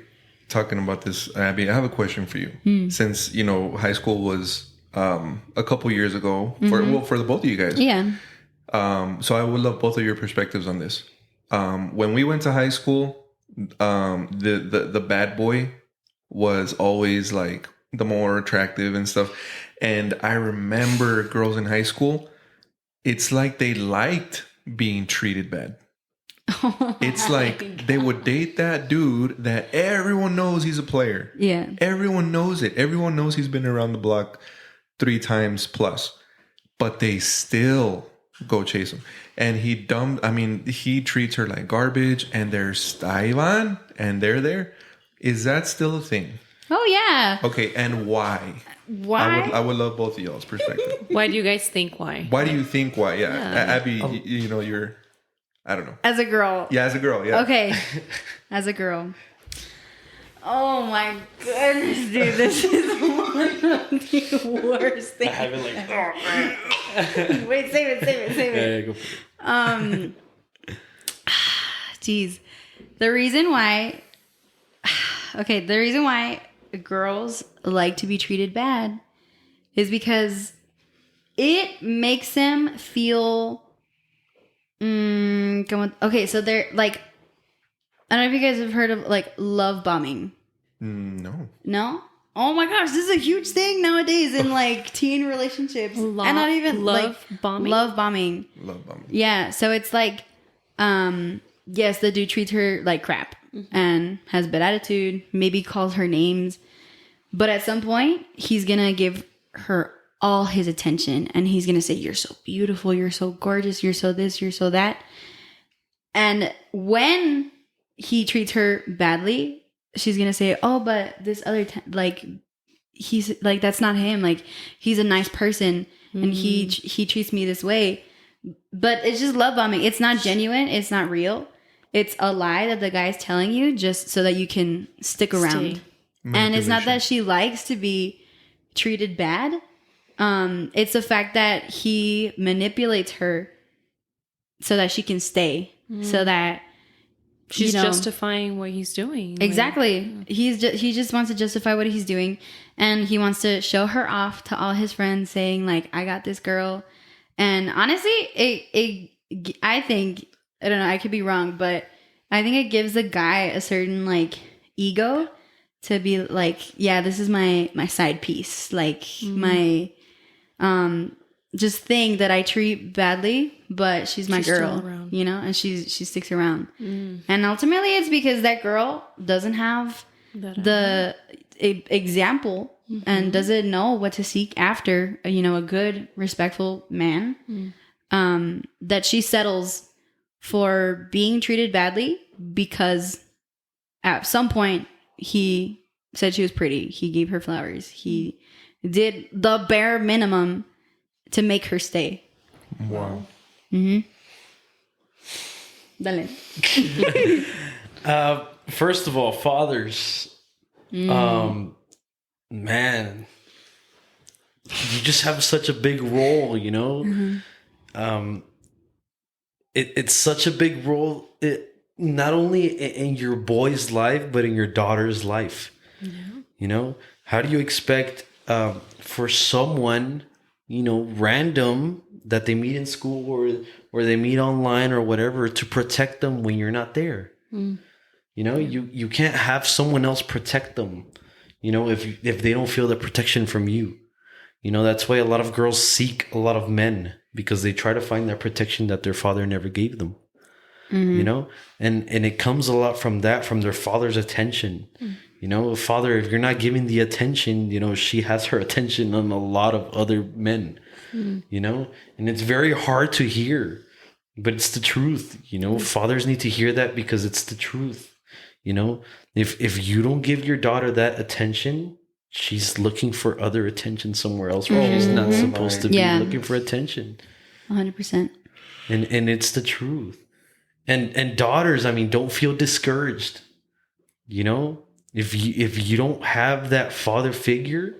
talking about this, Abby, I have a question for you. Since, you know, high school was a couple years ago for the both of you guys. Yeah. So I would love both of your perspectives on this. When we went to high school, the bad boy was always like the more attractive and stuff. And I remember girls in high school, it's like they liked being treated bad. It's like they would date that dude that everyone knows he's a player. Yeah. Everyone knows it. Everyone knows he's been around the block 3 times plus, but they still go chase him. And he treats her like garbage, and there's Ivan, and they're there. Is that still a thing? Oh yeah. Okay, and why? Why? I would love both of y'all's perspective. Why do you guys think why? Why do you think why? Yeah. Abby, you're, I don't know. As a girl. Yeah, as a girl, yeah. Okay. As a girl. Oh my goodness, dude. This is one of the worst things. I have it like, Wait, save it. yeah, go for it. Jeez. The reason why girls like to be treated bad is because it makes them feel okay, so they're like, I don't know if you guys have heard of like love bombing. No? Oh my gosh, this is a huge thing nowadays in like teen relationships. And not even love bombing. Love bombing. Yeah, so it's like yes, the dude treats her like crap and has bad attitude, maybe calls her names, but at some point he's gonna give her all his attention and he's gonna say, you're so beautiful, you're so gorgeous, you're so this, you're so that. And when he treats her badly, she's gonna say, oh, but this other like he's like, that's not him, like he's a nice person and he treats me this way. But it's just love bombing. It's not genuine, it's not real. It's a lie that the guy's telling you just so that you can stick around. And it's not that she likes to be treated bad. It's the fact that he manipulates her so that she can stay, so that she's justifying what he's doing. Exactly. He just wants to justify what he's doing, and he wants to show her off to all his friends, saying like, I got this girl. And honestly, I think, I don't know, I could be wrong, but I think it gives the guy a certain like ego to be like, yeah, this is my side piece, like my just thing that I treat badly, but she's my girl, you know, and she sticks around. And ultimately it's because that girl doesn't have the example and doesn't know what to seek after, you know, a good, respectful man, that she settles for being treated badly because at some point he said she was pretty. He gave her flowers. He did the bare minimum to make her stay. Wow. Dale. First of all, fathers, man, you just have such a big role, you know? It's such a big role, not only in your boy's life, but in your daughter's life. You know, how do you expect for someone, you know, random that they meet in school or they meet online or whatever to protect them when you're not there? You know, you can't have someone else protect them, you know, if they don't feel the protection from you. You know, that's why a lot of girls seek a lot of men, because they try to find that protection that their father never gave them. You know, and it comes a lot from that, from their father's attention. You know, father, if you're not giving the attention, you know, she has her attention on a lot of other men, you know, and it's very hard to hear, but it's the truth. You know, fathers need to hear that because it's the truth. You know, if you don't give your daughter that attention, she's looking for other attention somewhere else where she's not supposed to be looking for attention. 100%. And it's the truth. And daughters, I mean, don't feel discouraged. You know, if you don't have that father figure,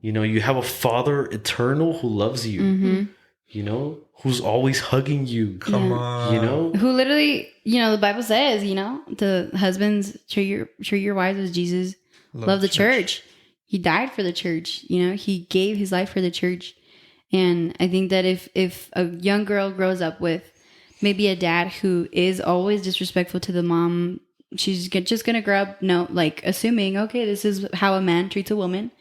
you know, you have a father eternal who loves you, you know, who's always hugging you. Come on. You know, Who literally, you know, the Bible says, you know, the husbands treat your wives as Jesus loved the church. he died for the church. You know, he gave his life for the church. And I think that if a young girl grows up with maybe a dad who is always disrespectful to the mom, she's just going to grow up, assuming, okay, this is how a man treats a woman.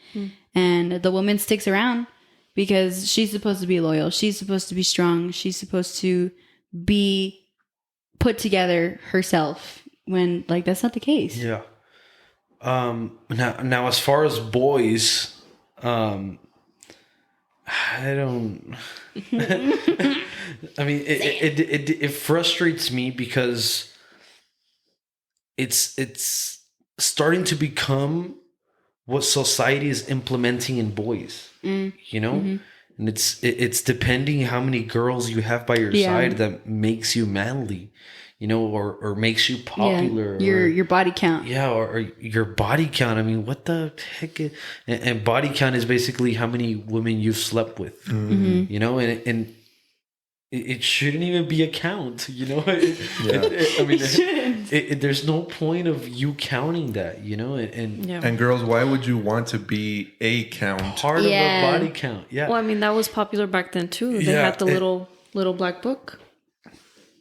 And the woman sticks around because she's supposed to be loyal. She's supposed to be strong. She's supposed to be put together herself when, like, that's not the case. Yeah. Now as far as boys, I don't. I mean, it frustrates me because it's starting to become what society is implementing in boys. You know, and it's depending how many girls you have by your side that makes you manly. You know, or makes you popular. Yeah, your body count. Yeah, or your body count. I mean, what the heck? And body count is basically how many women you've slept with. You know, and it shouldn't even be a count. You know, I mean, there's no point of you counting that. You know, and girls, why would you want to be a count? Part of a body count. Yeah. Well, I mean, that was popular back then too. They had the little black book.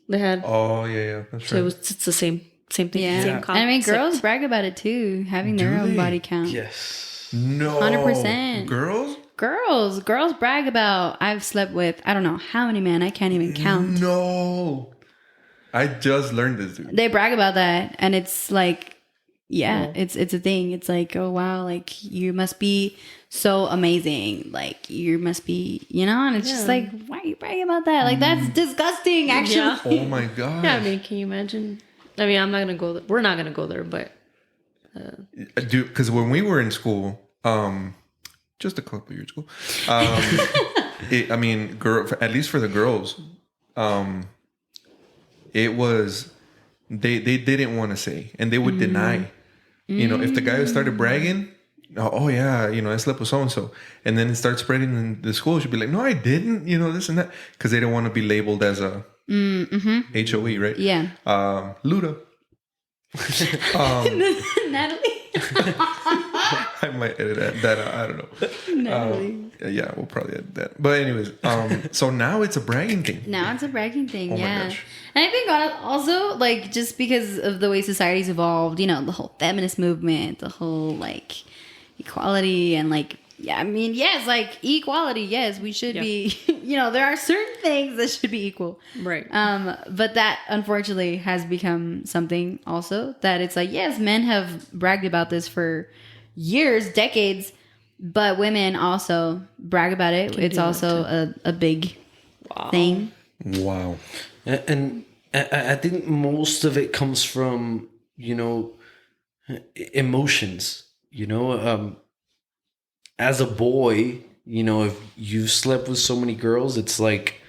They had. Oh yeah, that's so right. it's the same thing. Yeah, Same and I mean, girls brag about it too, having their own body count. Yes. No. 100%. Girls brag about, I've slept with, I don't know how many men, I can't even count. No. I just learned this, dude. They brag about that, and it's like, it's a thing. It's like, oh wow, like you must be so amazing, like you must be, you know. And it's just like, why are you bragging about that? Like that's disgusting, actually. Oh my god. Yeah, I mean, can you imagine? I mean, I'm not gonna go there. We're not gonna go there, but dude, because when we were in school, just a couple years ago, I mean, at least for the girls, it was they didn't want to say, and they would deny. You know, if the guy started bragging, oh yeah, you know, I slept with so and so, and then it starts spreading in the school, she'd be like, no, I didn't, you know, this and that, because they don't want to be labeled as a HOE, right? Yeah. Luda. Natalie. I might edit that out. I don't know. Natalie. Yeah, we'll probably edit that. But anyways, so now it's a bragging thing. Now it's a bragging thing, Oh my yeah. gosh. And I think also, like, just because of the way society's evolved, you know, the whole feminist movement, the whole, like, equality and, like, yeah, I mean, yes, like, equality, yes, we should be, you know, there are certain things that should be equal. right. But that, unfortunately, has become something also that it's like, yes, men have bragged about this for years, decades, but women also brag about it. It's also a big thing. Wow. And I think most of it comes from, you know, emotions. You know, as a boy, you know, if you slept with so many girls, it's like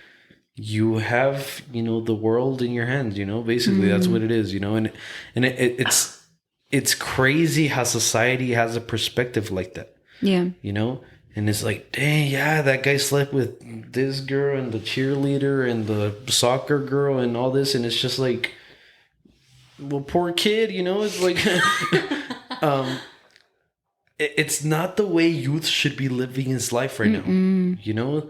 you have, you know, the world in your hands. You know, basically that's what it is. You know, and it's crazy how society has a perspective like that. Yeah. You know. And it's like, dang, yeah, that guy slept with this girl and the cheerleader and the soccer girl and all this. And it's just like, well, poor kid, you know? It's like, it's not the way youth should be living his life right now, you know?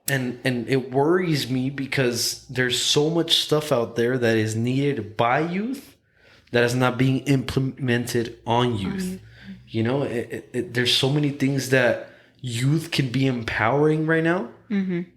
And it worries me because there's so much stuff out there that is needed by youth that is not being implemented on youth. You know, there's so many things that youth can be empowering right now,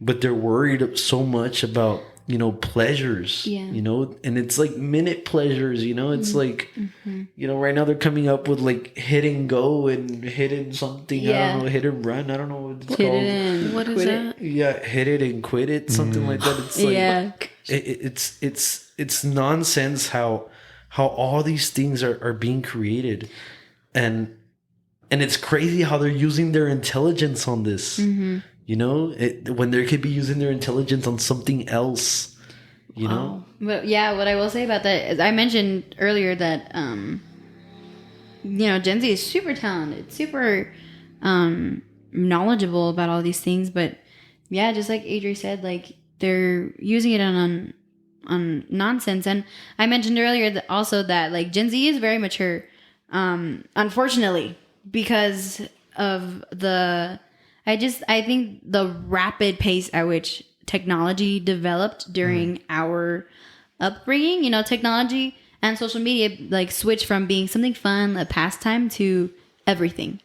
but they're worried so much about, you know, pleasures, you know, and it's like minute pleasures, you know, it's like, you know, right now they're coming up with like hit and go and hit and something, I don't know, hit and run, I don't know what it's called. What is that? Yeah, hit it and quit it, something like that. It's like, it's nonsense how all these things are being created, and it's crazy how they're using their intelligence on this, you know, when they could be using their intelligence on something else, you know? But yeah, what I will say about that is I mentioned earlier that, you know, Gen Z is super talented, super knowledgeable about all these things. But yeah, just like Adray said, like they're using it on nonsense. And I mentioned earlier that also that like Gen Z is very mature, unfortunately. Because of I think the rapid pace at which technology developed during our upbringing, technology and social media like switched from being something fun, a pastime, to everything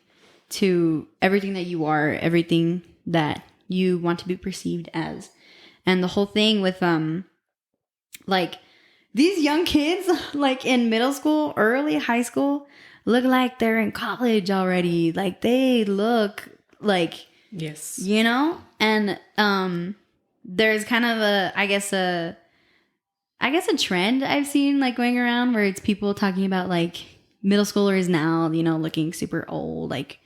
that you are, everything that you want to be perceived as. And the whole thing with like these young kids like in middle school, early high school, look like they're in college already. Like they look like, yes, and there's kind of a trend I've seen like going around where it's people talking about like middle schoolers now, looking super old, like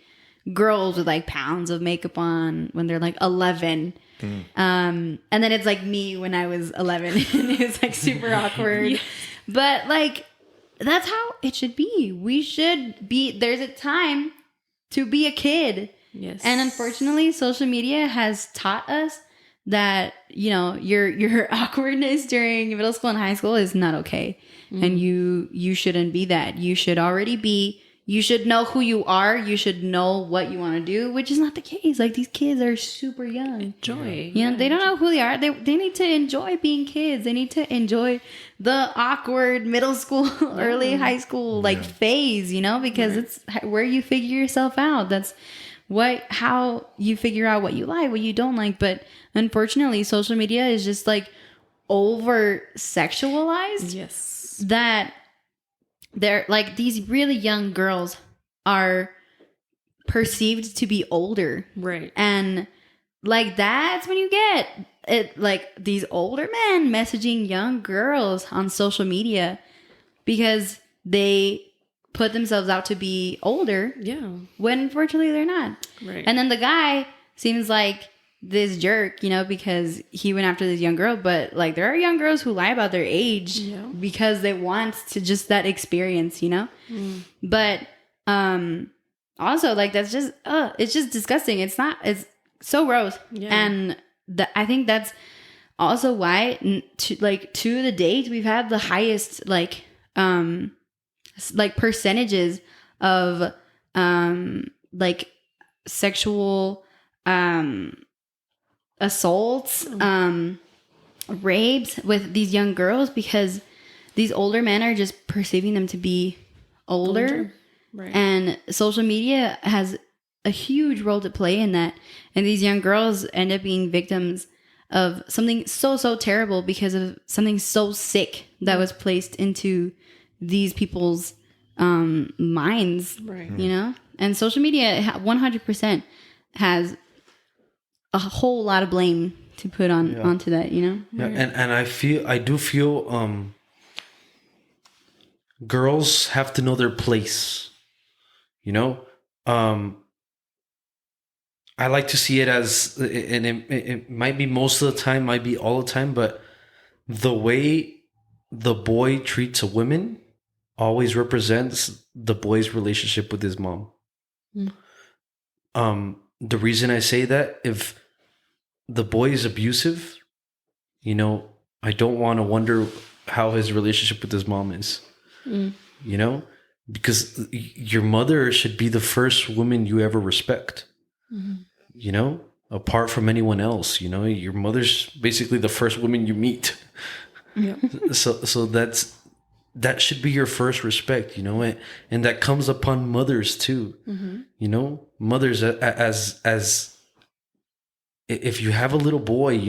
girls with like pounds of makeup on when they're like 11. And then it's like me when I was 11 and it's like super awkward. Yes. But like that's how it should be. There's a time to be a kid. Yes. And unfortunately, social media has taught us that, your awkwardness during middle school and high school is not okay. And you shouldn't be that. You should know who you are. You should know what you want to do, which is not the case. Like these kids are super young. Enjoy. They don't know who they are. They need to enjoy being kids. They need to enjoy the awkward middle school, early high school phase, because it's where you figure yourself out. That's how you figure out what you like, what you don't like. But unfortunately, social media is just like over sexualized. Yes. That they're like these really young girls are perceived to be older. Right. And like that's when you get it, like these older men messaging young girls on social media because they put themselves out to be older. Yeah. When unfortunately they're not. Right. And then the guy seems like this jerk, because he went after this young girl, but like there are young girls who lie about their age because they want to just that experience, But also like that's just it's just disgusting. It's so gross. Yeah. And I think that's also why to the date we've had the highest like percentages of like sexual assaults, rapes with these young girls because these older men are just perceiving them to be older. Right. And social media has a huge role to play in that. And these young girls end up being victims of something so, so terrible because of something so sick that was placed into these people's minds, right. And social media 100% has a whole lot of blame to put onto that, Yeah, and I do feel girls have to know their place. I like to see it as, and it might be most of the time, might be all the time, but the way the boy treats a woman always represents the boy's relationship with his mom. The reason I say that, if the boy is abusive, I don't want to wonder how his relationship with his mom is, because your mother should be the first woman you ever respect, apart from anyone else. Your mother's basically the first woman you meet. Yeah. So that should be your first respect, and that comes upon mothers too. Mothers as if you have a little boy,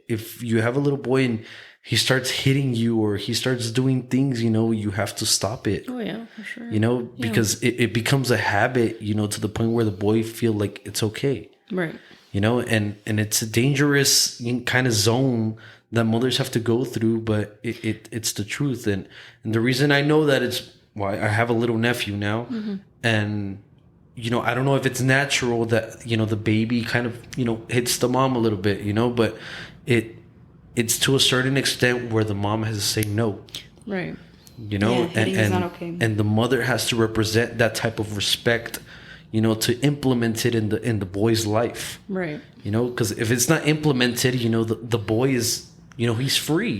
if you have a little boy and he starts hitting you or he starts doing things, you have to stop it. Oh yeah, for sure. Because it becomes a habit, to the point where the boy feel like it's okay. Right. And it's a dangerous kind of zone that mothers have to go through, but it's the truth. And the reason I know that it's why I have a little nephew now, and I don't know if it's natural that the baby kind of hits the mom a little bit, but it's to a certain extent where the mom has to say no, right? Is not okay. And the mother has to represent that type of respect, to implement it in the boy's life, right? Because if it's not implemented, the boy is he's free,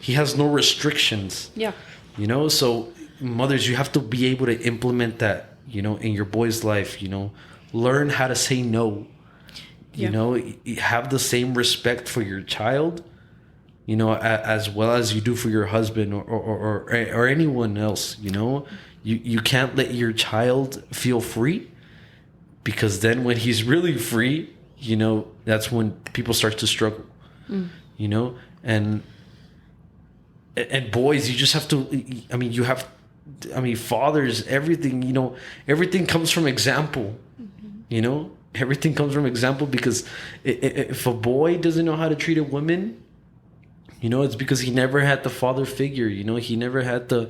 he has no restrictions, so mothers, you have to be able to implement that, you know, in your boy's life, you know, learn how to say no. You know, have the same respect for your child, you know, as well as you do for your husband or anyone else. You know, you can't let your child feel free, because then when he's really free, you know, that's when people start to struggle. You know, and boys, you just have to. I mean, fathers, everything. You know, everything comes from example. You know. Everything comes from example, because if a boy doesn't know how to treat a woman, you know, it's because he never had the father figure. You know, he never had the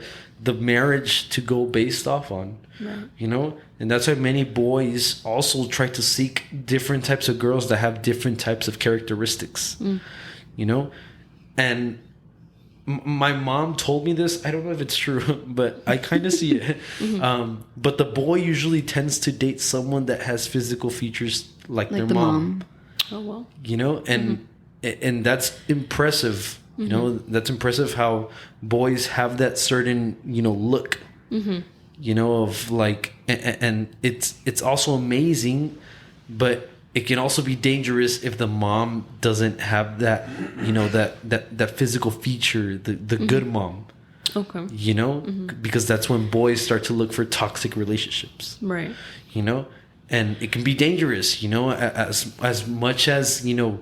marriage to go based off on. Right. You know, and that's why many boys also try to seek different types of girls that have different types of characteristics. You know, and my mom told me this. I don't know if it's true, but I kind of see it. But the boy usually tends to date someone that has physical features like their mom. Oh, well. You know, and that's impressive. You know, that's impressive how boys have that certain, you know, look, you know, of like, and it's also amazing, but it can also be dangerous if the mom doesn't have that, you know, that physical feature, the good mom. Okay. You know, because that's when boys start to look for toxic relationships. Right. You know, and it can be dangerous, you know, as much as, you know,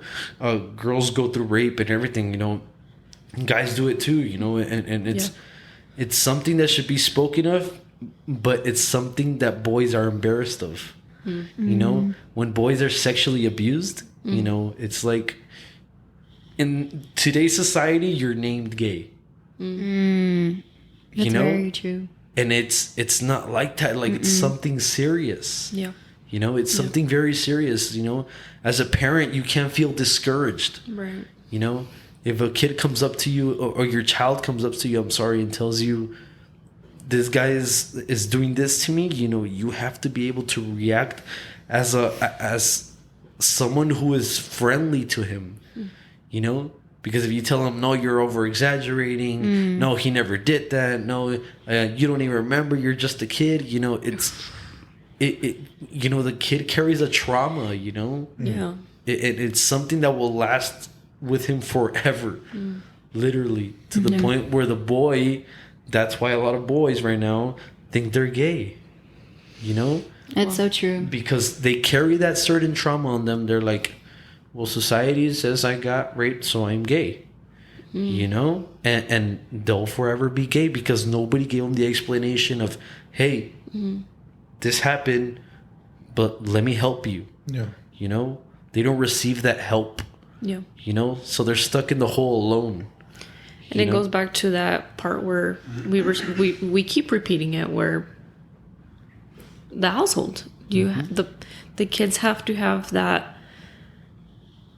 girls go through rape and everything, you know, guys do it too, you know, and it's something that should be spoken of, but it's something that boys are embarrassed of. You know, when boys are sexually abused, you know, it's like in today's society, you're named gay. That's You know? very true. And it's not like that. Like it's something serious. Yeah. You know, it's something very serious. You know, as a parent, you can't feel discouraged. Right. You know, if a kid comes up to you or your child comes up to you, I'm sorry, and tells you, this guy is doing this to me, you know, you have to be able to react as someone who is friendly to him, you know, because if you tell him, no, you're over exaggerating, no, he never did that, no, you don't even remember, you're just a kid, you know, it you know, the kid carries a trauma, you know. It's something that will last with him forever, literally, to the point where the boy. That's why a lot of boys right now think they're gay, you know? It's so true. Because they carry that certain trauma on them. They're like, well, society says I got raped, so I'm gay, you know? And they'll forever be gay because nobody gave them the explanation of, hey, this happened, but let me help you. Yeah. You know? They don't receive that help. Yeah. You know? So they're stuck in the hole alone. And it goes back to that part where we keep repeating it, where the household, the kids have to have that.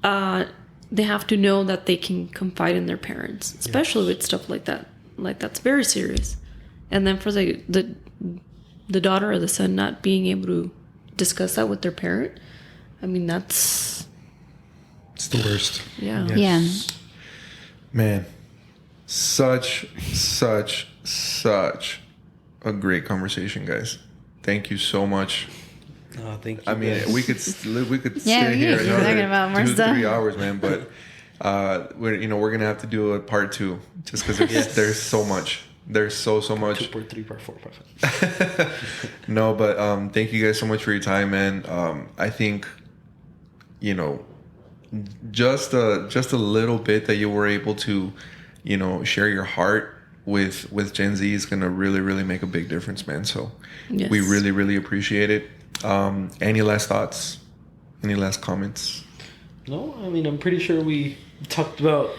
They have to know that they can confide in their parents, especially with stuff like that. Like that's very serious. And then for the daughter or the son not being able to discuss that with their parent, I mean it's the worst. Yeah. Man. Such a great conversation, guys. Thank you so much. Oh, thank you. I mean, we could Yeah, sit here keep talking about more stuff. 2-3 hours, man. But we're gonna have to do a part 2 just because there's so much. There's so much. 2, part 3, part 4, part 5. No, but thank you guys so much for your time, man. I think, you know, just a little bit that you were able to, you know, share your heart with Gen Z is gonna really make a big difference, man. So we really appreciate it. Any last thoughts? Any last comments? No, I mean, I'm pretty sure we talked about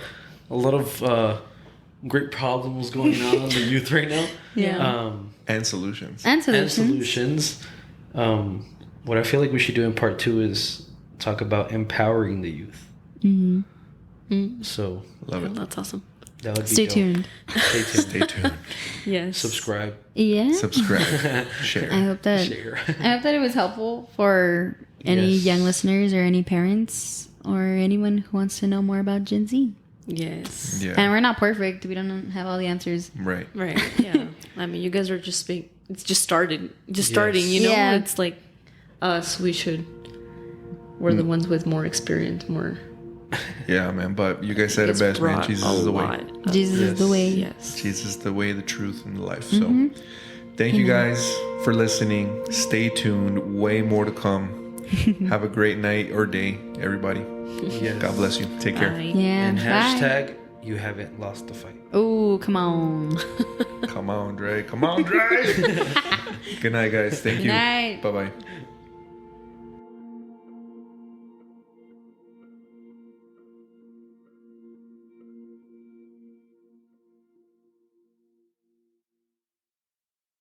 a lot of great problems going on in the youth right now. And solutions. And solutions. What I feel like we should do in part 2 is talk about empowering the youth. So Love it. That's awesome. that would be Stay dope. tuned. Stay tuned. Yes. Subscribe. Yeah. Subscribe. Share. I hope that Share. it was helpful for any Yes. young listeners or any parents or anyone who wants to know more about Gen Z. Yes. Yeah. And we're not perfect. We don't have all the answers. Right. Right. Yeah. I mean, you guys are just it's just starting, you know. Yeah. It's like us, we're the ones with more experience, more. Yeah, man. But you guys said it best, man. Jesus is the way. Jesus is the way. Yes. Jesus is the way, the truth, and the life. So thank you guys for listening. Stay tuned. Way more to come. Have a great night or day, everybody. Yes. God bless you. Take care. Bye. Yeah. And bye. hashtag, you haven't lost the fight. Oh, come on. Come on, Dre. Come on, Dre. Good night, guys. Thank you. Night. Bye-bye.